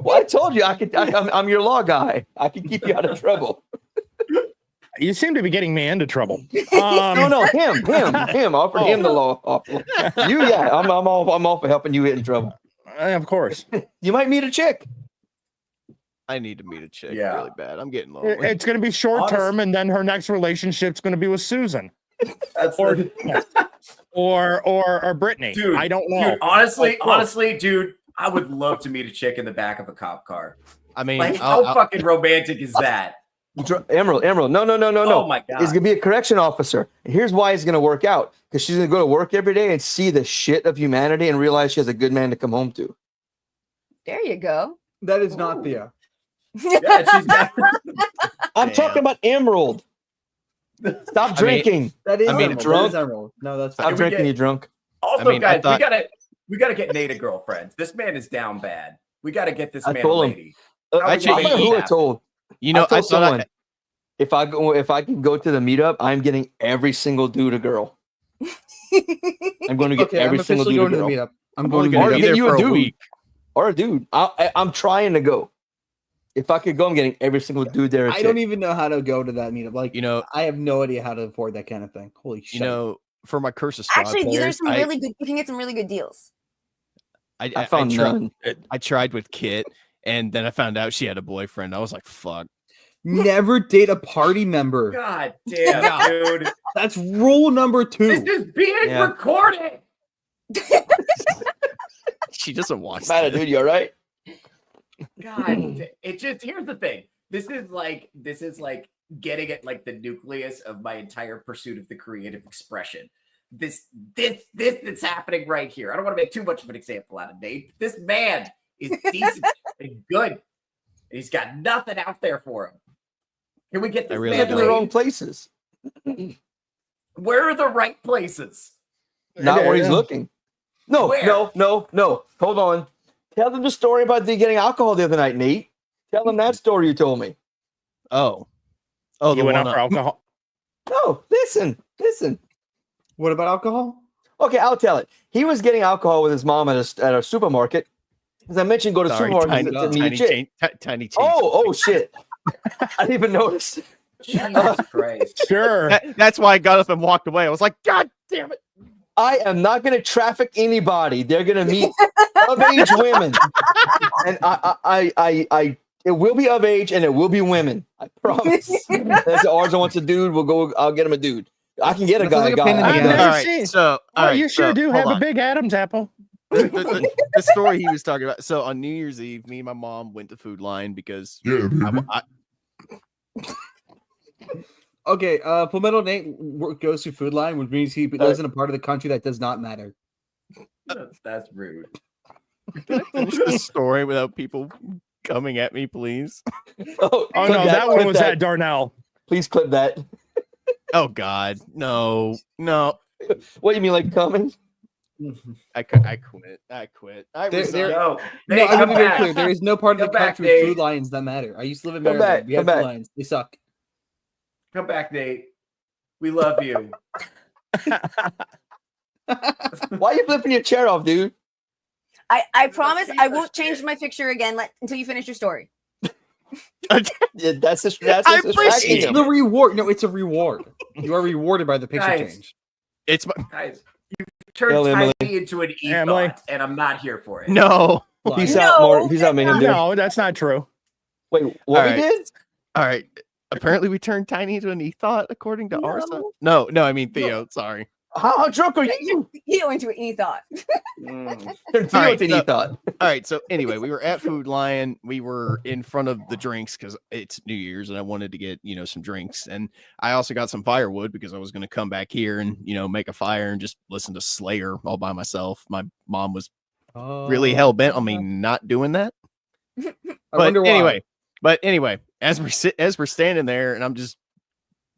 Well, I told you I'm your law guy. I can keep you out of trouble.
You seem to be getting me into trouble.
No, him. I'll offer him the law. You, yeah, I'm all for helping you get in trouble.
Of course.
You might meet a chick.
I need to meet a chick
Yeah.
really bad. I'm getting lonely.
It's going to be short term, and then her next relationship's going to be with Susan
That's
or Brittany.
Dude,
I don't know.
Dude, honestly, dude, I would love to meet a chick in the back of a cop car.
I mean,
Like, how fucking romantic is that?
Emerald. No.
Oh my god.
He's gonna be a correction officer. And here's why it's gonna work out. Because she's gonna go to work every day and see the shit of humanity and realize she has a good man to come home to.
There you go.
That is not Theo.
Yeah, she's got
I'm talking about Emerald. Stop drinking.
That is
I mean,
Emerald.
drunk.
That is Emerald. No, that's
Stop
we
drinking,
get-
you drunk.
Also,
I mean, I
guys,
thought-
we gotta get Nate a girlfriend. This man is down bad. We gotta get this
I
man a
told him.
lady.
I
Actually,
don't know who I told.
you know,
I told
I thought
someone if I can go to the meetup, I'm getting every single dude a girl. I'm going to get
okay. I'm
every single
officially
dude a
going to the
girl.
meetup. I'm
I'm
going
only
to the
gonna
Or
be
get
there
you
for
a
a
dude.
week.
Or a dude. I'm trying to go. If I could go, I'm getting every single dude there.
I don't even know how to go to that meetup. Like,
You know,
I have no idea how to afford that kind of thing. Holy shit.
you know, for my Curse of Strahd
Actually, these are
players,
some really good. You can get some really good deals.
I found none.
I tried with Kit, and then I found out she had a boyfriend. I was like, "Fuck."
Never date a party member.
God damn, dude.
That's rule number 2.
This is being
Yeah.
recorded.
She doesn't watch
Matter,
that.
dude, you all right?
God, it just here's the thing. This is like getting at like the nucleus of my entire pursuit of the creative expression. This that's happening right here. I don't want to make too much of an example out of Nate. This man is decent and good. And he's got nothing out there for him. Can we get this
really
man
In the wrong
laid?
places.
Where are the right places?
Not where he's looking. No,
Where?
no. Hold on. Tell them the story about the getting alcohol the other night, Nate. Tell them that story you told me.
Oh,
You
the
went
one
out for alcohol.
No, listen.
What about alcohol?
Okay, I'll tell it. He was getting alcohol with his mom at a supermarket. As I mentioned, go to
Sorry,
supermarket to meet a chick.
tiny change.
Oh shit. I didn't even notice.
Jesus Christ.
Sure.
That's why I got up and walked away. I was like, God damn it.
I am not going to traffic anybody. They're going to meet of age women, and I it will be of age and it will be women. I promise. That's Arza wants a dude. We'll go. I'll get him a dude. I can get a
That
guy.
sounds like a pain in the
I've
ass.
never
All right,
seen.
so all right,
You sure
so,
do
hold
have
on.
a big Adam's apple.
The story he was talking about. So on New Year's Eve, me and my mom went to Food Line because I,
Okay, Palmetto Nate goes to Food Line, which means he lives in a part of the country that does not matter.
That's rude.
finish the story without people coming at me, please.
Oh,
Oh
clip
no, that one
clip
was at Darnell.
Please clip that.
Oh God, no.
What you mean, like coming?
I quit. I
There-
resigned.
there-
No,
No,
Nate,
I'm
come
gonna be very
back.
clear. There is no part of the
Come back,
country with
Nate.
food lines that matter. I used to live in
Come
Maryland.
back,
We have
come
food
back.
lines. They suck.
Come back, Nate. We love you.
Why are you flipping your chair off, dude?
I promise I won't change my picture again until you finish your story.
Yeah, that's just
I appreciate
distracting
It's
him.
the reward. No, it's a reward. You are rewarded by the picture
Guys.
change.
It's my
Guys, you turned
Hail,
Tiny
Emily.
into an
Emily.
e-thought, and I'm not here for it.
no.
Peace
No,
out, Martin. Peace out, man.
No, that's not true.
Wait, what
All
we
right.
did?
All right. Apparently, we turned Tiny into an e-thought, according to
No.
Arza. No, I mean Theo. Sorry.
How drunk are you?
You went into it and you thought.
Turn Theo
right,
into an
so-
e-thought.
All right. So anyway, we were at Food Lion. We were in front of the drinks because it's New Year's, and I wanted to get some drinks, and I also got some firewood because I was going to come back here and make a fire and just listen to Slayer all by myself. My mom was really hell bent on me not doing that. But anyway, as we're standing there, and I'm just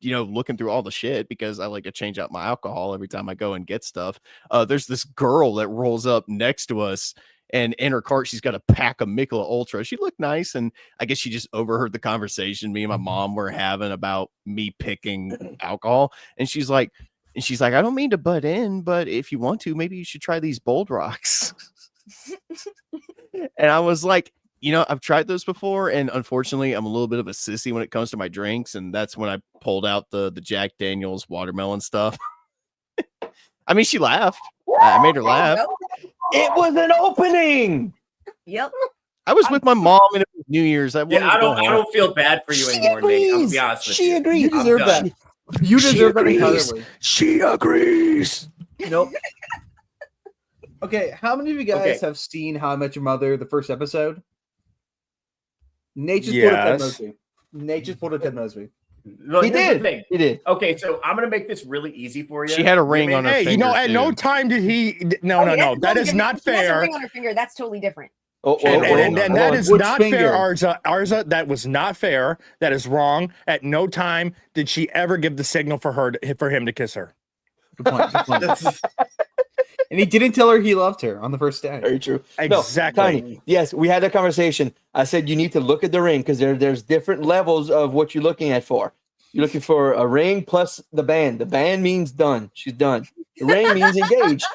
looking through all the shit because I like to change out my alcohol every time I go and get stuff. There's this girl that rolls up next to us, and in her cart, she's got a pack of Michelob Ultra. She looked nice, and I guess she just overheard the conversation me and my mom were having about me picking alcohol. And she's like, I don't mean to butt in, but if you want to, maybe you should try these Bold Rocks. And I was like, I've tried those before, and unfortunately, I'm a little bit of a sissy when it comes to my drinks, and that's when I pulled out the Jack Daniel's watermelon stuff. I mean, she laughed. I made her laugh.
It was an opening.
Yep.
I was with my mom, and it was New Year's. I
don't feel bad for you anymore, Nate. I'll be honest with you.
She agrees.
You deserve that. You deserve that entirely.
She agrees.
Nope. Okay, how many of you guys have seen How I Met Your Mother, the first episode? Nate just pulled up Ted Mosby. Nate just pulled up Ted Mosby.
Look,
He did.
Okay, so I'm gonna make this really easy for you.
She had a ring on her finger.
At no time did he. No. That is not
She has a
fair.
ring on her finger. That's totally different.
And that is
Which
not
finger?
fair, Arza. That was not fair. That is wrong. At no time did she ever give the signal for him to kiss her.
Good point. Good point. And he didn't tell her he loved her on the first day.
Very true.
Exactly.
No, Tiny, yes, we had that conversation. I said you need to look at the ring because there's different levels of what you're looking at for. You're looking for a ring plus the band. The band means done. She's done. The ring means engaged,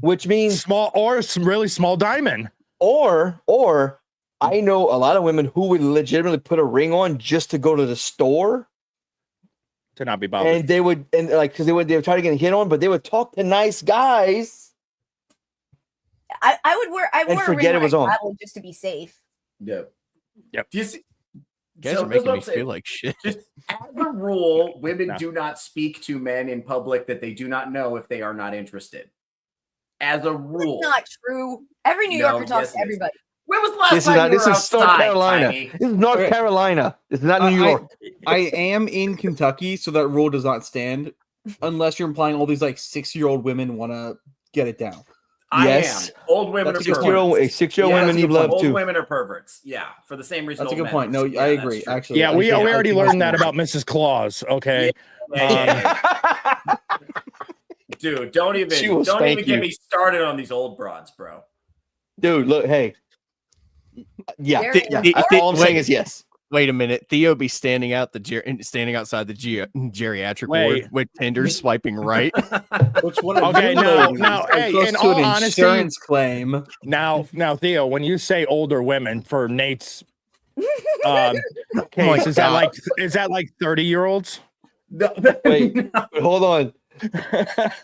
which means
small or really small diamond.
Or I know a lot of women who would legitimately put a ring on just to go to the store.
To not be bothered.
And they would because they would try to get a hit on, but they would talk to nice guys.
I wore a ring
forget it
when
was
I
on.
traveled just to be safe.
Yep.
Yep.
Do you see?
You guys are making me feel like shit.
Just as a rule, women do not speak to men in public that they do not know if they are not interested. As a rule.
That's not true. Every New Yorker talks to everybody.
When was the last time you were outside,
North Carolina.
Tiny?
This is North Carolina. This is not New York.
I am in Kentucky, so that rule does not stand unless you're implying all these 6-year-old women want to get it down.
I am. Old women are perverts.
6-year-old women you love too.
Old women are perverts. Yeah, for the same reason.
That's a
old
good point.
men.
No, I agree. Actually,
Yeah, we already learned that about Mrs. Claus. Okay.
Yeah. Dude, don't even get
you.
me started on these old broads, bro.
Dude, look, hey. Yeah. All I'm saying is yes.
Wait a minute. Theo be standing outside the geriatric ward with Tinder swiping right.
Which one?
Okay, now, hey, in all honesty,
insurance claim.
Now, Theo, when you say older women for Nate's case, is that like 30-year-olds?
Wait, hold on.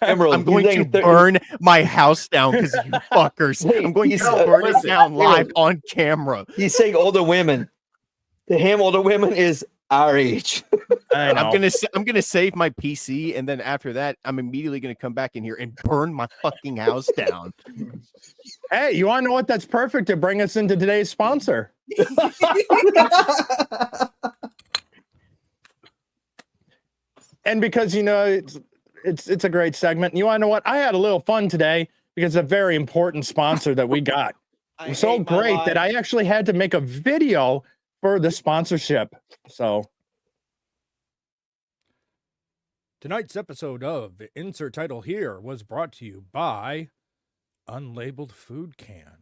Emerald,
I'm going to burn my house down because you fuckers. I'm going to burn it down live on camera.
He's saying older women. To him, older women is our age.
I'm gonna save my PC, and then after that, I'm immediately gonna come back in here and burn my fucking house down.
Hey, you want to know what? That's perfect to bring us into today's sponsor. And because it's a great segment. You want to know what? I had a little fun today because it's a very important sponsor that we got. It was so great that I actually had to make a video for the sponsorship. So tonight's episode of the Insert Title Here was brought to you by Unlabeled Food Can.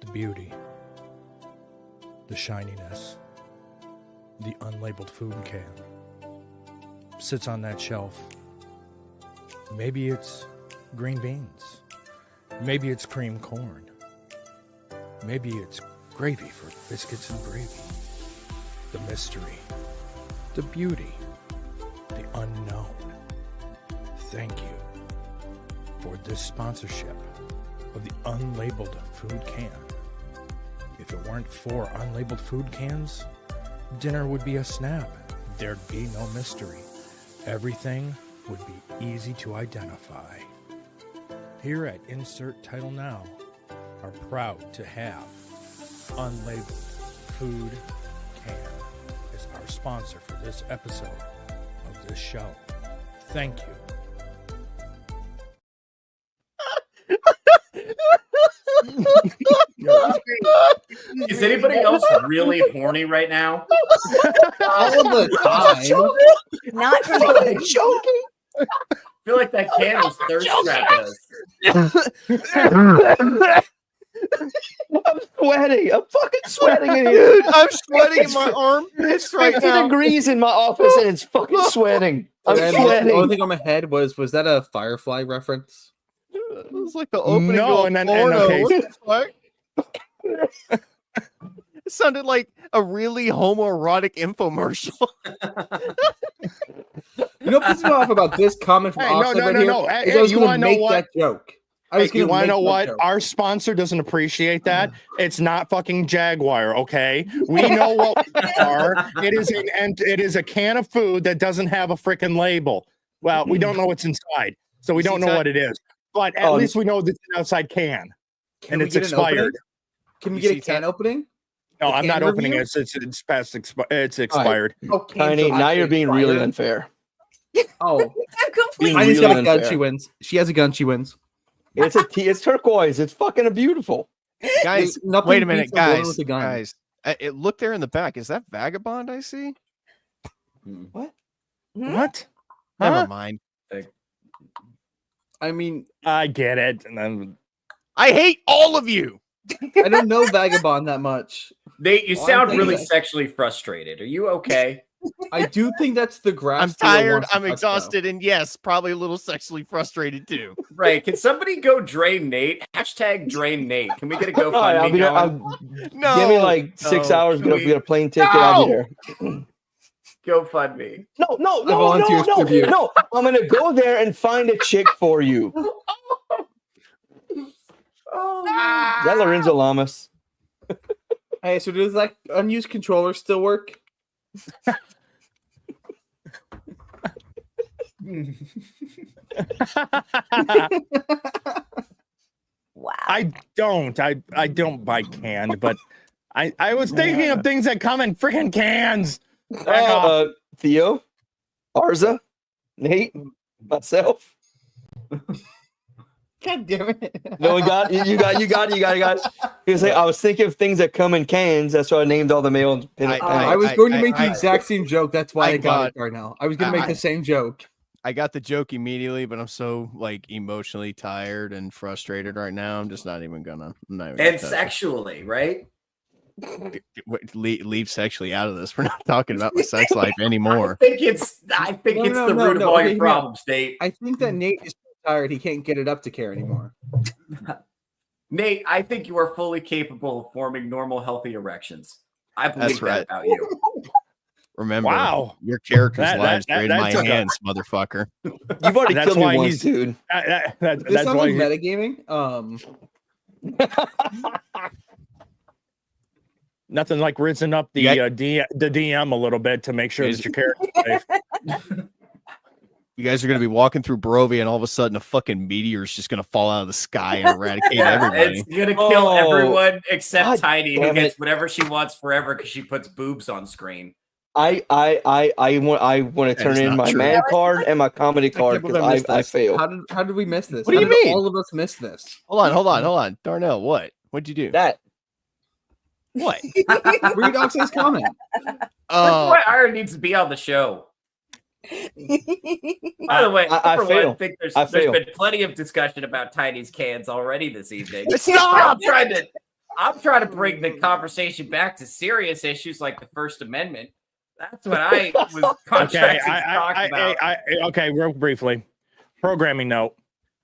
The beauty, the shininess, the unlabeled food can sits on that shelf. Maybe it's green beans. Maybe it's cream corn. Maybe it's gravy for biscuits and gravy. The mystery, the beauty, the unknown. Thank you for this sponsorship of the Unlabeled Food Can. If it weren't for unlabeled food cans, dinner would be a snap. There'd be no mystery. Everything would be easy to identify. Here at Insert Title Now, are proud to have Unlabeled Food Can as our sponsor for this episode of this show. Thank you.
Is anybody else really horny right now?
All the time.
Not
I'm
really.
joking.
I feel like that can was thirst trapping us.
I'm sweating. I'm fucking sweating in here.
I'm sweating in my armpits right
50
now.
degrees in my office and it's fucking sweating. I'm
And the only
sweating.
thing on my head was that a Firefly reference?
It was like the opening
No,
of
and
a
then-
porno.
okay.
What the fuck? It sounded like a really homoerotic infomercial.
You know what pisses me off about this comment from
Hey, no,
Oxide
no,
right
no,
here?
no.
Is
Hey,
I was
you
gonna
wanna know
make
what?
that joke. I was
Hey, you
gonna
want to
make
know
that
what?
joke.
Our sponsor doesn't appreciate that. It's not fucking Jaguar, okay? We know what we are. It is a can of food that doesn't have a freaking label. Well, we don't know what's inside, so we
You
don't
see,
know
Ty-
what it is. But at least we know that it's an outside can,
Can
and
we
it's
get an opening?
expired.
Can we
You
get a
see,
can
Ty-
opening?
No,
The
I'm not
can
opening
review?
it. It's past. It's expired.
Oh, cans
Tiny,
are
now you're being really
expired?
unfair.
Oh,
I'm completely.
Really
Tiny's got a gun.
unfair.
She wins. She has a gun. She wins.
It's turquoise. It's fucking beautiful.
Guys,
Nothing
wait a minute,
beats a woman
guys.
with a gun.
Guys, look there in the back. Is that Vagabond I see?
What?
What?
Never
Huh?
mind.
I mean,
I get it. And then
I hate all of you.
I don't know Vagabond that much.
Nate, you
Well,
sound
I'm
really
thinking-
sexually frustrated. Are you okay?
I do think that's the grass.
I'm
Theo
tired.
wants to
I'm
touch, though.
exhausted, and yes, probably a little sexually frustrated too.
Right. Can somebody go drain Nate? Hashtag drain Nate. Can we get a
All right, I'll
GoFundMe
be there.
going?
No,
Give me like 6
no.
hours.
Can
Get a plane ticket. I'll be there.
GoFundMe.
No,
volunteers tribute.
no. I'm gonna go there and find a chick for you.
Oh,
Is that Lorenzo Lamas?
Hey, so does that unused controller still work?
Wow.
I don't buy canned, but I was thinking of things that come in freaking cans. Back off.
Theo, Arza, Nate, myself.
God damn it!
No, you got it. Because I was thinking of things that come in cans. That's why I named all the male.
I was going to make the exact same joke. That's why I got it, Darnell. I was going to make
I-
the same joke.
I got the joke immediately, but I'm so like emotionally tired and frustrated right now. I'm just not even gonna. I'm not even gonna
and
touch it.
sexually, right?
Leave sexually out of this. We're not talking about my sex life anymore.
I think it's the root of all your problems, Nate.
I think that Nate is so tired he can't get it up to care anymore.
Nate, I think you are fully capable of forming normal, healthy erections. I believe
That's right.
that about you.
Remember,
Wow.
your character's
That-
lives
that-
are in
that
my
took a-
hands, motherfucker.
You've already
That's
killed me
why
once,
he's-
dude.
That's
This sounds
why
like
he-
metagaming.
nothing like rinsing up the
Yeah.
the DM a little bit to make sure that your character's safe.
You guys are gonna be walking through Barovia, and all of a sudden, a fucking meteor is just gonna fall out of the sky and eradicate
Yeah,
everybody.
it's gonna kill
Oh,
everyone except
God
Tiny, who
damn
gets
it.
whatever she wants forever because she puts boobs on screen.
I want to turn
is
in
not
my
true.
man card and my comedy
I can't
card
believe
because
missed
I
this.
failed.
How did we miss this?
What do
How
you
did
mean?
all of us miss this?
Hold on, Darnell. What? What'd you do?
That
What?
Read Oxide's comment.
That's why Iron needs to be on the show. By the way,
I
for
fail.
one, I think there's
I fail.
been plenty of discussion about Tiny's cans already this evening.
Stop!
I'm trying to bring the conversation back to serious issues like the First Amendment. That's what I was
Okay,
contracted to talk about.
okay, real briefly. Programming note.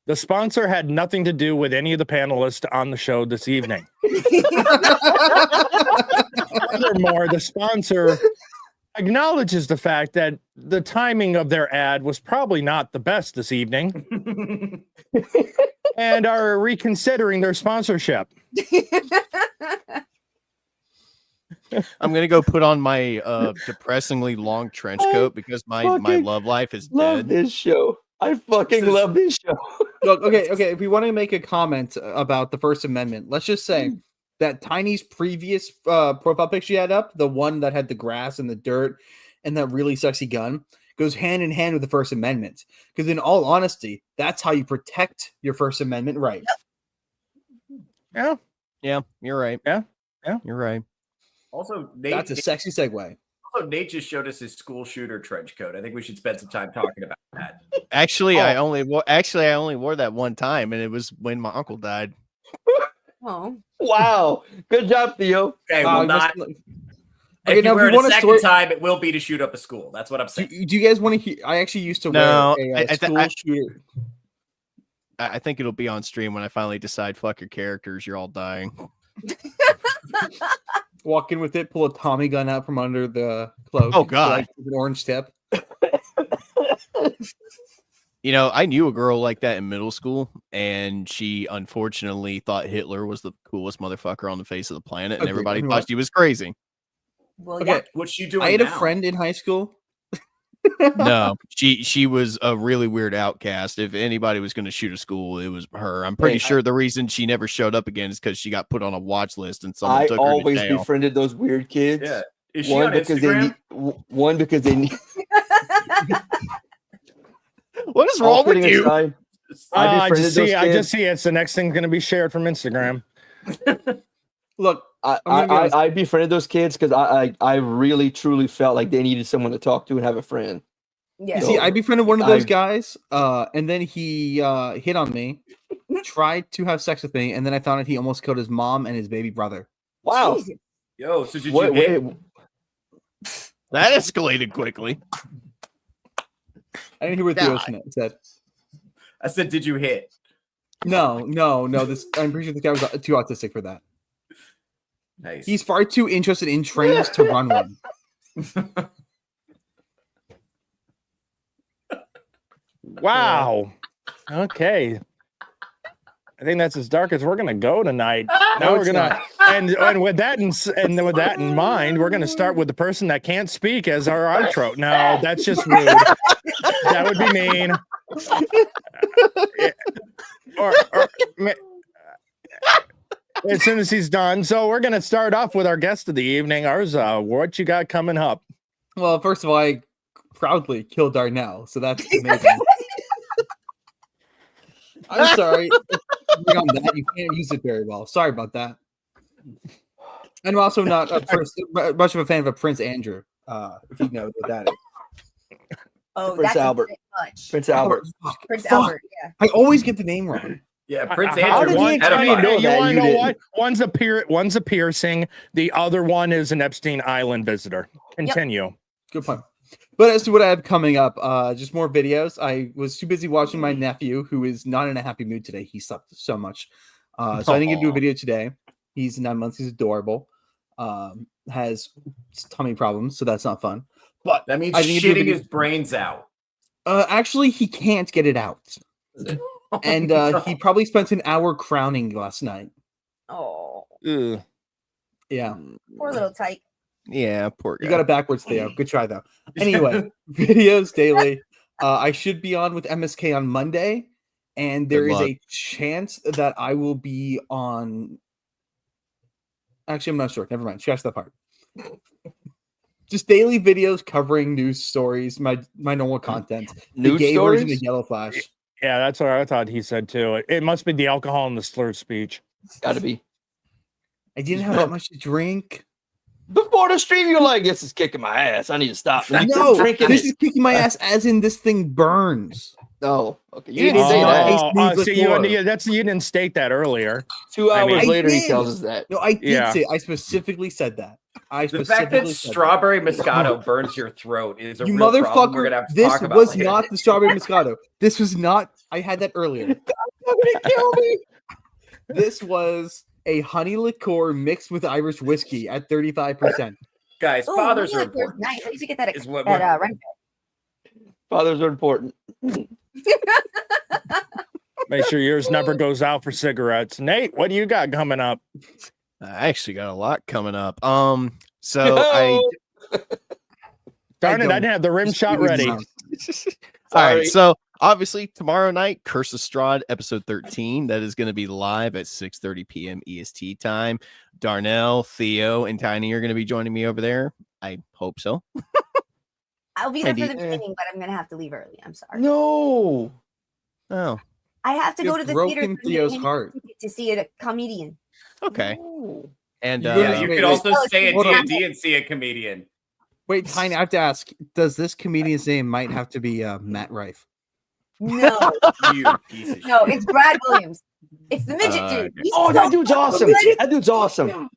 The sponsor had nothing to do with any of the panelists on the show this evening. Furthermore, the sponsor acknowledges the fact that the timing of their ad was probably not the best this evening and are reconsidering their sponsorship.
I'm gonna go put on my depressingly long trench coat because my
fucking
love life is
love
dead.
this show. I fucking love this show.
Look, okay. If we want to make a comment about the First Amendment, let's just say that Tiny's previous profile picture you had up, the one that had the grass and the dirt and that really sexy gun, goes hand in hand with the First Amendment. Because in all honesty, that's how you protect your First Amendment right.
Yeah.
Yeah, you're right.
Yeah.
You're right.
Also, Nate,
That's a sexy segue.
Nate just showed us his school shooter trench coat. I think we should spend some time talking about that.
Actually, I only wore that one time, and it was when my uncle died.
Oh,
Wow. Good job, Theo.
Okay, well, not.
Okay,
If
now
you
if
wear
you
it a
want a
second
story,
time, it will be to shoot up a school. That's what I'm saying.
do you guys want to hear? I actually used to
No,
wear a school shooter.
I think it'll be on stream when I finally decide. Fuck your characters, you're all dying.
Walk in with it, pull a Tommy gun out from under the cloak.
Oh, God.
with an orange tip.
You know, I knew a girl like that in middle school, and she unfortunately thought Hitler was the coolest motherfucker on the face of the planet, and
Agreed.
everybody thought she was crazy.
well,
Okay,
yeah.
What's she doing
I had
now?
a friend in high school.
No, she was a really weird outcast. If anybody was going to shoot a school, it was her. I'm pretty sure the reason she never showed up again is because she got put on a watch list and someone
I
took her to
always
jail.
befriended those weird kids.
Yeah. Is she on Instagram?
One because they need.
What is wrong with you?
Aside,
I
befriended
just see.
those
I just
kids.
see it's the next thing going to be shared from Instagram.
Look,
I
I'm gonna be honest.
I befriended those kids because I really truly felt like they needed someone to talk to and have a friend.
Yeah.
see, I befriended one of those
I-
guys, and then he hit on me, tried to have sex with me, and then I found out he almost killed his mom and his baby brother.
Wow.
Jesus.
Yo, so did
Wait,
you hit?
wait,
That escalated quickly.
I didn't hear what Theo said.
I said, did you hit?
No. This I'm pretty sure this guy was too autistic for that.
Nice.
He's far too interested in trains to run one.
Wow. Okay. I think that's as dark as we're gonna go tonight. Now we're
it's
gonna and with that with that in mind, we're gonna start with the person that can't speak as our outro. No, that's just rude. That would be mean. As soon as he's done. So we're gonna start off with our guest of the evening. Arza, what you got coming up?
Well, first of all, I proudly killed Darnell, so that's amazing. I'm sorry. On that, you can't use it very well. Sorry about that. And I'm also not much of a fan of a Prince Andrew. If you know what that is.
Oh,
Prince
that's
Albert.
a bit much.
Prince Albert.
Prince
Fuck.
Albert, yeah.
I always get the name wrong.
Yeah, Prince
How
Andrew.
did
was
you
pedophile.
know
you
that?
want
You
to know
didn't.
what? One's a piercing. The other one is an Epstein Island visitor. Continue.
Good point. But as to what I have coming up, just more videos. I was too busy watching my nephew, who is not in a happy mood today. He slept so much. So I didn't get to do a video today. He's 9 months. He's adorable. Has tummy problems, so that's not fun. But
That means
I didn't get to do a
shitting
video-
his brains out.
Actually, he can't get it out. And he probably spent an hour crowning last night.
Oh,
Ugh.
Yeah.
poor little tyke.
Yeah, poor guy.
You got it backwards, Theo. Good try, though. Anyway, videos daily. I should be on with MSK on Monday, and there
Good
is
luck.
a chance that I will be on. Actually, I'm not sure. Never mind. Scratch that part. Just daily videos covering news stories, my normal content. The
Nude
gay version
stories?
of Yellow Flash.
Yeah, that's what I thought he said too. It must be the alcohol and the slurred speech.
Gotta be.
I didn't have that much to drink.
Before the stream, you're like, this is kicking my ass. I need to stop. And you
No,
kept drinking
this
it.
is kicking my ass. As in, this thing burns.
No. Okay. You
It
didn't
is
say
not
that.
a smooth
See,
liqueur.
you didn't state that earlier.
2
I
hours
mean-
I
later, he
did.
tells us that.
No, I did
Yeah.
say. I specifically said that. I
The fact
specifically
that
said
strawberry Moscato burns your throat is a
You
real problem we're
motherfucker!
gonna have to
This
talk about
was
later.
not the strawberry Moscato. This was not. I had that earlier.
You're gonna kill me.
This was a honey liqueur mixed with Irish whiskey at 35%.
Guys,
Oh,
fathers are
look, they're
important.
nice. I used to get that
Is what
at
we're-
rent.
Fathers are important.
Make sure yours never goes out for cigarettes. Nate, what do you got coming up?
I actually got a lot coming up. So I
Darn it, I
don't.
didn't have the rim shot ready.
all
Sorry.
right. So obviously tomorrow night, Curse of Strahd, episode 13. That is going to be live at 6:30 p.m. EST time. Darnell, Theo, and Tiny are going to be joining me over there. I hope so.
I'll be there for
Andy.
the beginning, but I'm gonna have to leave early. I'm sorry.
No.
Oh,
I have to
You
go to the
broken
theater
Theo's heart.
to see a comedian.
okay.
No.
And
Yeah, you could also stay at
hold on.
D&D and see a comedian.
Wait, Tiny, I have to ask, does this comedian's name might have to be Matt Rife?
No,
You piece of
no,
shit.
it's Brad Williams. It's the midget dude. He's
Oh,
so
that dude's awesome.
good.
That dude's awesome.
And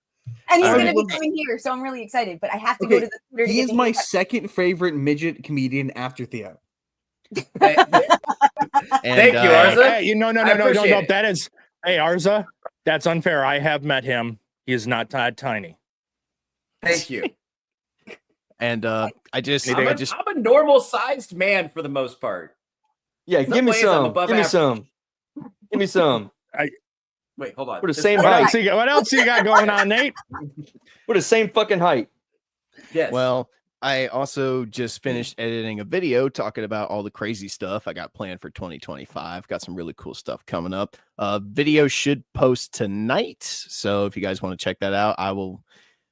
he's
All
going to
right.
be coming here, so I'm really excited. But I have to go
Okay,
to the theater to
he
get
is
to
my
hear
second favorite midget comedian after Theo.
Thank
And,
you, Arza.
Hey, no.
I appreciate it.
That is, hey, Arza, that's unfair. I have met him. He is not tiny.
Thank you.
And I just
I'm a normal sized man for the most part.
Yeah,
Some
give me
ways I'm
some.
above
Give me
average.
some. Give me some.
Wait, hold on.
We're the
This-
same
What
height.
else you got going on, Nate?
We're the same fucking height.
Yes.
Well, I also just finished editing a video talking about all the crazy stuff I got planned for 2025. Got some really cool stuff coming up. Video should post tonight, so if you guys want to check that out, I will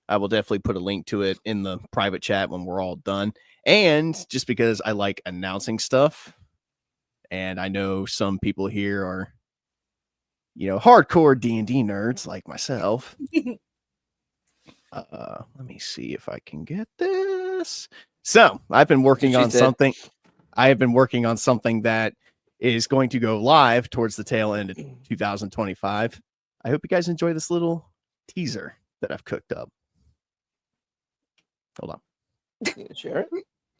definitely put a link to it in the private chat when we're all done. And just because I like announcing stuff, and I know some people here are, hardcore D&D nerds like myself. Let me see if I can get this. So I've been working on something. I have been working on something that is going to go live towards the tail end of 2025. I hope you guys enjoy this little teaser that I've cooked up. Hold on.
Share it.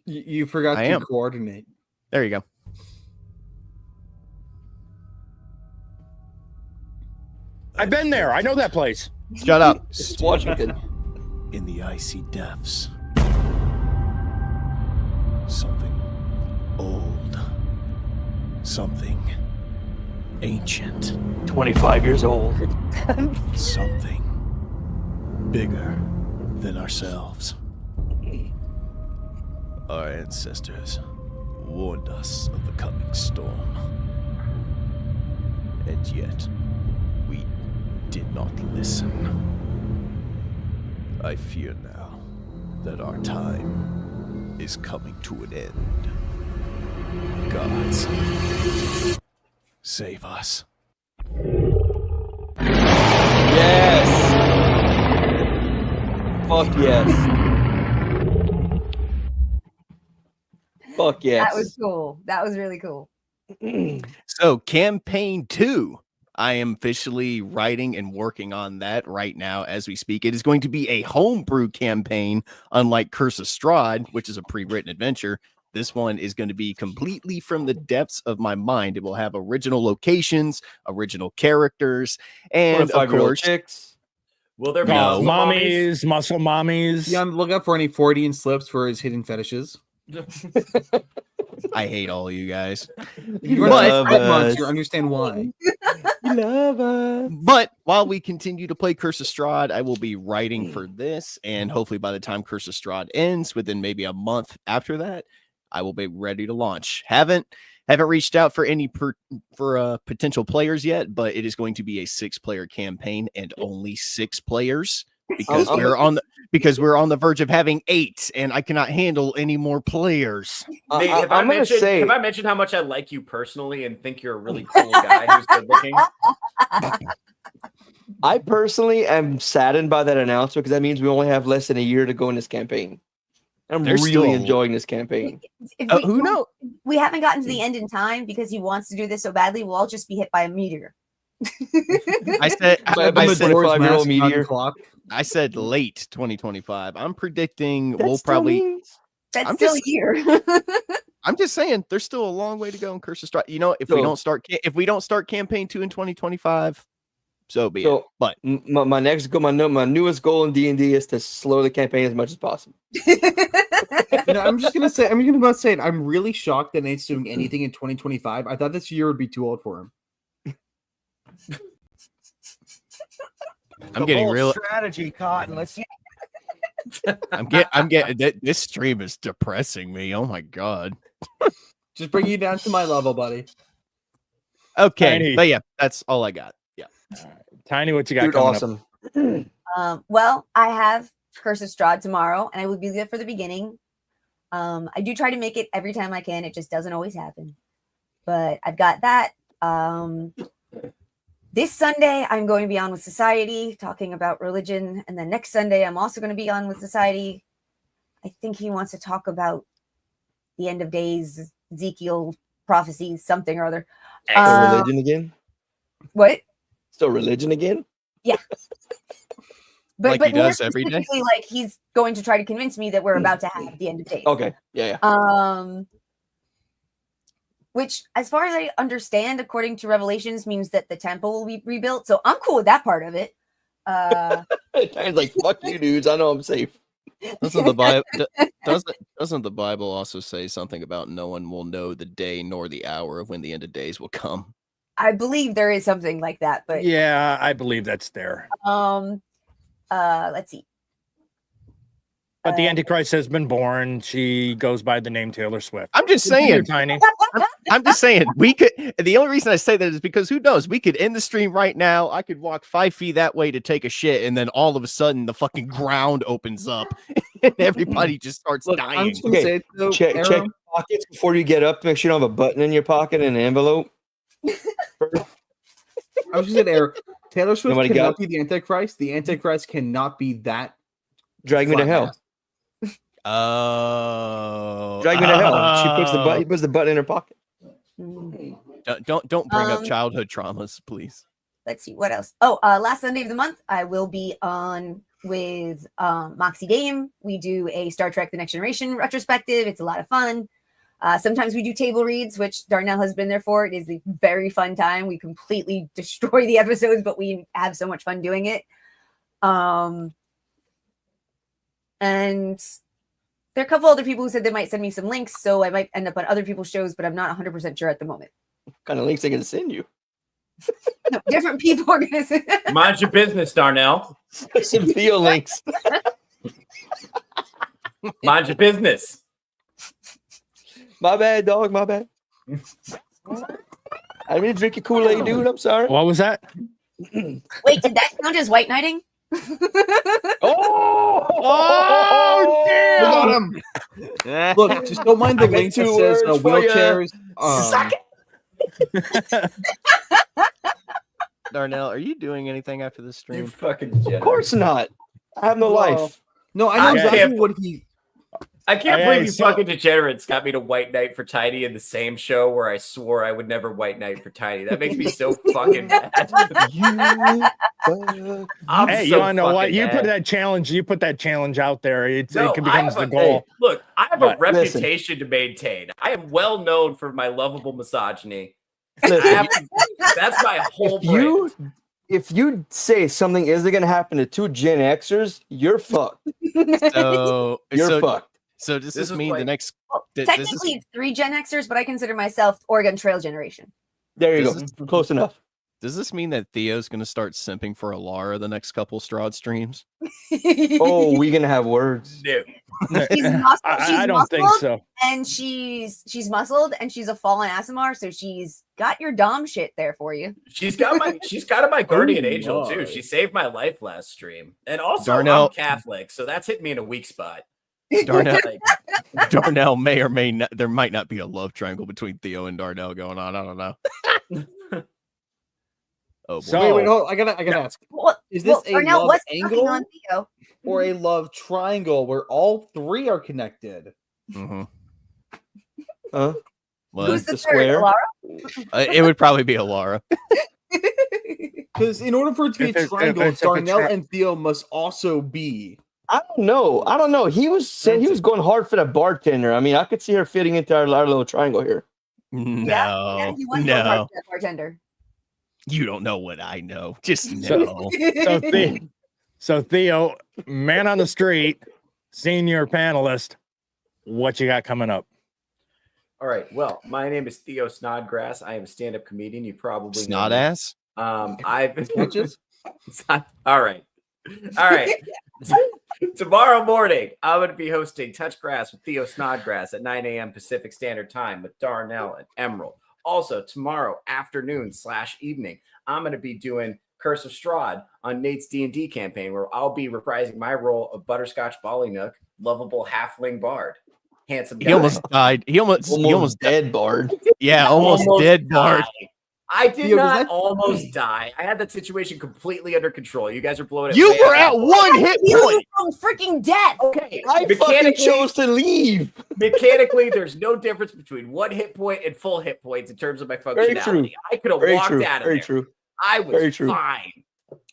You forgot
I
to
am.
coordinate.
There you go.
I've been there. I know that place.
Shut up.
It's Washington.
In the icy depths, something old, something ancient,
25 years old.
something bigger than ourselves. Our ancestors warned us of the coming storm, and yet we did not listen. I fear now that our time is coming to an end. Gods, save us.
Yes. Fuck yes. Fuck yes.
That was cool. That was really cool.
So, campaign 2. I am officially writing and working on that right now as we speak. It is going to be a homebrew campaign, unlike Curse of Strahd, which is a pre-written adventure. This one is going to be completely from the depths of my mind. It will have original locations, original characters, and of course,
chicks.
Will there be
No.
Muscle mommies.
Yeah, I'm looking up for any Freudian slips for his hidden fetishes.
I hate all you guys.
You're
love
not a
us.
monster. Understand why?
You love us.
But while we continue to play Curse of Strahd, I will be writing for this, and hopefully by the time Curse of Strahd ends, within maybe a month after that, I will be ready to launch. Haven't reached out for any potential players yet, but it is going to be a 6-player campaign and only 6 players because we're on the verge of having 8, and I cannot handle any more players.
Nate, have I mentioned how much I like you personally and think you're a really cool guy who's good looking?
I personally am saddened by that announcement because that means we only have less than a year to go in this campaign. I'm
There's still
really
a-
enjoying this campaign.
Who knows?
We haven't gotten to the end in time because he wants to do this so badly. We'll all just be hit by a meteor.
I said
By a 25-year-old meteor.
Clock.
I said late 2025. I'm predicting
That
we'll
still
probably.
means-
That's
I'm
still
just-
a year.
I'm just saying there's still a long way to go in Curse of Strahd. You know, if we don't start campaign 2 in 2025, so be it. But
my next goal, my newest goal in D&D is to slow the campaign as much as possible.
I'm gonna say it. I'm really shocked that Nate's doing anything in 2025. I thought this year would be too old for him.
I'm getting real.
strategy, Cotton. Let's see.
I'm getting. This stream is depressing me. Oh my god.
Just bring you down to my level, buddy.
Okay,
Tiny.
but yeah, that's all I got. Yeah.
Tiny, what you got
Dude,
coming
awesome.
Well, I have Curse of Strahd tomorrow, and I will be there for the beginning. I do try to make it every time I can. It just doesn't always happen. But I've got that. This Sunday, I'm going to be on with Society talking about religion. And then next Sunday, I'm also going to be on with Society. I think he wants to talk about the end of days, Ezekiel prophecies, something or other.
Religion again?
What?
Still religion again?
Yeah.
Like
but
he does
more
every day?
specifically, like he's going to try to convince me that we're about to have the end of days.
Okay. Yeah.
Which, as far as I understand, according to Revelations, means that the temple will be rebuilt. So I'm cool with that part of it.
Time's like, fuck you, dudes. I know I'm safe.
Doesn't the Bible doesn't the Bible also say something about no one will know the day nor the hour of when the end of days will come?
I believe there is something like that, but
Yeah, I believe that's there.
let's see.
But the Antichrist has been born. She goes by the name Taylor Swift.
I'm just
Continue,
saying.
Tiny.
I'm just saying we could. The only reason I say that is because who knows? We could end the stream right now. I could walk 5 feet that way to take a shit, and then all of a sudden the fucking ground opens up and everybody just starts
I'm
dying.
just gonna say it, though,
Check
Aaron,
your pockets before you get up. Make sure you don't have a button in your pocket and an envelope.
I was just saying, Aaron, Taylor Swift
Nobody
cannot
got-
be the Antichrist. The Antichrist cannot be that.
Drag me to
flat
hell.
ass.
Oh,
Drag me to hell. She puts the button. He puts the button in her pocket.
Don't bring up childhood traumas, please.
Let's see what else. Oh, last Sunday of the month, I will be on with Moxie Game. We do a Star Trek: The Next Generation retrospective. It's a lot of fun. Sometimes we do table reads, which Darnell has been there for. It is a very fun time. We completely destroy the episodes, but we have so much fun doing it. And there are a couple other people who said they might send me some links, so I might end up on other people's shows, but I'm not 100% sure at the moment.
What kind of links they gonna send you?
No, different people are going to send.
Mind your business, Darnell.
Some Theo links.
Mind your business.
My bad, dog. My bad. I didn't drink your Kool-Aid, dude. I'm sorry.
What was that?
Wait, did that count as white knighting?
Oh,
We
damn!
got him. Look, just don't mind the
I got
link that
two
says
words for ya.
wheelchairs.
Suck it.
Darnell, are you doing anything after this
You
stream?
fucking
Of
degenerate.
course not. I have no life.
No, I know
I
exactly
can't-
what he.
I can't
Hey,
believe you
so-
fucking degenerates got me to White Knight for Tiny in the same show where I swore I would never White Knight for Tiny. That makes me so fucking mad. I'm
Hey,
so
you wanna know what?
fucking
You
mad.
put that challenge. You put that challenge out there. It
No,
becomes
I
the
have
goal.
Hey, look, I have
But
a reputation to maintain. I am well known for my lovable misogyny. I
Listen,
have to- that's my whole
if you say something isn't gonna happen to two Gen Xers, you're fucked.
So,
You're
so,
fucked.
so does
This
this
is
mean the
like-
next?
Well,
This
technically, it's 3 Gen Xers, but I consider myself Oregon Trail generation.
There you
This
go. Close enough.
Does this mean that Theo's going to start simping for Alara the next couple Strahd streams?
Oh, we gonna have words.
No.
She's muscled,
I don't think so.
and she's muscled, and she's a fallen Asimar, so she's got your dom shit there for you.
She's got my guardian
Oh,
angel
my.
too. She saved my life last stream. And also
Darnell-
I'm Catholic, so that's hit me in a weak spot.
Darnell,
Like,
Darnell may or may not. There might not be a love triangle between Theo and Darnell going on. I don't know. Oh boy.
So-
Wait, hold. I gotta ask.
Well,
Is this a
Darnell
love
was fucking
angle?
on Theo.
Or a love triangle where all 3 are connected?
Mhm.
Huh?
What?
Who's the
The
third?
square?
Alara?
It would probably be Alara.
Because in order for it to be
If
a
it- if
triangle,
it's a
Darnell
tri-
and Theo must also be.
I don't know. He was saying he was going hard for that bartender. I mean, I could see her fitting into our little triangle here.
No,
he was going hard
no,
for that bartender.
you don't know what I know. Just
So-
no.
So Theo, man on the street, senior panelist, what you got coming up?
all right. Well, my name is Theo Snodgrass. I am a stand-up comedian. You probably know
Snot
me.
ass.
I've
Bitches?
all right. All right. Tomorrow morning, I'm going to be hosting Touch Grass with Theo Snodgrass at 9 a.m. Pacific Standard Time with Darnell and Emerald. Also, tomorrow afternoon/evening, I'm going to be doing Curse of Strahd on Nate's D&D campaign, where I'll be reprising my role of Butterscotch Ballynook, lovable halfling bard. Handsome guy.
He almost died. He almost
Almost dead bard.
yeah, almost dead Bard.
died. I did
Theo, does
not
that-
almost die. I had that situation completely under control. You guys are blowing it.
You
way
were
out
at
of
one hit
Heal you
point.
from freaking death.
Okay,
I fucking chose to leave.
mechanically, there's no difference between 1 hit point and full hit points in terms of my
Very
functionality.
true.
I could have
Very
walked
true.
out of
Very
there.
true.
I was
Very true.
fine.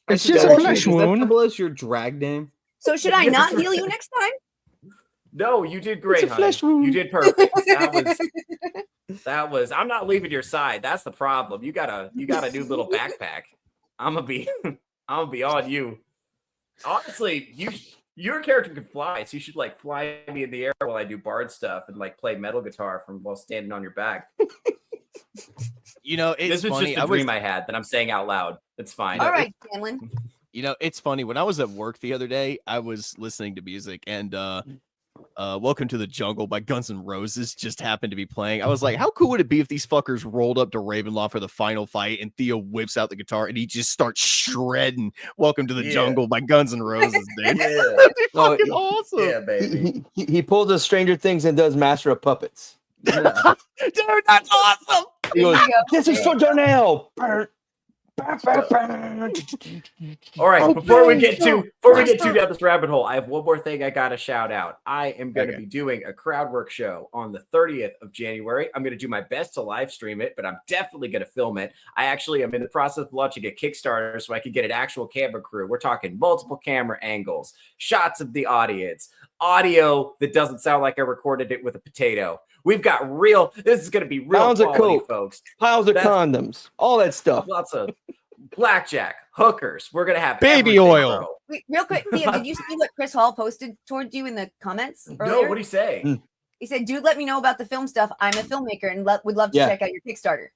It's
Actually,
just a
Darcy,
flesh
is that
wound.
double as your drag name?
So should I not heal you next time?
No, you did great,
a flesh
honey. You
wound.
did perfect. That was. I'm not leaving your side. That's the problem. You got a new little backpack. I'm gonna be on you. Honestly, your character can fly, so you should like fly me in the air while I do bard stuff and like play metal guitar from while standing on your back.
You know, it's
This was
funny.
just a dream I had that I'm saying out loud. It's fine.
All right, Scanlon.
You know, it's funny. When I was at work the other day, I was listening to music and Welcome to the Jungle by Guns N' Roses just happened to be playing. I was like, how cool would it be if these fuckers rolled up to Ravenloft for the final fight and Theo whips out the guitar and he just starts shredding Welcome to the Jungle by Guns N' Roses, dude. That'd be fucking awesome.
Yeah, baby.
He pulls the Stranger Things and does Master of Puppets.
Dude, that's awesome.
He goes, this is for Darnell.
All right, before we get too down this rabbit hole, I have one more thing I gotta shout out. I am going to be doing a crowd work show on the 30th of January. I'm going to do my best to live stream it, but I'm definitely going to film it. I actually am in the process of launching a Kickstarter so I can get an actual camera crew. We're talking multiple camera angles, shots of the audience, audio that doesn't sound like I recorded it with a potato. We've got this is going to be real
Pounds of
quality,
coke,
folks.
Piles of condoms, all that stuff.
Lots of blackjack, hookers. We're going to have
baby
everything,
oil.
bro.
Wait, real quick, Theo, did you see what Chris Hall posted towards you in the comments earlier?
No, what do you say?
He said, dude, let me know about the film stuff. I'm a filmmaker and would love to
Yeah.
check out your Kickstarter.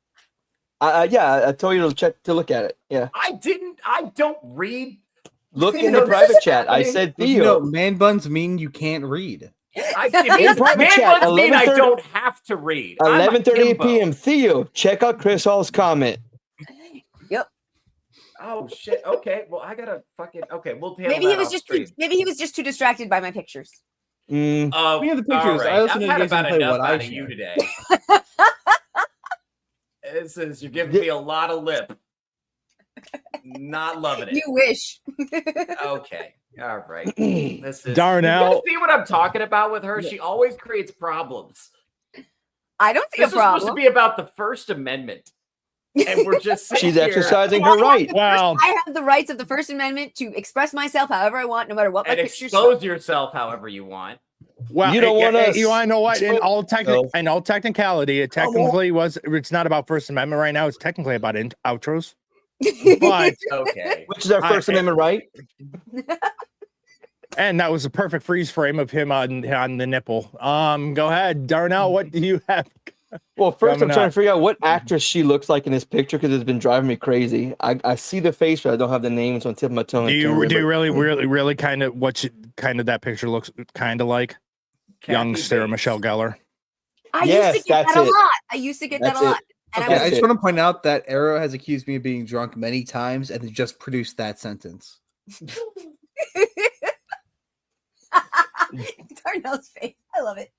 Yeah, I told you to look at it. Yeah.
I don't read.
Look in the private chat. I said
You
Theo.
know, man buns mean you can't read.
In private chat,
I
11:30
don't have to read. I'm a
11:30
himbo.
p.m. Theo, check out Chris Hall's comment.
Yep.
Oh shit. Okay. Well, I gotta fucking. Okay, we'll handle
Maybe he
that
was
off
just
stream.
maybe he was just too distracted by my pictures.
Mm.
Oh,
We have the
all
pictures.
right.
I also
I've
know
had
you guys
about
can play
enough
what I
out of
share.
you today. You're giving me a lot of lip. Not loving it.
You wish.
Okay. All right. This is
Darnell.
You guys see what I'm talking about with her? She always creates problems.
I don't see
This
a
was supposed to
problem.
be about the First Amendment, and we're just sitting
She's
here-
exercising her right.
Well,
I have the rights of the First Amendment to express myself however I want, no matter what my
and
pictures show.
expose yourself however you want.
well,
You don't want us-
You want to know what? In all
No.
technicality, it technically was. It's not about First Amendment right now. It's technically about outros. But
Okay.
Which is our First Amendment right.
and that was a perfect freeze frame of him on the nipple. Go ahead, Darnell. What do you have?
Well, first
Coming
I'm trying
up.
to figure out what actress she looks like in this picture because it's been driving me crazy. I see the face, but I don't have the names on the tip of my tongue.
Do
I
you
can't remember.
really kind of that picture looks kind of like young
Kathy
Sarah
Bates.
Michelle Gellar?
I
Yes,
used to get
that's
that a
it.
lot. I used to get
That's
that a lot.
it.
And
Okay,
I
I
was
just want to point out that Arrow has accused me of being drunk many times and it just produced that sentence.
Darnell's face. I love it.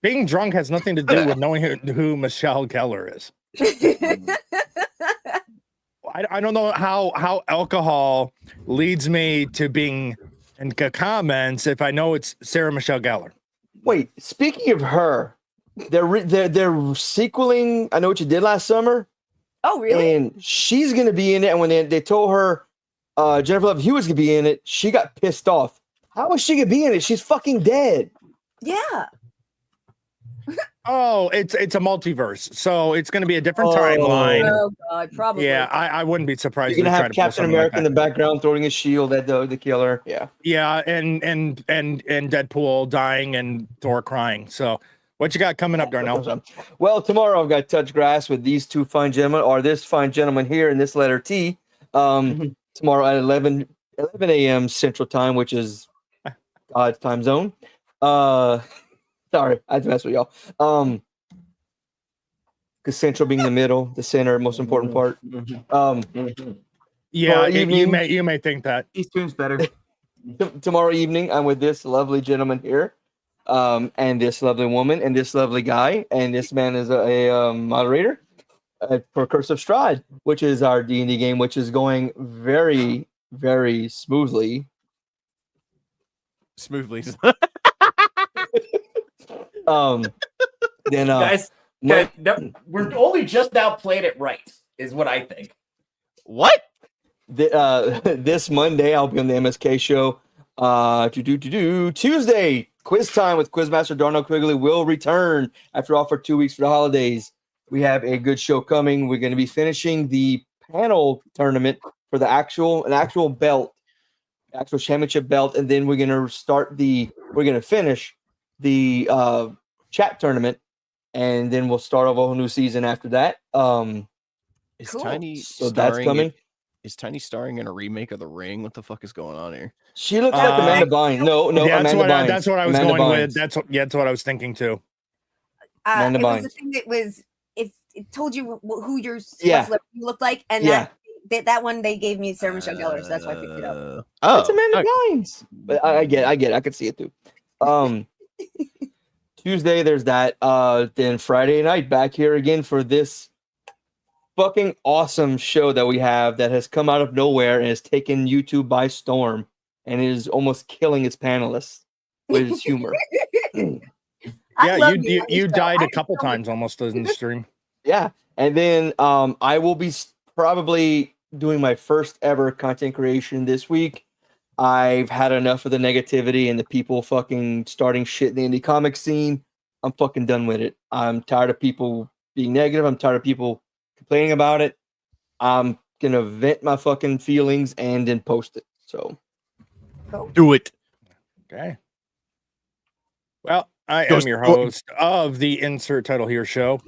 Being drunk has nothing to do with knowing who Michelle Gellar is. I don't know how alcohol leads me to being in comments if I know it's Sarah Michelle Gellar.
Wait, speaking of her, they're sequeling I Know What You Did Last Summer.
Oh, really?
And she's gonna be in it. And when they told her Jennifer Love Hewitt's gonna be in it, she got pissed off. How is she gonna be in it? She's fucking dead.
Yeah.
Oh, it's a multiverse, so it's going to be a different timeline.
Oh God, probably.
Yeah, I wouldn't be surprised.
You're gonna
if they
have
try to pull
Captain
something like
America in the
that.
background throwing a shield at the killer. Yeah.
Yeah, and Deadpool dying and Thor crying. So, what you got coming up, Darnell?
Well, tomorrow I've got Touch Grass with these two fine gentlemen, or this fine gentleman here in this letter T. Tomorrow at 11 a.m. Central Time, which is God's time zone. Sorry, I had to mess with y'all. Because Central being the middle, the center, most important part.
Yeah,
tomorrow
you
evening-
may think that.
Eastern's better.
Tomorrow evening, I'm with this lovely gentleman here, and this lovely woman, and this lovely guy, and this man is a moderator. for Curse of Strahd, which is our D&D game, which is going very, very smoothly.
Smoothly.
Then
Guys, no, we're only just now playing it right, is what I think.
What?
This Monday, I'll be on the MSK show. Tuesday, quiz time with Quizmaster Darnell Quigley will return after all for 2 weeks for the holidays. We have a good show coming. We're going to be finishing the panel tournament for the actual belt, actual championship belt, and then we're going to finish the chat tournament, and then we'll start off a whole new season after that.
Is
Cool.
Tiny
So that's coming.
Is Tiny starring in a remake of The Ring? What the fuck is going on here?
She looks like Amanda Bynes. No,
that's
Amanda Bynes.
That's what I was
Amanda
going
Bynes.
with. That's what I was thinking too.
Amanda
It was
Bynes.
the thing that was if it told you who your
Yeah.
celebrity looked like, and
Yeah.
that one they gave me Sarah Michelle Gellar, so that's why I picked it up.
Oh,
It's Amanda
okay.
Bynes. But I get it. I could see it too. Tuesday, there's that. Then Friday night, back here again for this fucking awesome show that we have that has come out of nowhere and has taken YouTube by storm and is almost killing its panelists with its humor.
Yeah, you died a couple times almost in the stream.
Yeah. And then I will be probably doing my first ever content creation this week. I've had enough of the negativity and the people fucking starting shit in the indie comic scene. I'm fucking done with it. I'm tired of people being negative. I'm tired of people complaining about it. I'm gonna vent my fucking feelings and then post it. So
Do it.
Okay. Well, I
Go
am your
sport.
host of the Insert Title Here show,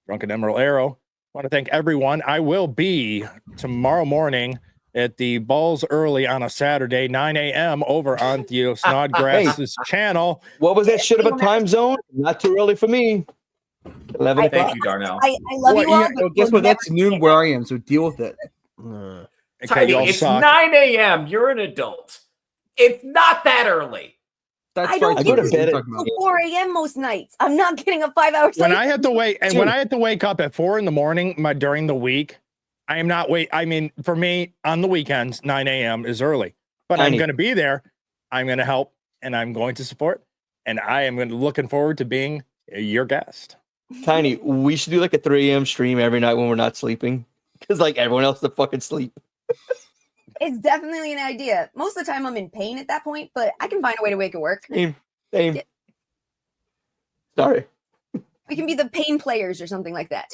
Drunken Emerald Arrow. I want to thank everyone. I will be tomorrow morning at the Balls Early on a Saturday, 9 a.m. over on Theo Snodgrass's channel.
what was that shit about time zone? Not too early for me. 11 o'clock.
Thank you, Darnell.
I love
What,
you all.
yeah,
but
Oh, guess
we'll
what? That's
never
noon where I am, so deal with it.
Okay,
Tiny,
y'all
it's
suck.
9 a.m. You're an adult. It's not that early.
That's
I don't
I go to
get
bed
to
at-
sleep till 4 a.m. most nights. I'm not getting a 5-hour sleep.
When I have to wait, and when I have to wake up at 4 a.m. during the week, I am not I mean, for me on the weekends, 9 a.m. is early, but I'm
Tiny.
going to be there. I'm going to help, and I'm going to support, and I am looking forward to being your guest.
Tiny, we should do like a 3 a.m. stream every night when we're not sleeping. Because like everyone else to fucking sleep.
It's definitely an idea. Most of the time I'm in pain at that point, but I can find a way to make it work.
Same.
Yeah.
Sorry.
We can be the pain players or something like that.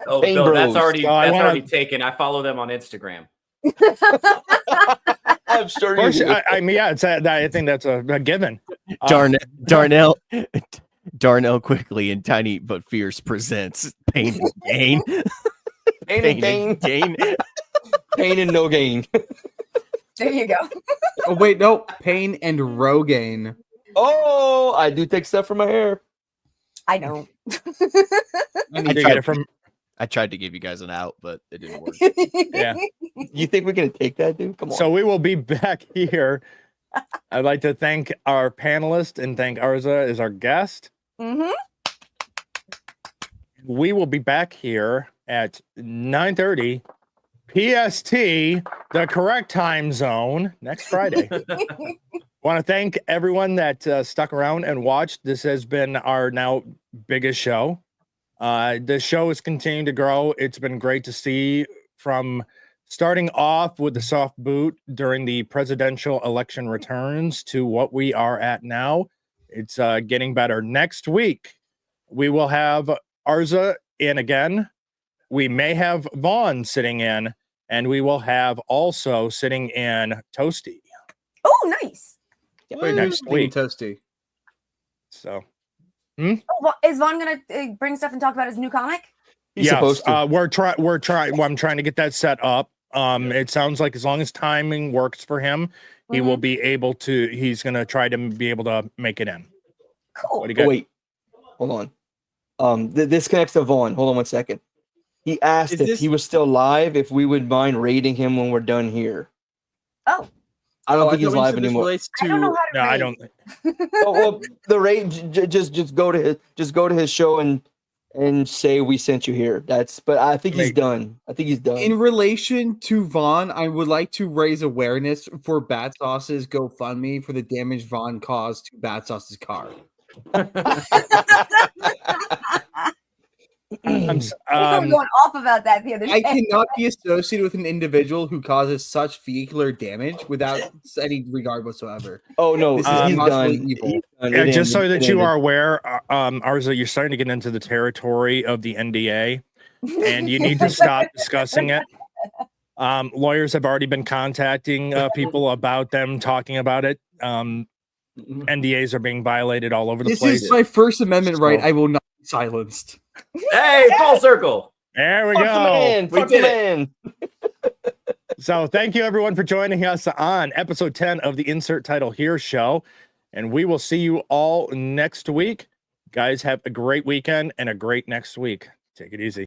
Oh,
Pain
no,
Bros.
that's already
Oh, I wanna-
already taken. I follow them on Instagram.
I'm sure
Of course,
you do.
I mean, yeah, it's I think that's a given.
Darnell Quickly and Tiny but Fierce presents Pain and Gain.
Pain and gain.
Gain.
Pain and no gain.
There you go.
Oh wait, no, Pain and Rogaine.
Oh, I do take stuff from my hair.
I know.
I did get it from
I tried to give you guys an out, but it didn't work.
Yeah.
You think we're gonna take that, dude? Come on.
So we will be back here. I'd like to thank our panelist and thank Arza as our guest.
Mm-hmm.
We will be back here at 9:30 PST, the correct time zone, next Friday. Want to thank everyone that stuck around and watched. This has been our now biggest show. The show is continuing to grow. It's been great to see from starting off with the soft boot during the presidential election returns to what we are at now. It's getting better. Next week, we will have Arza in again. We may have Vaughn sitting in, and we will have also sitting in Toasty.
Oh, nice.
Next week.
Toasty.
So,
Oh, is Vaughn gonna bring stuff and talk about his new comic?
He's
yes,
supposed to.
we're trying. I'm trying to get that set up. It sounds like as long as timing works for him, he will be able to. He's gonna try to be able to make it in.
Cool.
What do you got?
Oh, wait. Hold on. This connects to Vaughn. Hold on 1 second. He asked
Is
if
this-
he was still live, if we would mind rating him when we're done here.
Oh,
I don't
Oh,
think he's
thought you
live
said this
anymore.
relates
I don't know
to
how to
No,
rate.
I don't.
Oh, well, the rate just go to his show and and say we sent you here. But I think he's done.
In relation to Vaughn, I would like to raise awareness for Bat Sauce's GoFundMe for the damage Vaughn caused to Bat Sauce's car.
I'm going off about that the other day.
I cannot be associated with an individual who causes such vehicular damage without any regard whatsoever.
Oh no,
This is
he's
possibly
done.
evil.
He's done.
Yeah,
It
just so
ended.
that you are aware, Arza, you're starting to get into the territory of the NDA, and you need to stop discussing it. Lawyers have already been contacting people about them talking about it. NDAs are being violated all over the place.
This is my First Amendment right. I will not be silenced.
Hey, full circle.
There we
Fuck
go.
the man.
We
Fuck
did
the
it.
man.
So thank you everyone for joining us on episode 10 of the Insert Title Here show. And we will see you all next week. Guys, have a great weekend and a great next week. Take it easy.